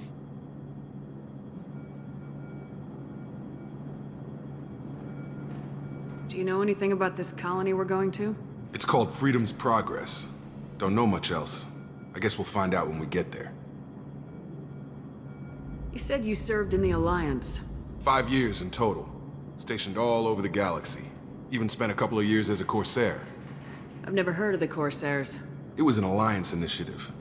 Do you know anything about this colony we're going to? It's called Freedom's Progress. Don't know much else. I guess we'll find out when we get there. You said you served in the Alliance. 5 years in total. Stationed all over the galaxy. Even spent a couple of years as a Corsair. I've never heard of the Corsairs. It was an Alliance initiative.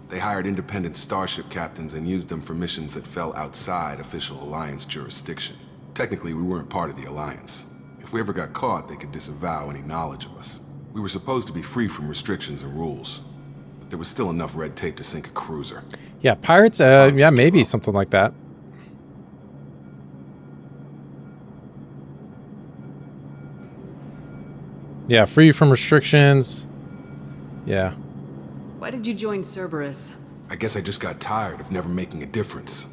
They hired independent starship captains and used them for missions that fell outside official Alliance jurisdiction. Technically, we weren't part of the Alliance. If we ever got caught, they could disavow any knowledge of us. We were supposed to be free from restrictions and rules. But there was still enough red tape to sink a cruiser. Yeah, pirates, yeah, maybe something like that. Yeah, free from restrictions. Yeah. Why did you join Cerberus? I guess I just got tired of never making a difference.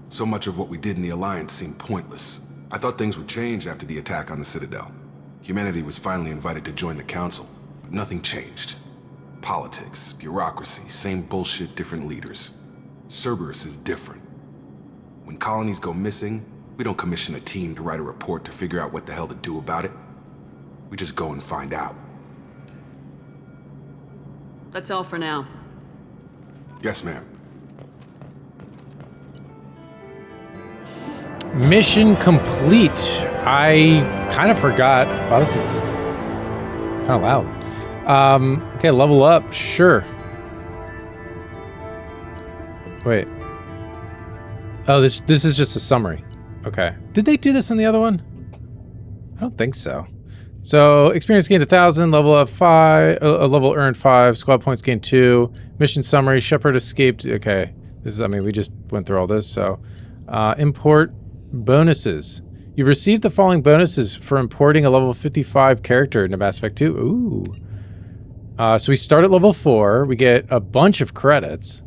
So much of what we did in the Alliance seemed pointless. I thought things would change after the attack on the Citadel. Humanity was finally invited to join the Council, but nothing changed. Politics, bureaucracy, same bullshit, different leaders. Cerberus is different. When colonies go missing, we don't commission a team to write a report to figure out what the hell to do about it. We just go and find out. That's all for now. Yes, ma'am. Mission complete. I kind of forgot. Wow, this is kind of loud. Okay, level up. Sure. Wait. Oh, this is just a summary. Okay. Did they do this in the other one? I don't think so. So, experience gained 1,000, level up 5, level earned 5, squad points gained 2, mission summary, Shepard escaped. Okay, this is, I mean, we just went through all this, so. Import bonuses. You've received the following bonuses for importing a level 55 character into Mass Effect 2. Ooh. So we start at level 4, we get a bunch of credits.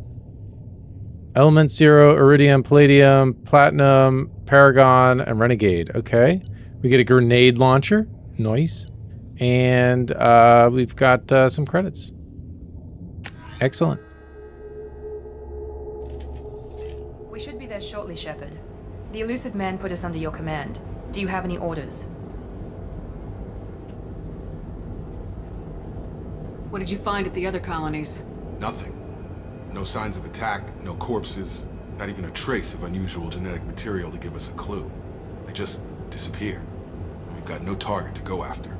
Element 0, Iridium, Palladium, Platinum, Paragon, and Renegade. Okay. We get a grenade launcher. Nice. And we've got some credits. Excellent. We should be there shortly, Shepard. The elusive man put us under your command. Do you have any orders? What did you find at the other colonies? Nothing. No signs of attack, no corpses, not even a trace of unusual genetic material to give us a clue. They just disappear. And we've got no target to go after.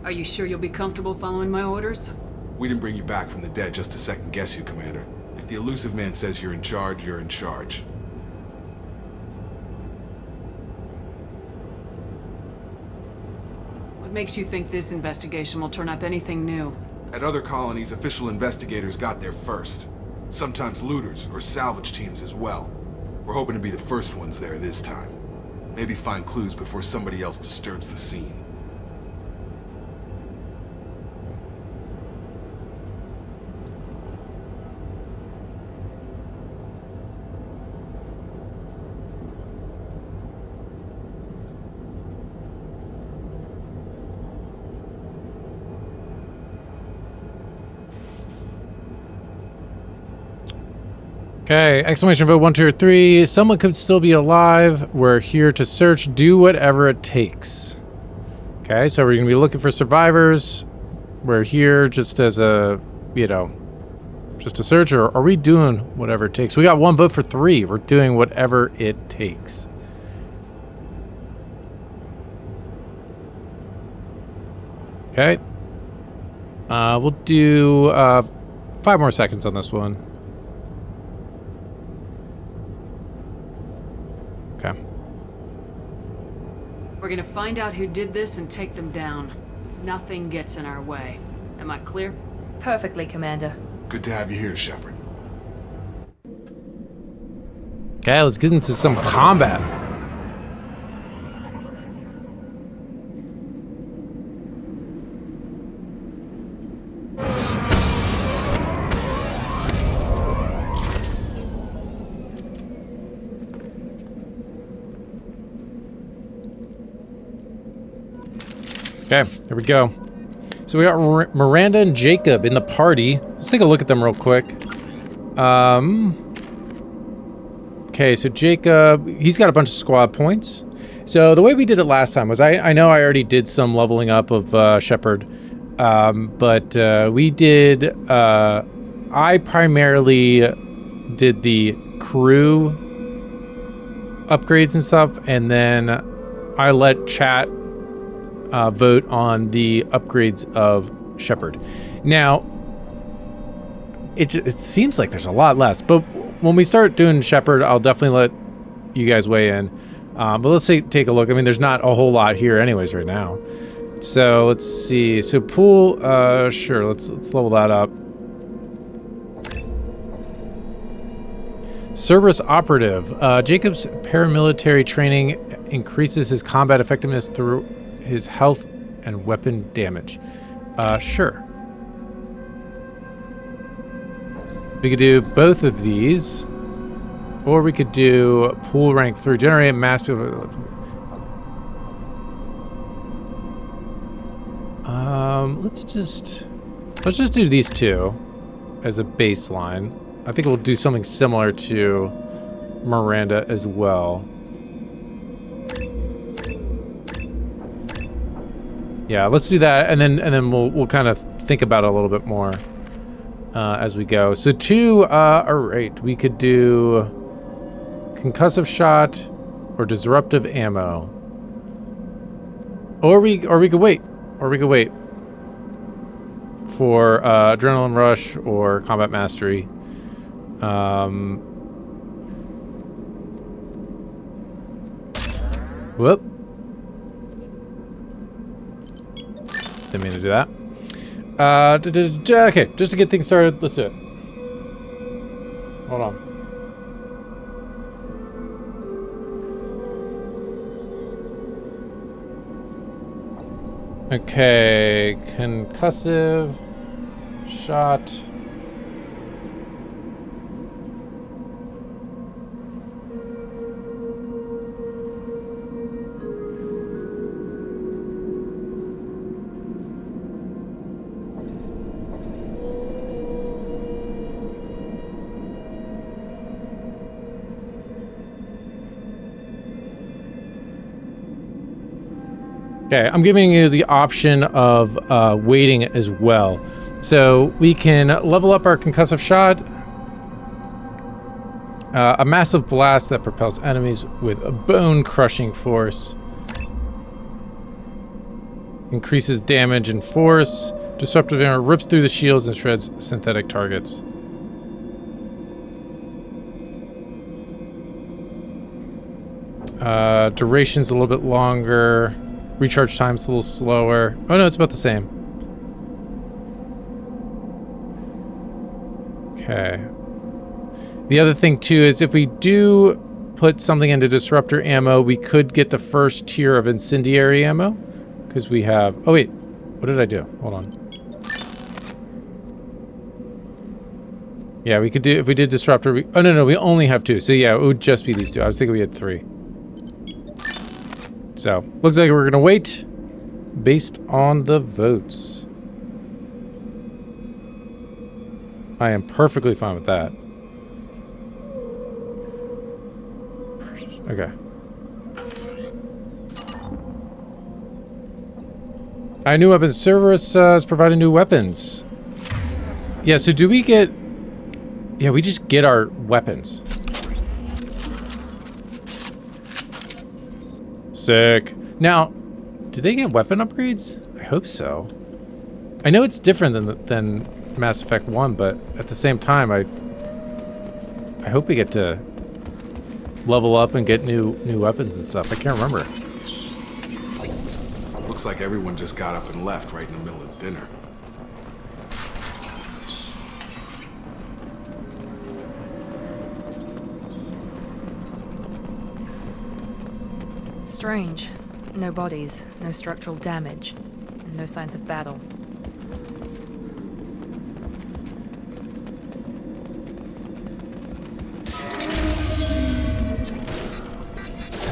Are you sure you'll be comfortable following my orders? We didn't bring you back from the dead just to second guess you, Commander. If the elusive man says you're in charge, you're in charge. What makes you think this investigation will turn up anything new? At other colonies, official investigators got there first. Sometimes looters or salvage teams as well. We're hoping to be the first ones there this time. Maybe find clues before somebody else disturbs the scene. Okay, exclamation vote 1, 2, or 3. Someone could still be alive. We're here to search. Do whatever it takes. Okay, so we're going to be looking for survivors. We're here just as a, you know, just a search, or are we doing whatever it takes? We got 1 vote for 3. We're doing whatever it takes. Okay. We'll do 5 more seconds on this one. Okay. We're gonna find out who did this and take them down. Nothing gets in our way. Am I clear? Perfectly, Commander. Good to have you here, Shepard. Okay, let's get into some combat. Okay, here we go. So we got Miranda and Jacob in the party. Let's take a look at them real quick. Okay, so Jacob, he's got a bunch of squad points. So the way we did it last time was, I know I already did some leveling up of Shepard, but we did, I primarily did the crew upgrades and stuff, and then I let chat vote on the upgrades of Shepard. Now, it seems like there's a lot less, but when we start doing Shepard, I'll definitely let you guys weigh in. But let's take a look. I mean, there's not a whole lot here anyways right now. So let's see. So pool, sure, let's level that up. Cerberus operative. Jacob's paramilitary training increases his combat effectiveness through his health and weapon damage. Sure. We could do both of these, or we could do pool rank 3. Generate mass. Let's just do these two as a baseline. I think we'll do something similar to Miranda as well. Yeah, let's do that, and then we'll kind of think about it a little bit more as we go. So 2, all right, we could do concussive shot or disruptive ammo, or we could wait, for adrenaline rush or combat mastery. Whoop. Didn't mean to do that. Okay, just to get things started, let's do it. Hold on. Okay, concussive shot. Okay, I'm giving you the option of waiting as well. So we can level up our concussive shot. A massive blast that propels enemies with a bone-crushing force. Increases damage and force. Disruptive armor rips through the shields and shreds synthetic targets. Duration's a little bit longer. Recharge time's a little slower. Oh no, it's about the same. Okay. The other thing too is if we do put something into disruptor ammo, we could get the first tier of incendiary ammo. Because we have... Oh wait, what did I do? Hold on. Yeah, we could do... If we did disruptor... oh no, we only have 2. So yeah, it would just be these 2. I was thinking we had 3. So, looks like we're going to wait based on the votes. I am perfectly fine with that. Okay. Our new weapons Cerberus is providing new weapons. Yeah, so do we get... Yeah, we just get our weapons. Sick. Now, do they get weapon upgrades? I hope so. I know it's different than Mass Effect 1, but at the same time, I hope we get to level up and get new weapons and stuff. I can't remember. Looks like everyone just got up and left right in the middle of dinner. Strange. No bodies, no structural damage, and no signs of battle.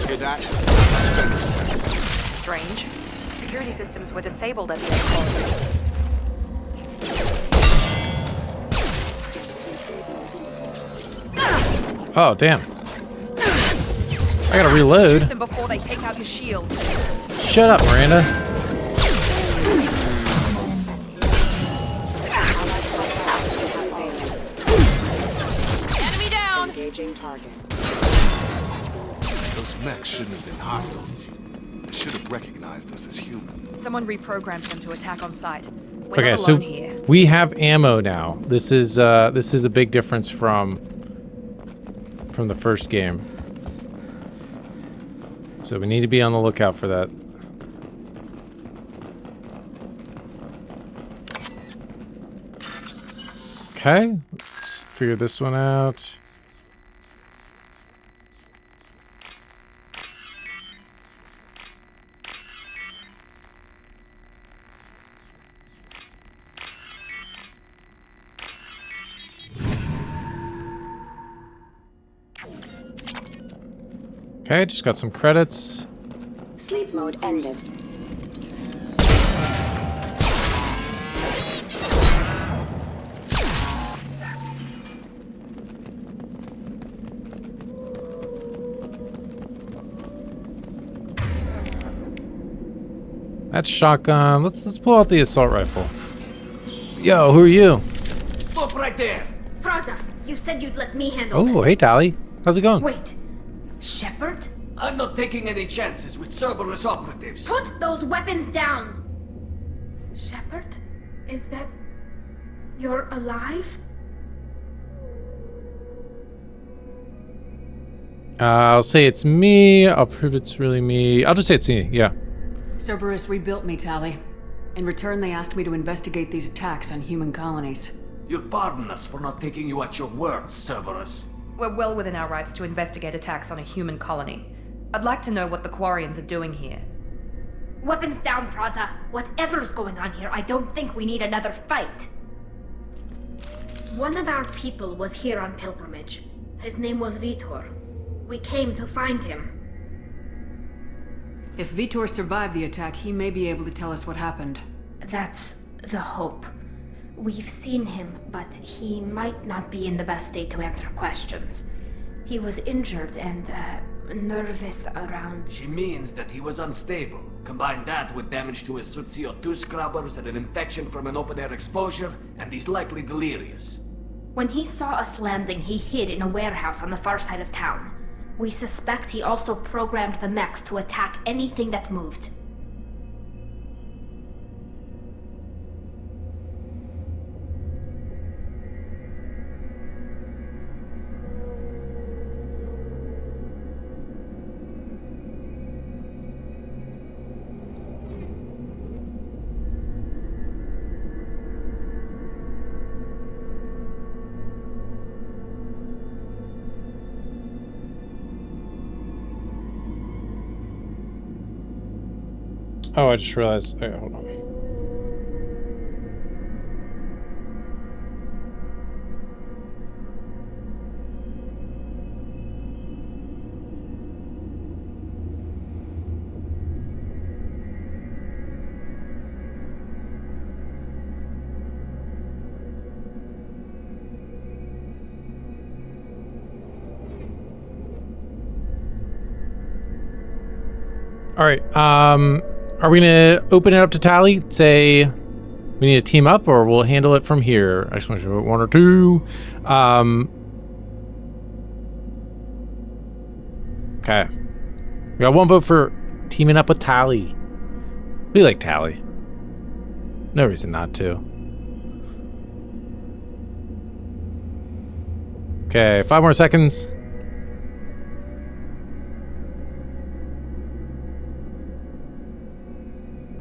Hear that? Spend this. Strange. Security systems were disabled at the airport. Oh, damn. I gotta reload. Them before they take out your shields. Shut up, Miranda. Enemy down. Engaging target. Those mechs shouldn't have been hostile. They should have recognized us as human. Someone reprogrammed them to attack on sight. We're Okay, not so alone here. we have ammo now. This is a big difference from the first game. So we need to be on the lookout for that. Okay, let's figure this one out. Okay, just got some credits. Sleep mode ended. That's shotgun. Let's pull out the assault rifle. Yo, who are you? Stop right there! Praza, you said you'd let me handle this. Oh, hey Tally. How's it going? Wait. Shepard? I'm not taking any chances with Cerberus operatives. Put those weapons down! Shepard? Is that... you're alive? I'll say it's me. I'll prove it's really me. I'll just say it's me, yeah. Cerberus rebuilt me, Tally. In return, they asked me to investigate these attacks on human colonies. You'll pardon us for not taking you at your word, Cerberus. We're well within our rights to investigate attacks on a human colony. I'd like to know what the Quarians are doing here. Weapons down, Praza. Whatever's going on here, I don't think we need another fight. One of our people was here on pilgrimage. His name was Vitor. We came to find him. If Vitor survived the attack, he may be able to tell us what happened. That's the hope. We've seen him, but he might not be in the best state to answer questions. He was injured and, nervous around... She means that he was unstable. Combine that with damage to his suit CO2 scrubbers and an infection from an open-air exposure, and he's likely delirious. When he saw us landing, he hid in a warehouse on the far side of town. We suspect he also programmed the mechs to attack anything that moved. Oh, I just realized. Okay, hold on. All right. Are we gonna open it up to Tally? Say we need to team up, or we'll handle it from here. I just want to vote 1 or 2. Okay. We got 1 vote for teaming up with Tally. We like Tally. No reason not to. Okay, 5 more seconds.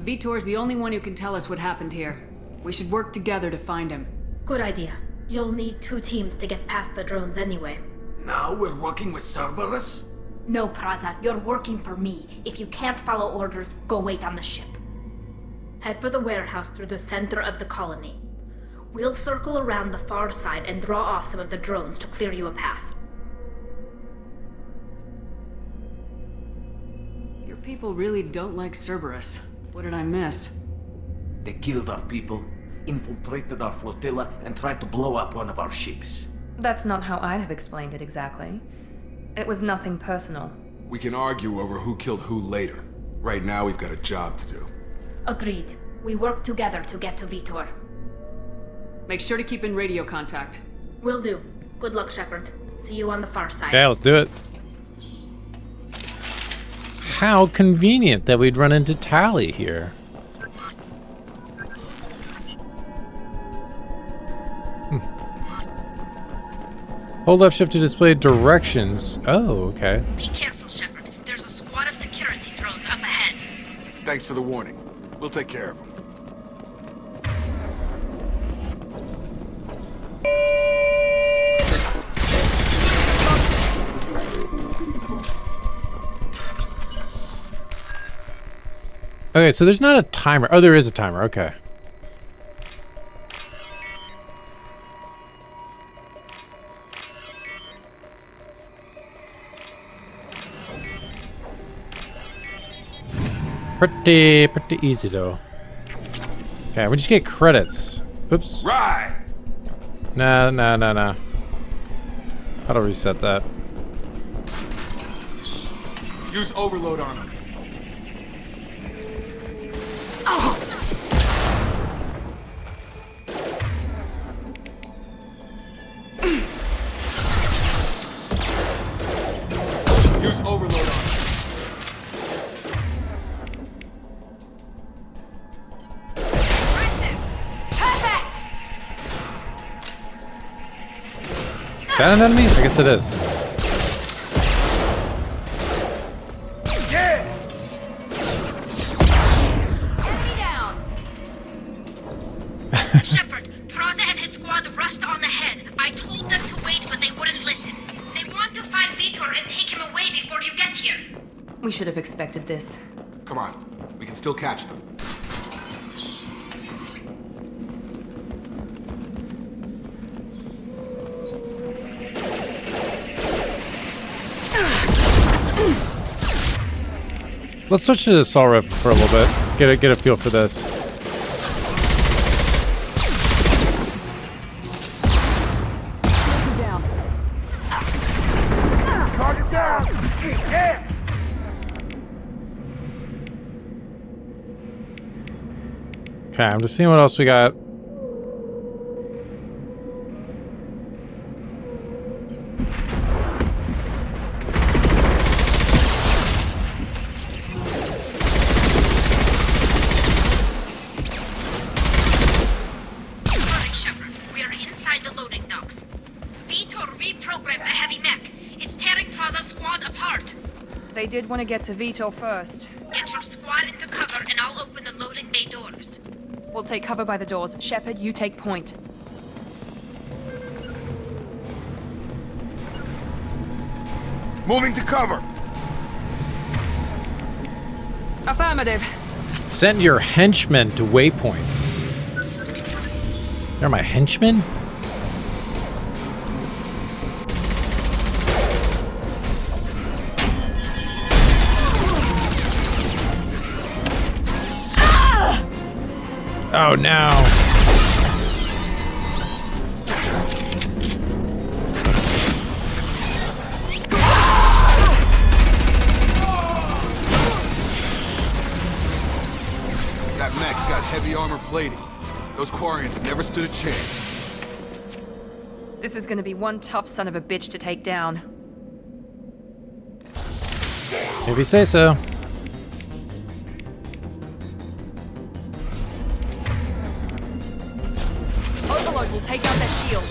Vitor's the only one who can tell us what happened here. We should work together to find him. Good idea. You'll need 2 teams to get past the drones anyway. Now we're working with Cerberus? No, Praza, you're working for me. If you can't follow orders, go wait on the ship. Head for the warehouse through the center of the colony. We'll circle around the far side and draw off some of the drones to clear you a path. Your people really don't like Cerberus. What did I miss? They killed our people, infiltrated our flotilla, and tried to blow up one of our ships. That's not how I'd have explained it exactly. It was nothing personal. We can argue over who killed who later. Right now, we've got a job to do. Agreed. We work together to get to Vitor. Make sure to keep in radio contact. Will do. Good luck, Shepard. See you on the far side. Yeah, let's do it. How convenient that we'd run into Tally here. Hold left shift to display directions. Oh, okay. Be careful, Shepard. There's a squad of security drones up ahead. Thanks for the warning. We'll take care of them. Okay, so there's not a timer. Oh, there is a timer. Okay. Pretty easy though. Okay, we just get credits. Oops. Right. Nah. How to reset that? Use overload on them. Use overload on them. Is that an enemy? I guess it is. Yeah. Enemy down. Shepard, Praza and his squad rushed on ahead. I told them to wait, but they wouldn't listen. They want to find Vitor and take him away before you get here. We should have expected this. Come on. We can still catch them. Let's switch to the assault rifle for a little bit. Get a feel for this. Down. Target down. Yeah. Okay, I'm just seeing what else we got. They did want to get to Vitor first. Get your squad into cover and I'll open the loading bay doors. We'll take cover by the doors. Shepard, you take point. Moving to cover. Affirmative. Send your henchmen to waypoints. They're my henchmen? Oh no. That mech's got heavy armor plating. Those Quarians never stood a chance. This is gonna be one tough son of a bitch to take down. If you say so. Overload will take out that shield.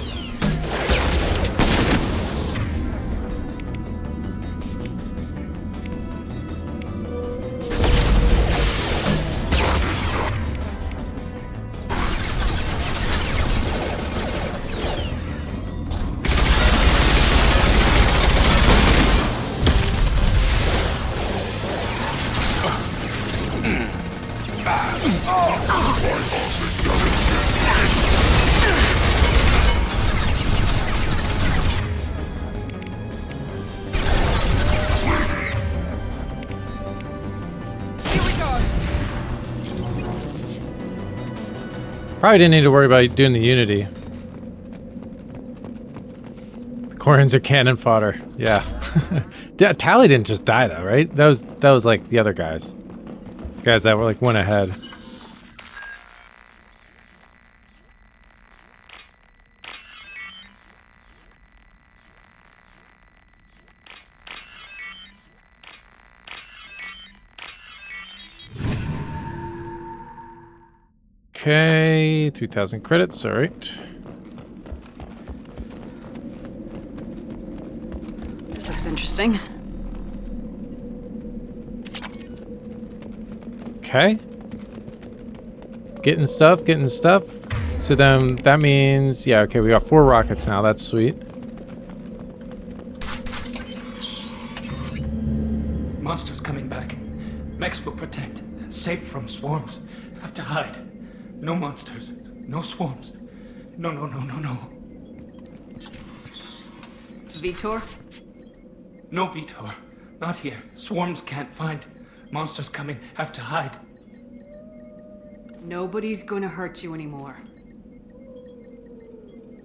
Probably didn't need to worry about doing the Unity. The Quarians are cannon fodder. Yeah. Tally didn't just die though, right? That was like the other guys. Guys that were like went ahead. Okay, 3,000 credits, all right. This looks interesting. Okay. Getting stuff. So then that means, yeah, okay, we got 4 rockets now. That's sweet. Monsters coming back. Mechs will protect. Safe from swarms. Have to hide. No monsters. No swarms. No. Vitor? No Vitor. Not here. Swarms can't find. Monsters coming. Have to hide. Nobody's gonna hurt you anymore.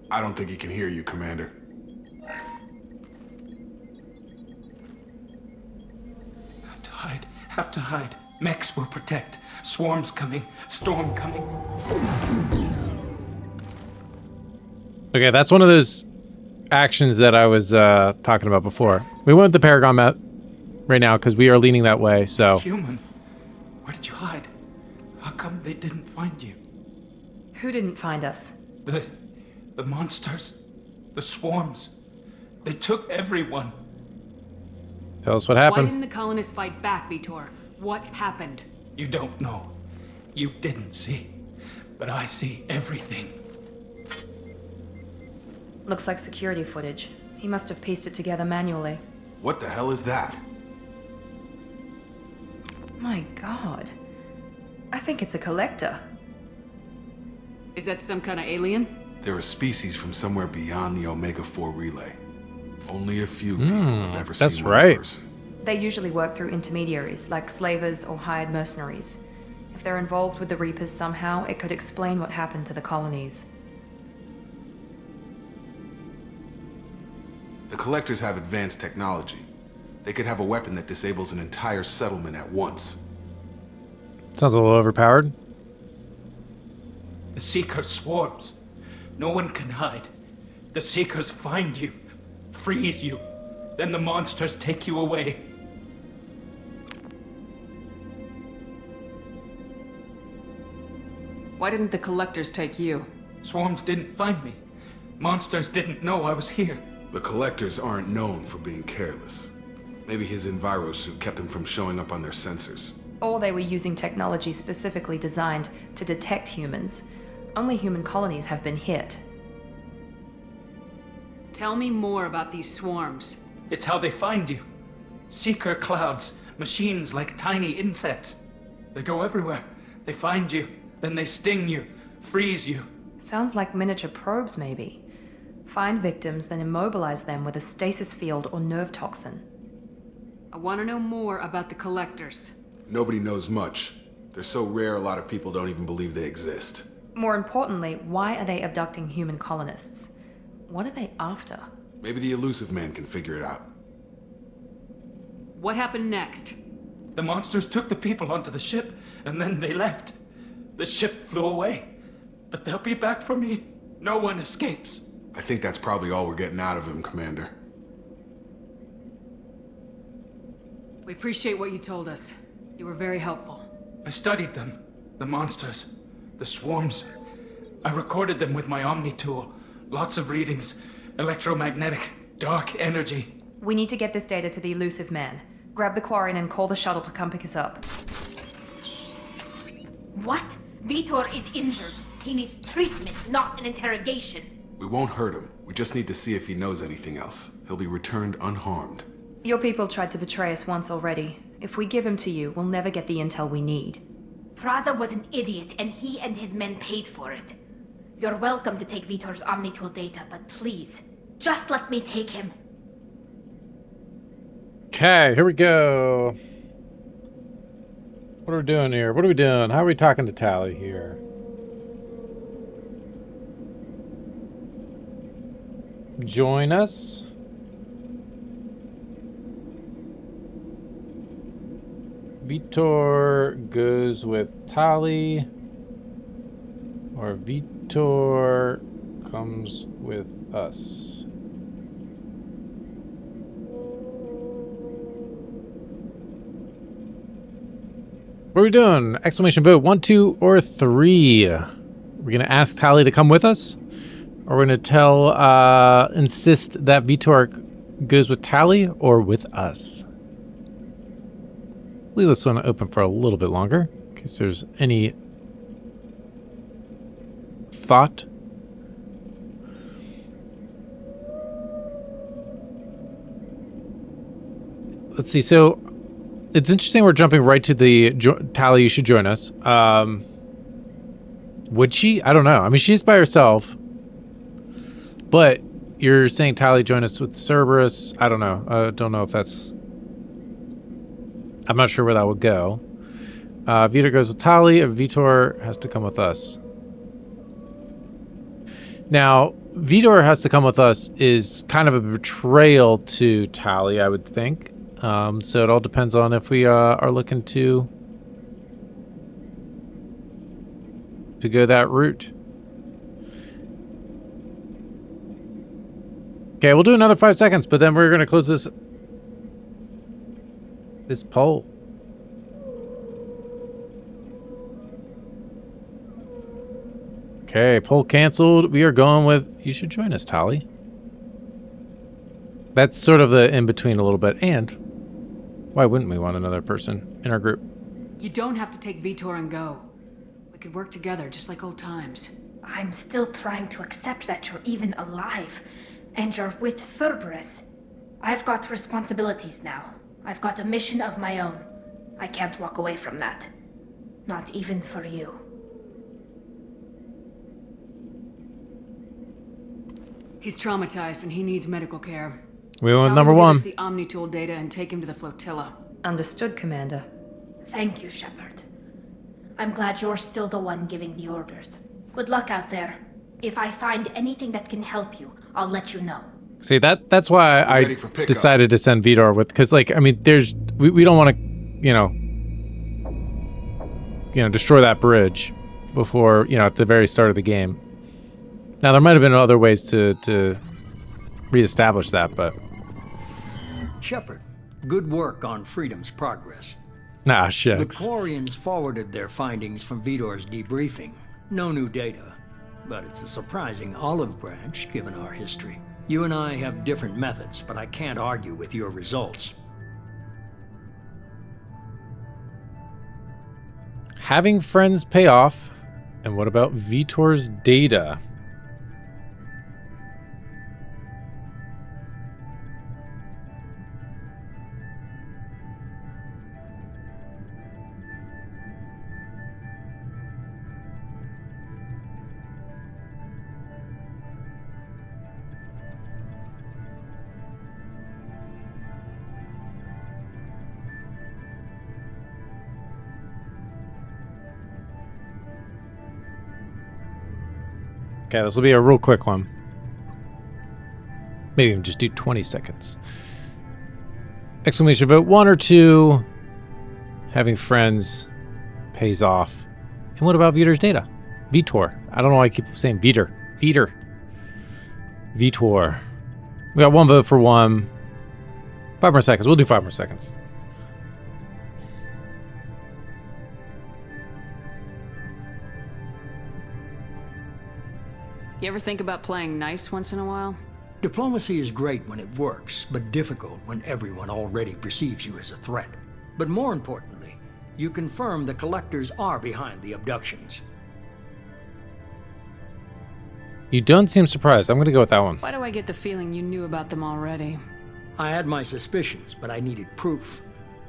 I don't think he can hear you, Commander. Have to hide. Have to hide. Mechs will protect. Swarms coming. Storm coming. Okay, that's one of those actions that I was talking about before. We went with the Paragon map right now because we are leaning that way, so. Human, where did you hide? How come they didn't find you? Who didn't find us? The monsters. The swarms. They took everyone. Tell us what Why happened. didn't the colonists fight back, Vitor? What happened? You don't know. You didn't see. But I see everything. Looks like security footage. He must have pieced it together manually. What the hell is that? My god. I think it's a collector. Is that some kind of alien? They're a species from somewhere beyond the Omega-4 relay. Only a few people have ever seen one in person. They usually work through intermediaries, like slavers or hired mercenaries. If they're involved with the Reapers somehow, it could explain what happened to the colonies. The Collectors have advanced technology. They could have a weapon that disables an entire settlement at once. Sounds a little overpowered. The Seeker swarms. No one can hide. The Seekers find you, freeze you, then the monsters take you away. Why didn't the collectors take you? Swarms didn't find me. Monsters didn't know I was here. The Collectors aren't known for being careless. Maybe his Enviro suit kept him from showing up on their sensors. Or they were using technology specifically designed to detect humans. Only human colonies have been hit. Tell me more about these swarms. It's how they find you. Seeker clouds, machines like tiny insects. They go everywhere, They find you, then they sting you, freeze you. Sounds like miniature probes, maybe. Find victims, then immobilize them with a stasis field or nerve toxin. I want to know more about the collectors. Nobody knows much. They're so rare a lot of people don't even believe they exist. More importantly, why are they abducting human colonists? What are they after? Maybe the elusive man can figure it out. What happened next? The monsters took the people onto the ship, and then they left. The ship flew away. But they'll be back for me. No one escapes. I think that's probably all we're getting out of him, Commander. We appreciate what you told us. You were very helpful. I studied them. The monsters. The swarms. I recorded them with my Omni tool. Lots of readings. Electromagnetic. Dark energy. We need to get this data to the elusive man. Grab the Quarian and call the shuttle to come pick us up. What? Vitor is injured. He needs treatment, not an interrogation. We won't hurt him. We just need to see if he knows anything else. He'll be returned unharmed. Your people tried to betray us once already. If we give him to you, we'll never get the intel we need. Praza was an idiot, and he and his men paid for it. You're welcome to take Vitor's Omnitool data, but please, just let me take him. Okay, here we go. What are we doing here? What are we doing? How are we talking to Tally here? Join us. Vitor goes with Tali, or Vitor comes with us. What are we doing? Exclamation vote 1, 2, or 3. We're gonna ask Tali to come with us, or we're gonna insist that Vitor goes with Tali or with us. Leave this one open for a little bit longer, in case there's any thought. Let's see. So it's interesting we're jumping right to the Tali, you should join us. Would she? I don't know. I mean, she's by herself. But you're saying Tali join us with Cerberus. I don't know. Don't know if that's... I'm not sure where that would go. Vitor goes with Tali, and Vitor has to come with us. Now, Vitor has to come with us is kind of a betrayal to Tali, I would think. So it all depends on if we are looking to go that route. Okay, we'll do another 5 seconds, but then we're going to close this poll. Okay, poll canceled. We are going with, you should join us, Tali. That's sort of the in-between a little bit. And why wouldn't we want another person in our group? You don't have to take Vitor and go. We could work together just like old times. I'm still trying to accept that you're even alive, and you're with Cerberus. I've got responsibilities now. I've got a mission of my own. I can't walk away from that. Not even for you. He's traumatized and he needs medical care. We want number one. Give us the Omnitool data and take him to the flotilla. Understood, Commander. Thank you, Shepard. I'm glad you're still the one giving the orders. Good luck out there. If I find anything that can help you, I'll let you know. See, that's why I decided to send Vitor with, because, like, I mean, we don't want to, destroy that bridge before, at the very start of the game. Now, there might have been other ways to reestablish that, but... Shepard, good work on Freedom's progress. Nah, shucks. The Quarians forwarded their findings from Vitor's debriefing. No new data, but it's a surprising olive branch given our history. You and I have different methods, but I can't argue with your results. Having friends pay off. And what about Vitor's data? Okay, this will be a real quick one. Maybe even just do 20 seconds. Exclamation vote 1 or 2. Having friends pays off. And what about Vietor's data? Vitor. I don't know why I keep saying Vietor. Vietor. Vitor. We got 1 vote for 1. 5 more seconds. We'll do 5 more seconds. You ever think about playing nice once in a while? Diplomacy is great when it works, but difficult when everyone already perceives you as a threat. But more importantly, you confirm the collectors are behind the abductions. You don't seem surprised. I'm going to go with that one. Why do I get the feeling you knew about them already? I had my suspicions, but I needed proof.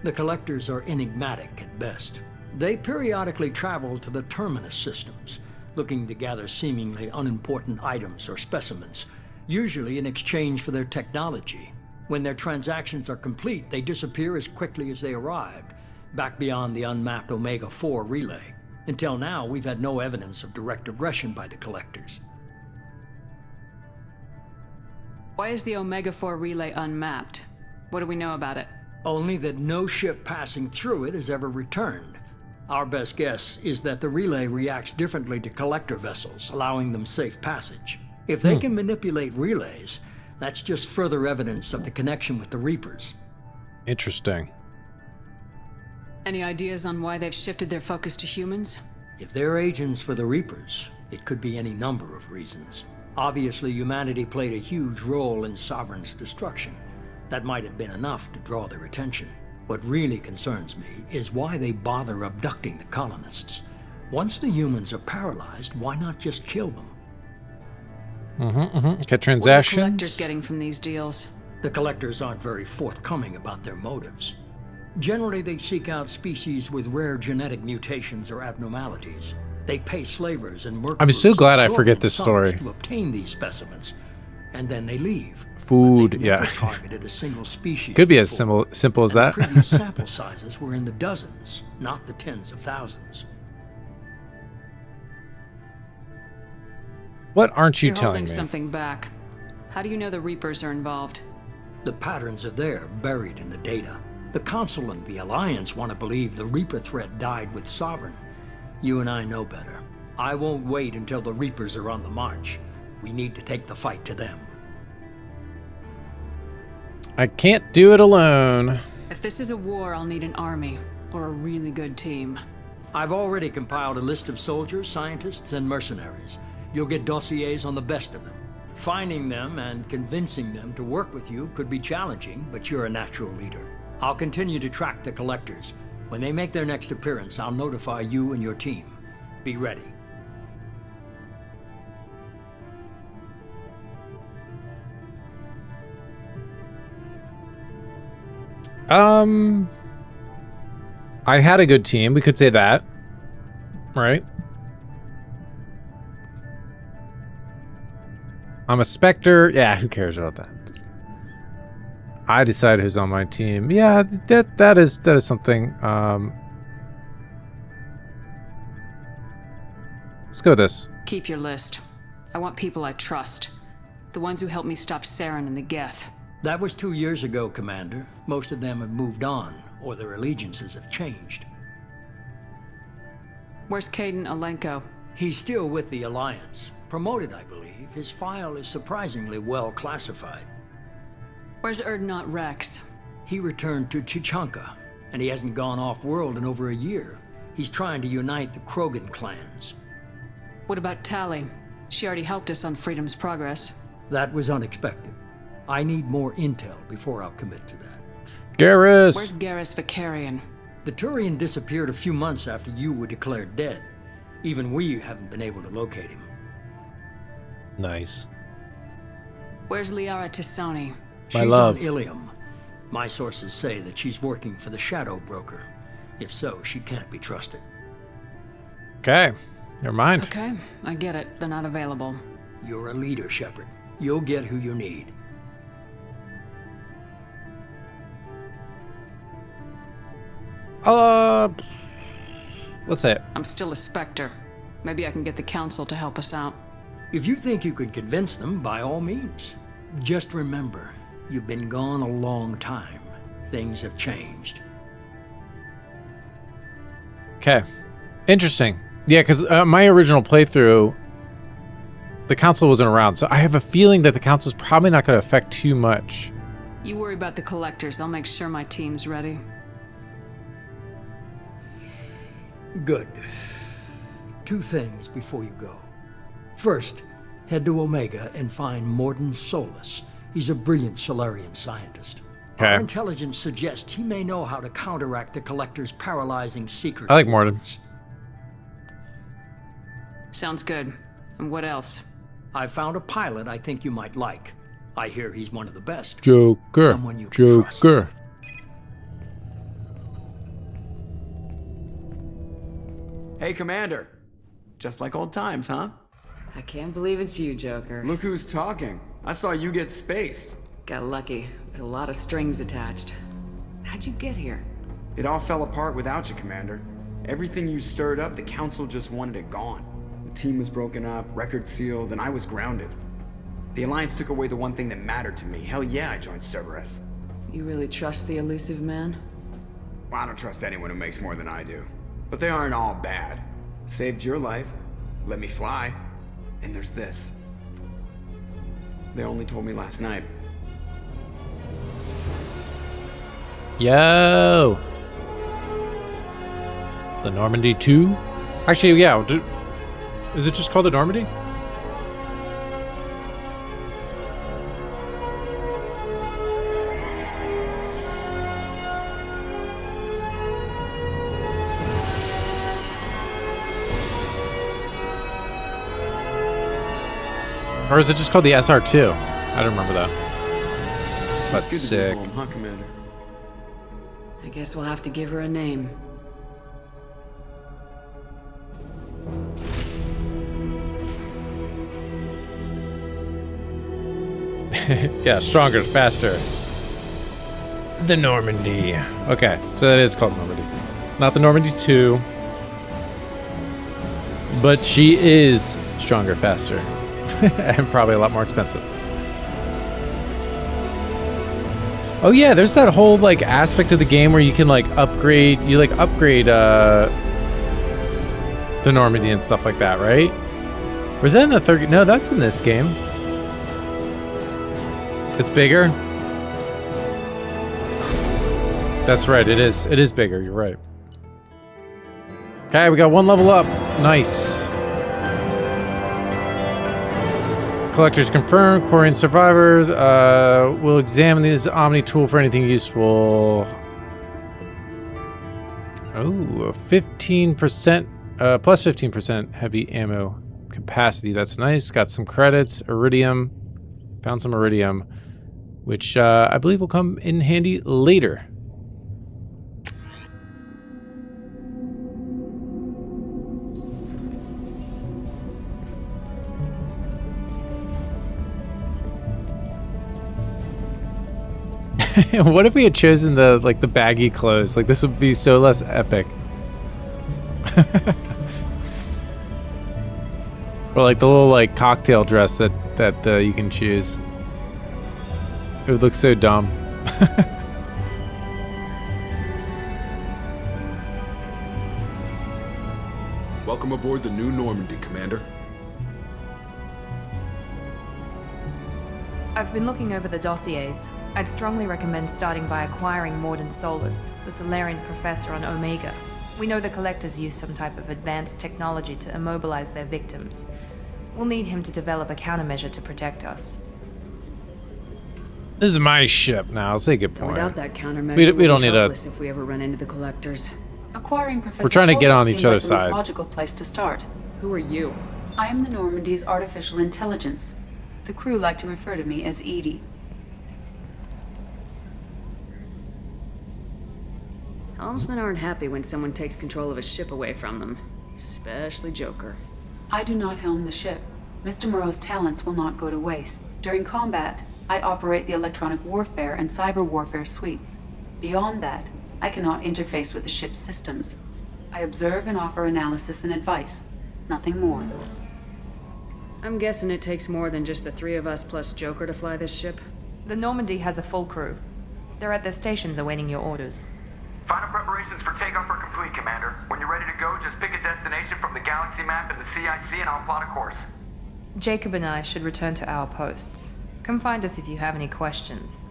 The collectors are enigmatic at best. They periodically travel to the terminus systems, looking to gather seemingly unimportant items or specimens, usually in exchange for their technology. When their transactions are complete, they disappear as quickly as they arrived, back beyond the unmapped Omega-4 relay. Until now, we've had no evidence of direct aggression by the collectors. Why is the Omega-4 relay unmapped? What do we know about it? Only that no ship passing through it has ever returned. Our best guess is that the relay reacts differently to collector vessels, allowing them safe passage. If they can manipulate relays, that's just further evidence of the connection with the Reapers. Interesting. Any ideas on why they've shifted their focus to humans? If they're agents for the Reapers, it could be any number of reasons. Obviously, humanity played a huge role in Sovereign's destruction. That might have been enough to draw their attention. What really concerns me is why they bother abducting the colonists. Once the humans are paralyzed, why not just kill them? Get transactions. What are the collectors getting from these deals? The collectors aren't very forthcoming about their motives. Generally, they seek out species with rare genetic mutations or abnormalities. They pay slavers and workers. I'm so glad I forget this story. To obtain these specimens, and then they leave. Food, yeah. Targeted a single species. Could be as simple as that. The previous sample sizes were in the dozens, not the tens of thousands. What aren't you You're telling holding me? something back. How do you know the Reapers are involved? The patterns are there, buried in the data. The Council and the Alliance want to believe the Reaper threat died with Sovereign. You and I know better. I won't wait until the Reapers are on the march. We need to take the fight to them. I can't do it alone. If this is a war, I'll need an army, or a really good team. I've already compiled a list of soldiers, scientists, and mercenaries. You'll get dossiers on the best of them. Finding them and convincing them to work with you could be challenging, but you're a natural leader. I'll continue to track the collectors. When they make their next appearance, I'll notify you and your team. Be ready. I had a good team. We could say that. Right? I'm a Spectre. Yeah, who cares about that? I decide who's on my team. Yeah, that is something. Let's go with this. Keep your list. I want people I trust. The ones who helped me stop Saren and the Geth. That was 2 years ago, Commander. Most of them have moved on, or their allegiances have changed. Where's Caden Alenko? He's still with the Alliance. Promoted, I believe. His file is surprisingly well classified. Where's Erdnot Rex? He returned to Chichanka, and he hasn't gone off-world in over a year. He's trying to unite the Krogan clans. What about Tali? She already helped us on Freedom's Progress. That was unexpected. I need more intel before I'll commit to that. Garrus! Where's Garrus Vicarian? The Turian disappeared a few months after you were declared dead. Even we haven't been able to locate him. Nice. Where's Liara Tisoni? My She's love. on Ilium. My sources say that she's working for the Shadow Broker. If so, she can't be trusted. Okay. Never mind. Okay, I get it. They're not available. You're a leader, Shepard. You'll get who you need. Let's say it. I'm still a Spectre. Maybe I can get the Council to help us out. If you think you can convince them, by all means. Just remember, you've been gone a long time. Things have changed. Okay. Interesting. Yeah, because my original playthrough, the council wasn't around, so I have a feeling that the council's probably not going to affect too much. You worry about the collectors. I'll make sure my team's ready. Good. 2 things before you go. First, head to Omega and find Morden Solus. He's a brilliant Solarian scientist. Okay. Our intelligence suggests he may know how to counteract the collector's paralyzing secret. I like Morden. Sounds good. And what else? I found a pilot I think you might like. I hear he's one of the best. Joker. Someone you can trust. Joker. Hey, Commander. Just like old times, huh? I can't believe it's you, Joker. Look who's talking. I saw you get spaced. Got lucky, with a lot of strings attached. How'd you get here? It all fell apart without you, Commander. Everything you stirred up, the Council just wanted it gone. The team was broken up, record sealed, and I was grounded. The Alliance took away the one thing that mattered to me. Hell yeah, I joined Cerberus. You really trust the elusive man? Well, I don't trust anyone who makes more than I do. But they aren't all bad. Saved your life, let me fly, and there's this. They only told me last night. Yo! The Normandy 2? Actually, yeah. Is it just called the Normandy? Or is it just called the SR2? I don't remember that. That's good sick. To be home, huh, Commander? I guess we'll have to give her a name. Yeah, stronger, faster. The Normandy. Okay, so that is called Normandy. Not the Normandy 2. But she is stronger, faster. And probably a lot more expensive. Oh yeah, there's that whole like aspect of the game where you can like upgrade, the Normandy and stuff like that, right? Was that in the third? No, that's in this game. It's bigger. That's right, it is. It is bigger, you're right. Okay, we got 1 level up. Nice. Collectors confirmed. Quarian survivors. We'll examine this Omni tool for anything useful. Oh, 15%, plus 15% heavy ammo capacity. That's nice. Got some credits. Iridium. Found some iridium, which I believe will come in handy later. What if we had chosen the baggy clothes? Like, this would be so less epic. Or like the little like cocktail dress that you can choose. It would look so dumb. Welcome aboard the new Normandy, Commander. I've been looking over the dossiers. I'd strongly recommend starting by acquiring Morden Solus, the Solarian professor on Omega. We know the Collectors use some type of advanced technology to immobilize their victims. We'll need him to develop a countermeasure to protect us. This is my ship now. I'll say good point. Without that countermeasure, we don't need a. if we ever run into the Collectors. Acquiring Professor We're trying to get Solus on each seems other's like the side. most logical place to start. Who are you? I am the Normandy's artificial intelligence. The crew like to refer to me as Edie. Helmsmen aren't happy when someone takes control of a ship away from them, especially Joker. I do not helm the ship. Mr. Moreau's talents will not go to waste. During combat, I operate the electronic warfare and cyber warfare suites. Beyond that, I cannot interface with the ship's systems. I observe and offer analysis and advice. Nothing more. I'm guessing it takes more than just the three of us plus Joker to fly this ship. The Normandy has a full crew. They're at their stations awaiting your orders. Final preparations for takeoff are complete, Commander. When you're ready to go, just pick a destination from the galaxy map in the CIC and I'll plot a course. Jacob and I should return to our posts. Come find us if you have any questions.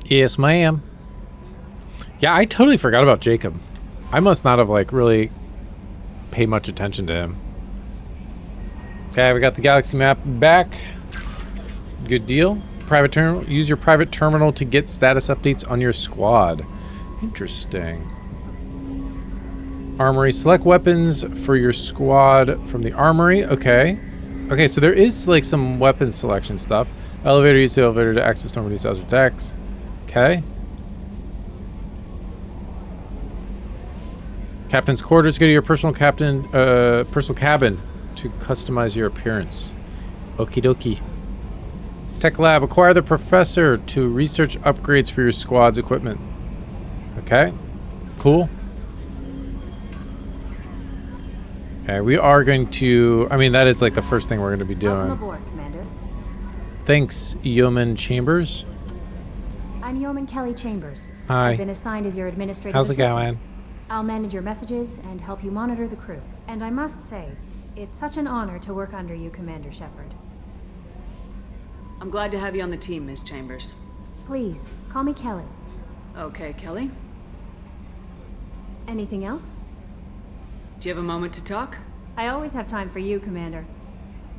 Yes, ma'am. Yeah, I totally forgot about Jacob. I must not have, like, really paid much attention to him. Okay, we got the galaxy map back. Good deal. Private terminal. Use your private terminal to get status updates on your squad. Interesting. Armory. Select weapons for your squad from the armory. Okay. Okay, so there is, like, some weapon selection stuff. Elevator. Use the elevator to access Normandy's other decks. Okay. Captain's quarters. Go to your personal cabin to customize your appearance. Okie dokie. Tech lab. Acquire the professor to research upgrades for your squad's equipment. Okay. Cool. Okay, we are going to... I mean, that is like the first thing we're going to be doing. Welcome aboard, Commander. Thanks, Yeoman Chambers. I'm Yeoman Kelly Chambers. Hi. I've been assigned as your administrative How's it assistant. going? I'll manage your messages and help you monitor the crew. And I must say, it's such an honor to work under you, Commander Shepard. I'm glad to have you on the team, Miss Chambers. Please, call me Kelly. Okay, Kelly. Anything else? Do you have a moment to talk? I always have time for you, Commander.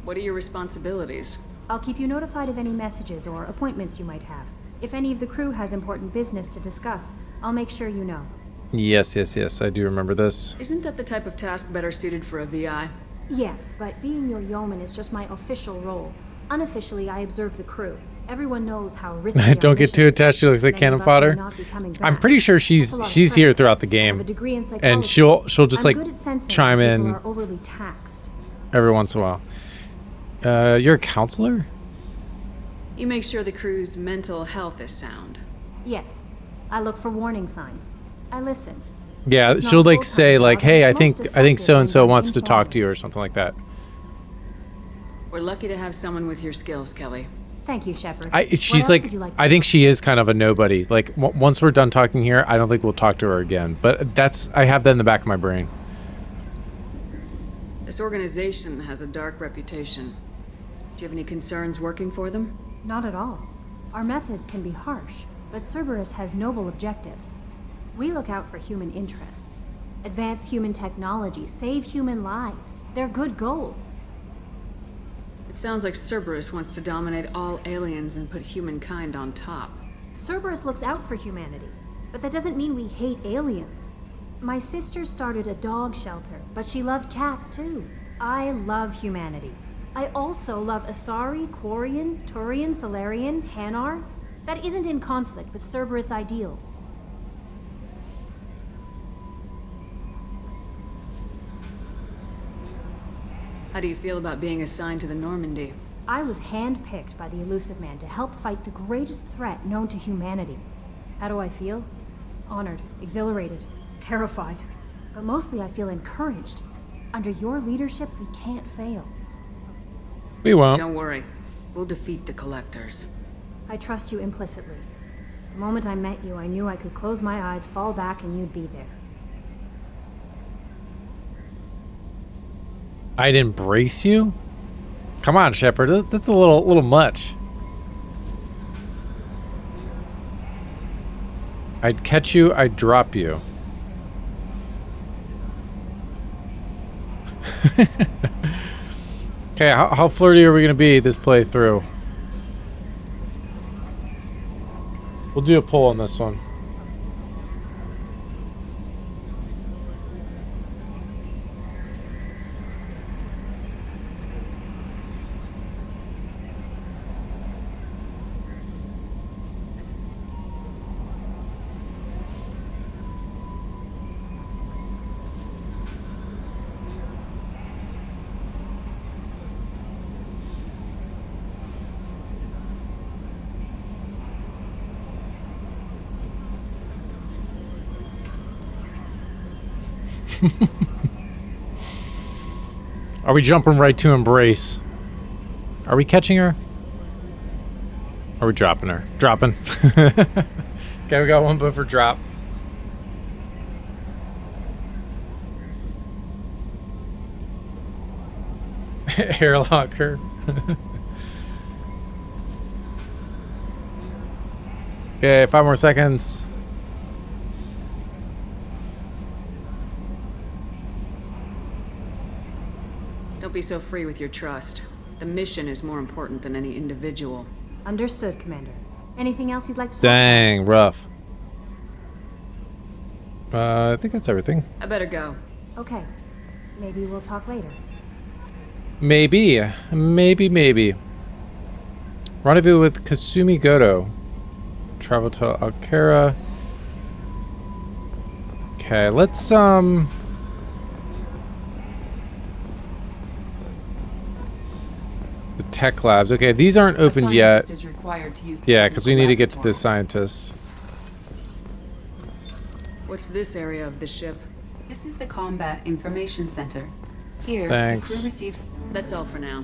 What are your responsibilities? I'll keep you notified of any messages or appointments you might have. If any of the crew has important business to discuss, I'll make sure you know. Yes, yes, yes. I do remember this. Isn't that the type of task better suited for a VI? Yes, but being your yeoman is just my official role. Unofficially, I observe the crew. Everyone knows how risky. Don't get too attached. She looks like cannon fodder. I'm pretty sure she's here throughout the game, and she'll just like chime in overly taxed. every once in a while. You're a counselor? You make sure the crew's mental health is sound. Yes, I look for warning signs. I listen. Yeah, she'll like say like, "Hey, I think so and so wants to talk to you" or something like that. We're lucky to have someone with your skills, Kelly. Thank you, Shepard. She's like I think she is kind of a nobody. Like once we're done talking here, I don't think we'll talk to her again. But I have that in the back of my brain. This organization has a dark reputation. Do you have any concerns working for them? Not at all. Our methods can be harsh, but Cerberus has noble objectives. We look out for human interests, advance human technology, save human lives. They're good goals. It sounds like Cerberus wants to dominate all aliens and put humankind on top. Cerberus looks out for humanity, but that doesn't mean we hate aliens. My sister started a dog shelter, but she loved cats too. I love humanity. I also love Asari, Quarian, Turian, Solarian, Hanar. That isn't in conflict with Cerberus ideals. How do you feel about being assigned to the Normandy? I was handpicked by the Elusive Man to help fight the greatest threat known to humanity. How do I feel? Honored, exhilarated, terrified. But mostly I feel encouraged. Under your leadership, we can't fail. We won't. Don't worry. We'll defeat the Collectors. I trust you implicitly. The moment I met you, I knew I could close my eyes, fall back, and you'd be there. I'd embrace you? Come on, Shepard. That's a little much. I'd catch you, I'd drop you. Okay, how flirty are we going to be this playthrough? We'll do a poll on this one. Are we jumping right to embrace? Are we catching her? Are we dropping her? Dropping. Okay, we got one vote for drop. Airlock her. Okay, 5 more seconds. Don't be so free with your trust. The mission is more important than any individual. Understood, Commander. Anything else you'd like to Dang, rough. I think that's everything. I better go. Okay. Maybe we'll talk later. Maybe. Maybe. Rendezvous with Kasumi Goto. Travel to Alkara. Okay, let's the tech labs. Okay, these aren't opened yet. Yeah, because we need to get to the scientists. What's this area of the ship? This is the Combat Information Center. Here, Thanks. the crew receives... That's all for now.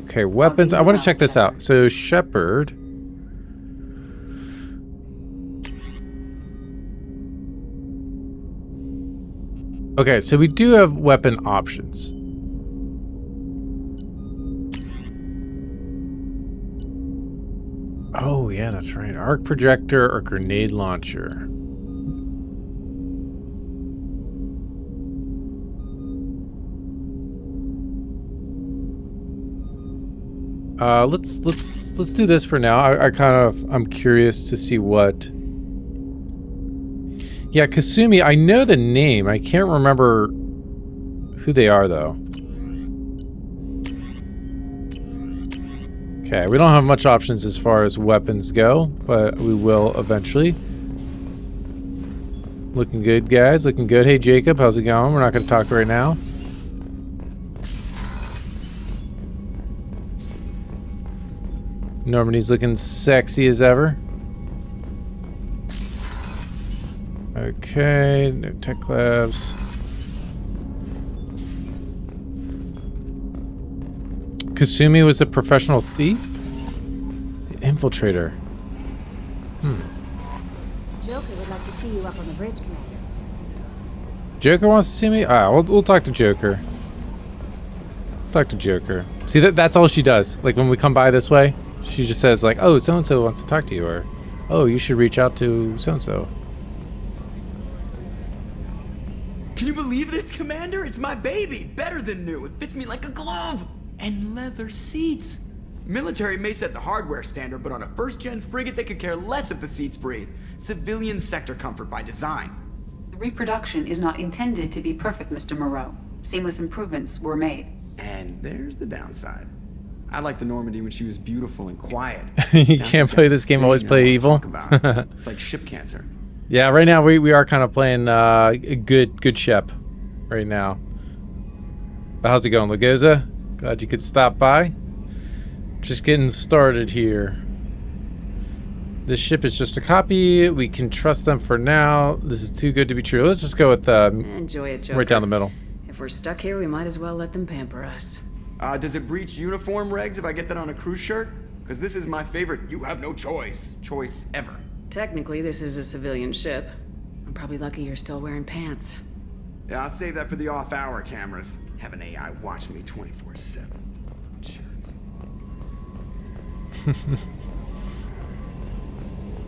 Okay, weapons. I want to check this out. So, Shepard. Okay, so we do have weapon options. Oh, yeah, that's right. Arc projector or grenade launcher. Let's do this for now. I'm curious to see what. Yeah, Kasumi, I know the name. I can't remember who they are though. Okay, we don't have much options as far as weapons go, but we will eventually. Looking good, guys. Looking good. Hey, Jacob, how's it going? We're not going to talk right now. Normandy's looking sexy as ever. Okay, no tech labs. Kasumi was a professional thief? The infiltrator. Joker would like to see you up on the bridge, Commander. Joker wants to see me? We'll talk to Joker. Talk to Joker. See, that's all she does. Like, when we come by this way, she just says, like, oh, so-and-so wants to talk to you, or, oh, you should reach out to so-and-so. Can you believe this, Commander? It's my baby. Better than new. It fits me like a glove. And leather seats. Military may set the hardware standard, but on a first-gen frigate, they could care less if the seats breathe. Civilian sector comfort by design. The reproduction is not intended to be perfect, Mr. Moreau. Seamless improvements were made. And there's the downside. I liked the Normandy when she was beautiful and quiet. You can't play this game, always play evil. It's like ship cancer. Yeah, right now we are kind of playing a good ship right now. But how's it going, Lagoza? Glad you could stop by. Just getting started here. This ship is just a copy. We can trust them for now. This is too good to be true. Let's just go with Enjoy it, Joker. right down the middle. If we're stuck here, we might as well let them pamper us. Does it breach uniform regs if I get that on a cruise shirt? Because this is my favorite you have no choice ever. Technically, this is a civilian ship. I'm probably lucky you're still wearing pants. Yeah, I'll save that for the off-hour cameras. Have an AI watch me 24/7. Insurance.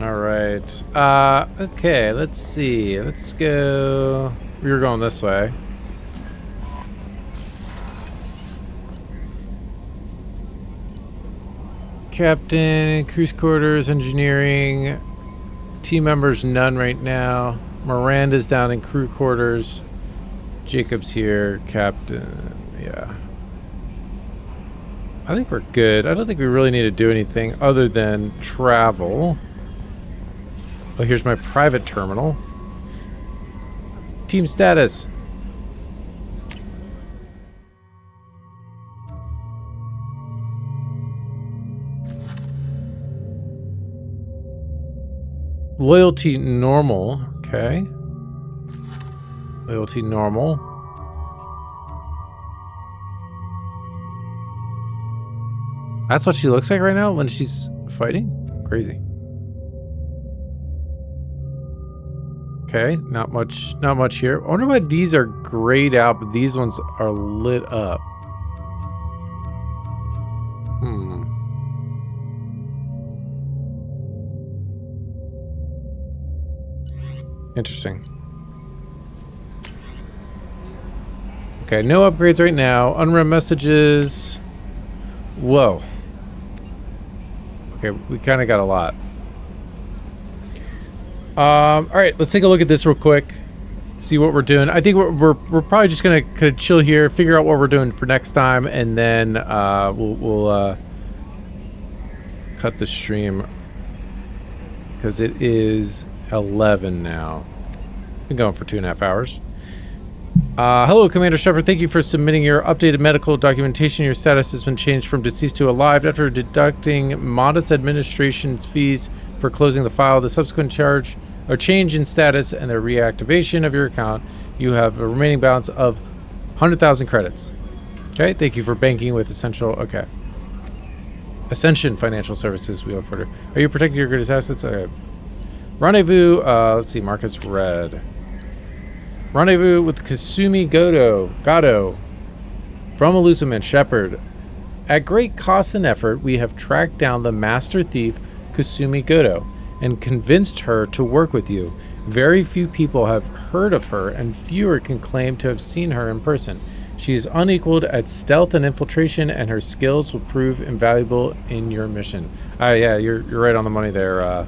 All right. Okay, let's see. Let's go. We were going this way. Captain, cruise quarters, engineering. Team members, none right now. Miranda's down in crew quarters. Jacob's here. Captain, yeah. I think we're good. I don't think we really need to do anything other than travel. Oh, here's my private terminal. Team status. Loyalty normal. Okay. Loyalty normal. That's what she looks like right now when she's fighting? Crazy. Okay, not much here. I wonder why these are grayed out, but these ones are lit up. Interesting. Okay, no upgrades right now. Unread messages. Whoa. Okay, we kind of got a lot. All right, let's take a look at this real quick. See what we're doing. I think we're probably just gonna kind of chill here, figure out what we're doing for next time, and then we'll cut the stream because it is 11 now. Been going for 2.5 hours. Hello, Commander Shepard. Thank you for submitting your updated medical documentation. Your status has been changed from deceased to alive after deducting modest administration fees for closing the file. The subsequent charge or change in status and the reactivation of your account, you have a remaining balance of 100,000 credits. Okay, thank you for banking with Essential. Okay. Ascension Financial Services. We look forward to. Are you protecting your greatest assets? Okay. Rendezvous. Let's see. Marcus Red. Rendezvous with Kasumi Gado. From Elusive Man Shepard. At great cost and effort, we have tracked down the master thief Kasumi Goto and convinced her to work with you. Very few people have heard of her, and fewer can claim to have seen her in person. She is unequaled at stealth and infiltration, and her skills will prove invaluable in your mission. Yeah, you're right on the money there,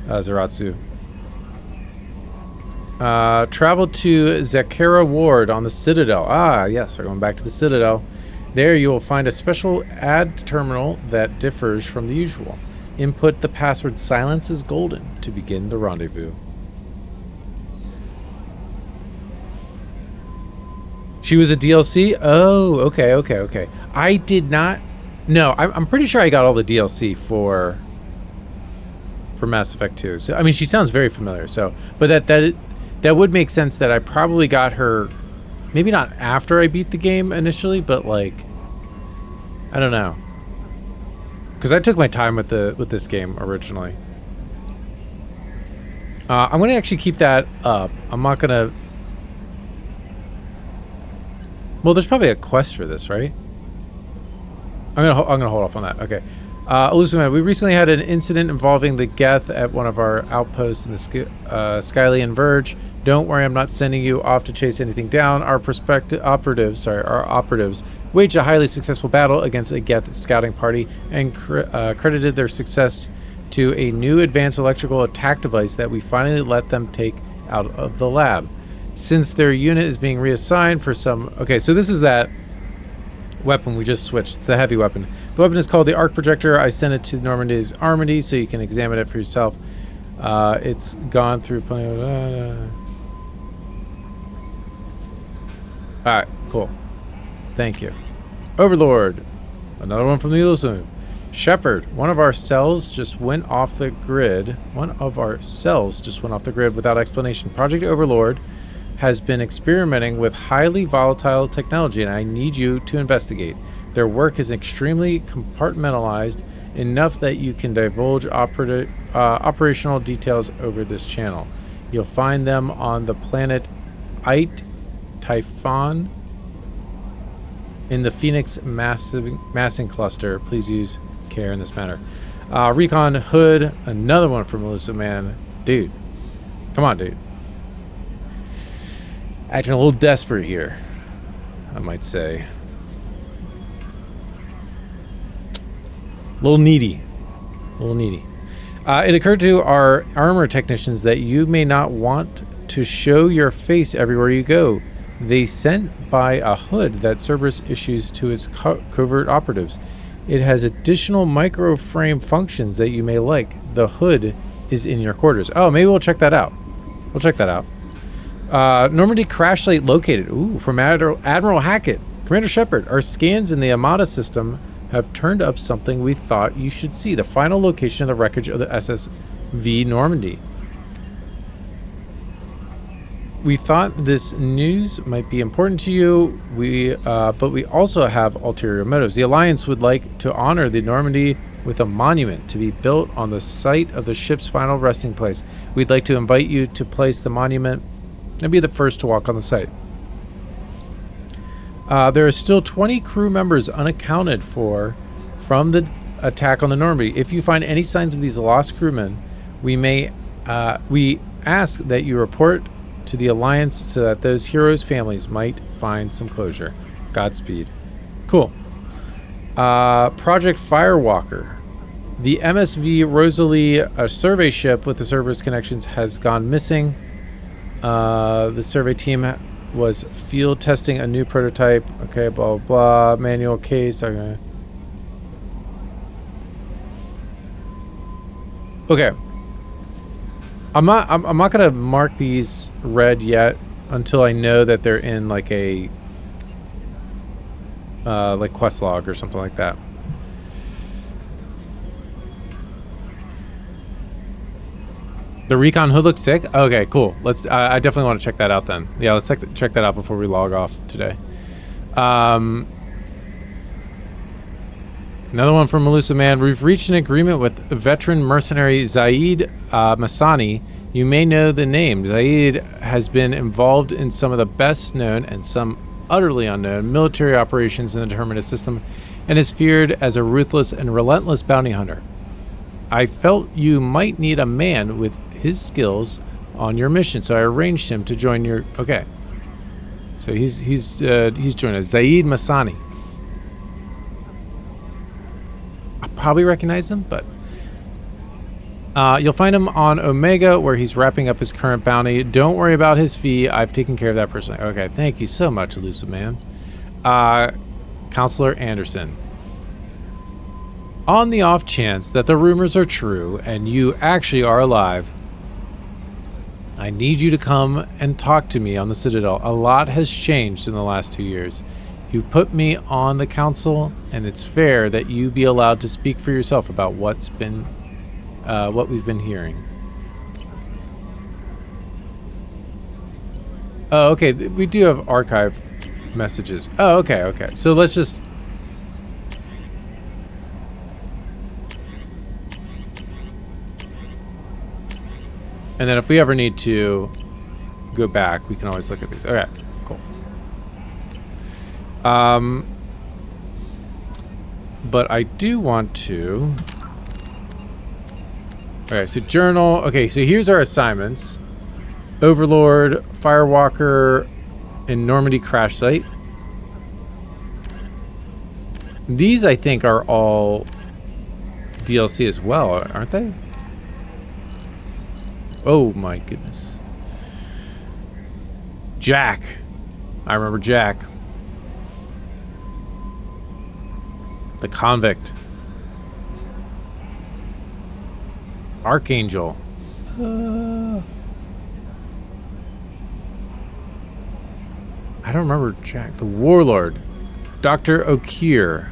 Zaratsu. Travel to Zakara Ward on the Citadel. Ah, yes, we're going back to the Citadel. There you will find a special ad terminal that differs from the usual. Input the password "Silence is Golden" to begin the rendezvous. She was a DLC? Oh, okay. I did not... No, I'm pretty sure I got all the DLC for Mass Effect 2. So, I mean, she sounds very familiar, so... But that would make sense that I probably got her... Maybe not after I beat the game initially, but, like... I don't know. Because I took my time with this game originally. I'm going to actually keep that up. I'm not going to... Well, there's probably a quest for this, right? I'm gonna hold off on that. Okay. Elusive Man, we recently had an incident involving the Geth at one of our outposts in the Skylian Verge. Don't worry, I'm not sending you off to chase anything down. Our operatives waged a highly successful battle against a Geth scouting party and credited their success to a new advanced electrical attack device that we finally let them take out of the lab. Since their unit is being reassigned for some... Okay, so this is that weapon we just switched. It's the heavy weapon. The weapon is called the Arc Projector. I sent it to Normandy's Armady so you can examine it for yourself. It's gone through plenty of... Alright, cool. Thank you. Overlord. Another one from the Elusive. Shepard. One of our cells just went off the grid. Without explanation. Project Overlord has been experimenting with highly volatile technology, and I need you to investigate. Their work is extremely compartmentalized, enough that you can divulge operational details over this channel. You'll find them on the planet Typhon in the Phoenix massing cluster. Please use care in this matter. Recon Hood, another one from Elusive Man. Dude, come on, dude. Acting a little desperate here, I might say. A little needy. It occurred to our armor technicians that you may not want to show your face everywhere you go. They sent by a hood that Cerberus issues to its covert operatives. It has additional microframe functions that you may like. The hood is in your quarters. Oh, maybe we'll check that out. Normandy crash site located. Ooh, from Admiral Hackett. Commander Shepard, our scans in the Armada system have turned up something we thought you should see. The final location of the wreckage of the SSV Normandy. we thought this news might be important to you. But we also have ulterior motives. The Alliance would like to honor the Normandy with a monument to be built on the site of the ship's final resting place. We'd like to invite you to place the monument and be the first to walk on the site. There are still 20 crew members unaccounted for from the attack on the Normandy. If you find any signs of these lost crewmen, we ask that you report to the Alliance so that those heroes' families might find some closure. Godspeed. Cool. Project Firewalker. The MSV Rosalie, a survey ship with the Cerberus connections, has gone missing. The survey team was field testing a new prototype. Okay, blah, blah, blah. Manual case. Okay. Okay. I'm not gonna mark these red yet until I know that they're in like a like quest log or something like that. The recon hood looks sick. Okay, cool. Let's. I definitely want to check that out then. Yeah, let's check that out before we log off today. Another one from Melusa Man. We've reached an agreement with veteran mercenary Zaid Masani. You may know the name. Zaid has been involved in some of the best known and some utterly unknown military operations in the Terminus system and is feared as a ruthless and relentless bounty hunter. I felt you might need a man with his skills on your mission, so I arranged him to join your... Okay. So he's joining us. Zaid Masani. I probably recognize him, but you'll find him on Omega, where he's wrapping up his current bounty. Don't worry about his fee. I've taken care of that personally. Okay, thank you so much, Elusive Man. Counselor Anderson. On the off chance that the rumors are true and you actually are alive, I need you to come and talk to me on the Citadel. A lot has changed in the last 2 years. You put me on the council, and it's fair that you be allowed to speak for yourself about what we've been hearing. Oh, okay. We do have archive messages. Oh, okay, okay. So let's just... And then if we ever need to go back, we can always look at these. Okay, cool. But I do want to... Okay, so journal. Okay, so here's our assignments. Overlord, Firewalker, and Normandy crash site. These, I think, are all DLC as well, aren't they? Oh my goodness. Jack. I remember Jack. The Convict. Archangel. I don't remember Jack. The Warlord. Dr. O'Keir.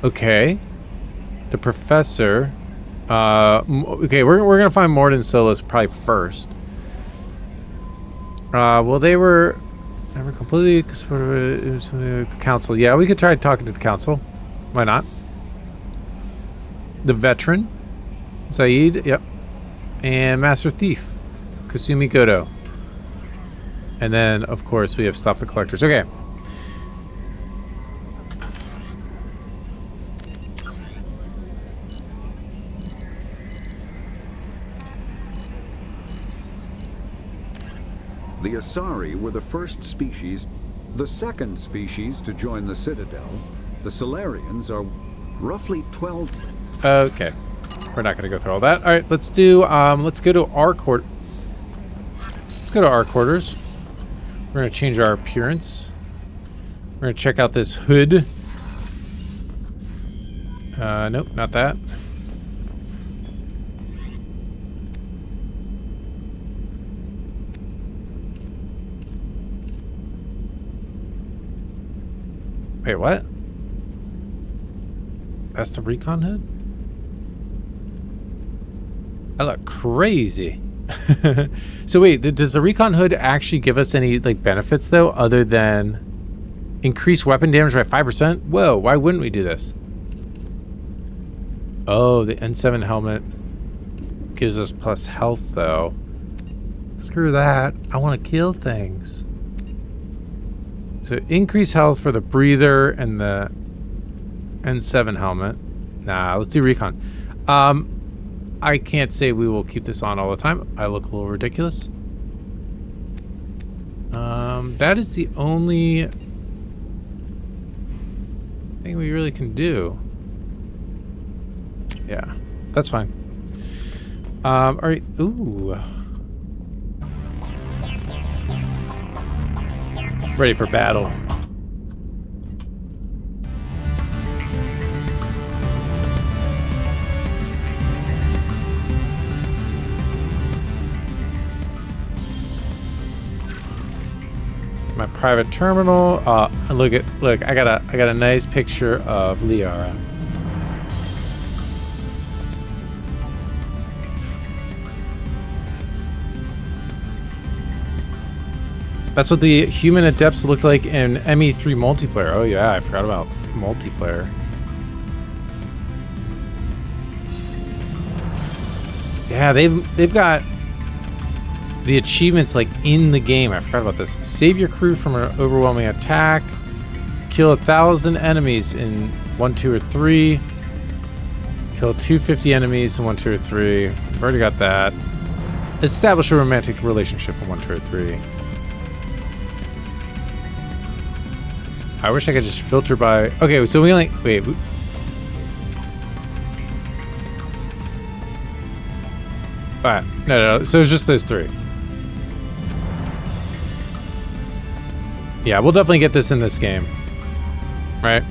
Okay. The Professor. Okay, we're gonna find Morden Solis probably first. Well, they were never completely the council. Yeah, we could try talking to the council. Why not? The Veteran. Zaid, yep. And Master Thief. Kasumi Goto. And then, of course, we have Stop the Collectors. Okay. The Asari were the first species, the second species to join the Citadel. The Solarians are roughly 12... Okay. We're not going to go through all that. All right, let's do, let's go to our Let's go to our quarters. We're going to change our appearance. We're going to check out this hood. Nope, not that. Wait, what? That's the recon hood? I look crazy. So wait, does the recon hood actually give us any like benefits though, other than increase weapon damage by 5%? Whoa, why wouldn't we do this? Oh, the N7 helmet gives us plus health though. Screw that. I want to kill things. So increase health for the breather and the N7 helmet. Nah, let's do recon. I can't say we will keep this on all the time. I look a little ridiculous. That is the only thing we really can do. Yeah, that's fine. All right. Ooh. Ready for battle. My private terminal. Look, I got a nice picture of Liara. That's what the human adepts looked like in ME2 multiplayer. Oh yeah, I forgot about multiplayer. Yeah, they've got the achievements like in the game. I forgot about this. Save your crew from an overwhelming attack. Kill 1,000 enemies in 1, 2, or 3. Kill 250 enemies in 1, 2, or 3. I've already got that. Establish a romantic relationship in 1, 2, or 3. I wish I could just filter by... Okay, so we only... Wait. Alright. No. So it's just those 3. Yeah, we'll definitely get this in this game. Right?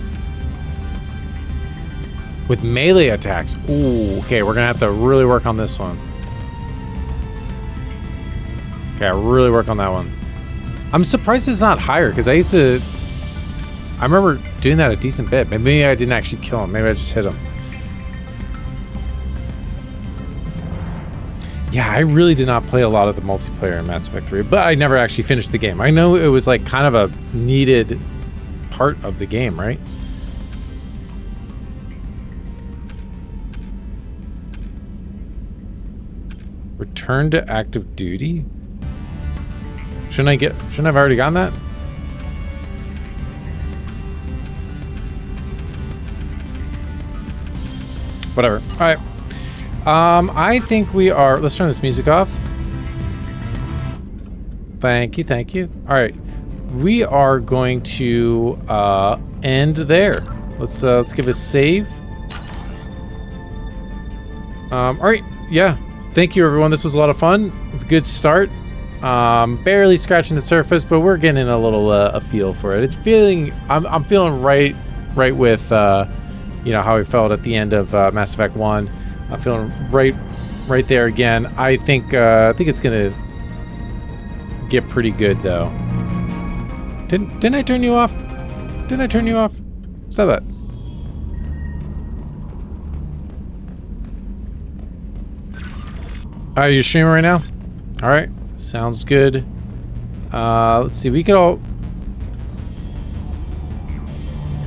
With melee attacks. Ooh, okay, we're gonna have to really work on this one. Okay, really work on that one. I'm surprised it's not higher, because I remember doing that a decent bit. Maybe I didn't actually kill him. Maybe I just hit him. Yeah, I really did not play a lot of the multiplayer in Mass Effect 3, but I never actually finished the game. I know it was like kind of a needed part of the game, right? Return to active duty? Shouldn't I have already gotten that? Whatever. All right. I think we are... Let's turn this music off. Thank you. All right. We are going to end there. Let's give a save. All right. Yeah. Thank you, everyone. This was a lot of fun. It's a good start. Barely scratching the surface, but we're getting a little a feel for it. It's feeling... I'm feeling right with... you know, how I felt at the end of Mass Effect 1. I'm feeling right there again. I think it's gonna get pretty good though. Didn't I turn you off? Didn't I turn you off? Stop that. Are you streaming right now? All right, sounds good. Let's see. We could all.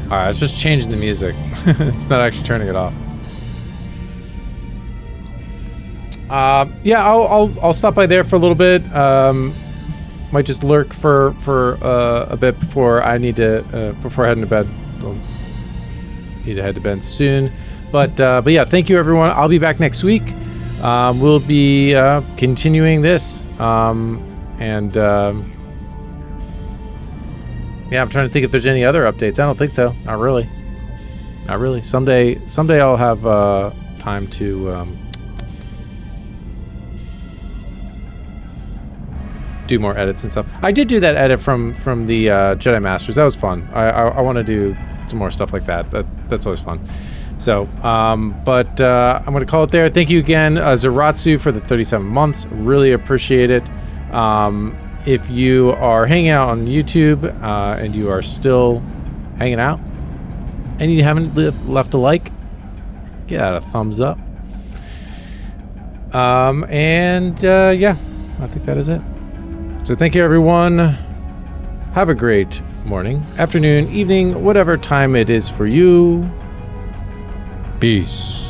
All right, it's just changing the music. It's not actually turning it off. Yeah, I'll stop by there for a little bit. Might just lurk for a bit before I need to before heading to bed. I'll need to head to bed soon. But yeah, thank you everyone. I'll be back next week. We'll be continuing this. Yeah, I'm trying to think if there's any other updates. I don't think so. Not really. Someday I'll have time to do more edits and stuff. I did do that edit from the Jedi Masters. That was fun. I want to do some more stuff like that. That's always fun. So, but I'm going to call it there. Thank you again, Zeratsu, for the 37 months. Really appreciate it. If you are hanging out on YouTube and you are still hanging out. And you haven't left a like, get out a thumbs up. Yeah, I think that is it. So thank you, everyone. Have a great morning, afternoon, evening, whatever time it is for you. Peace.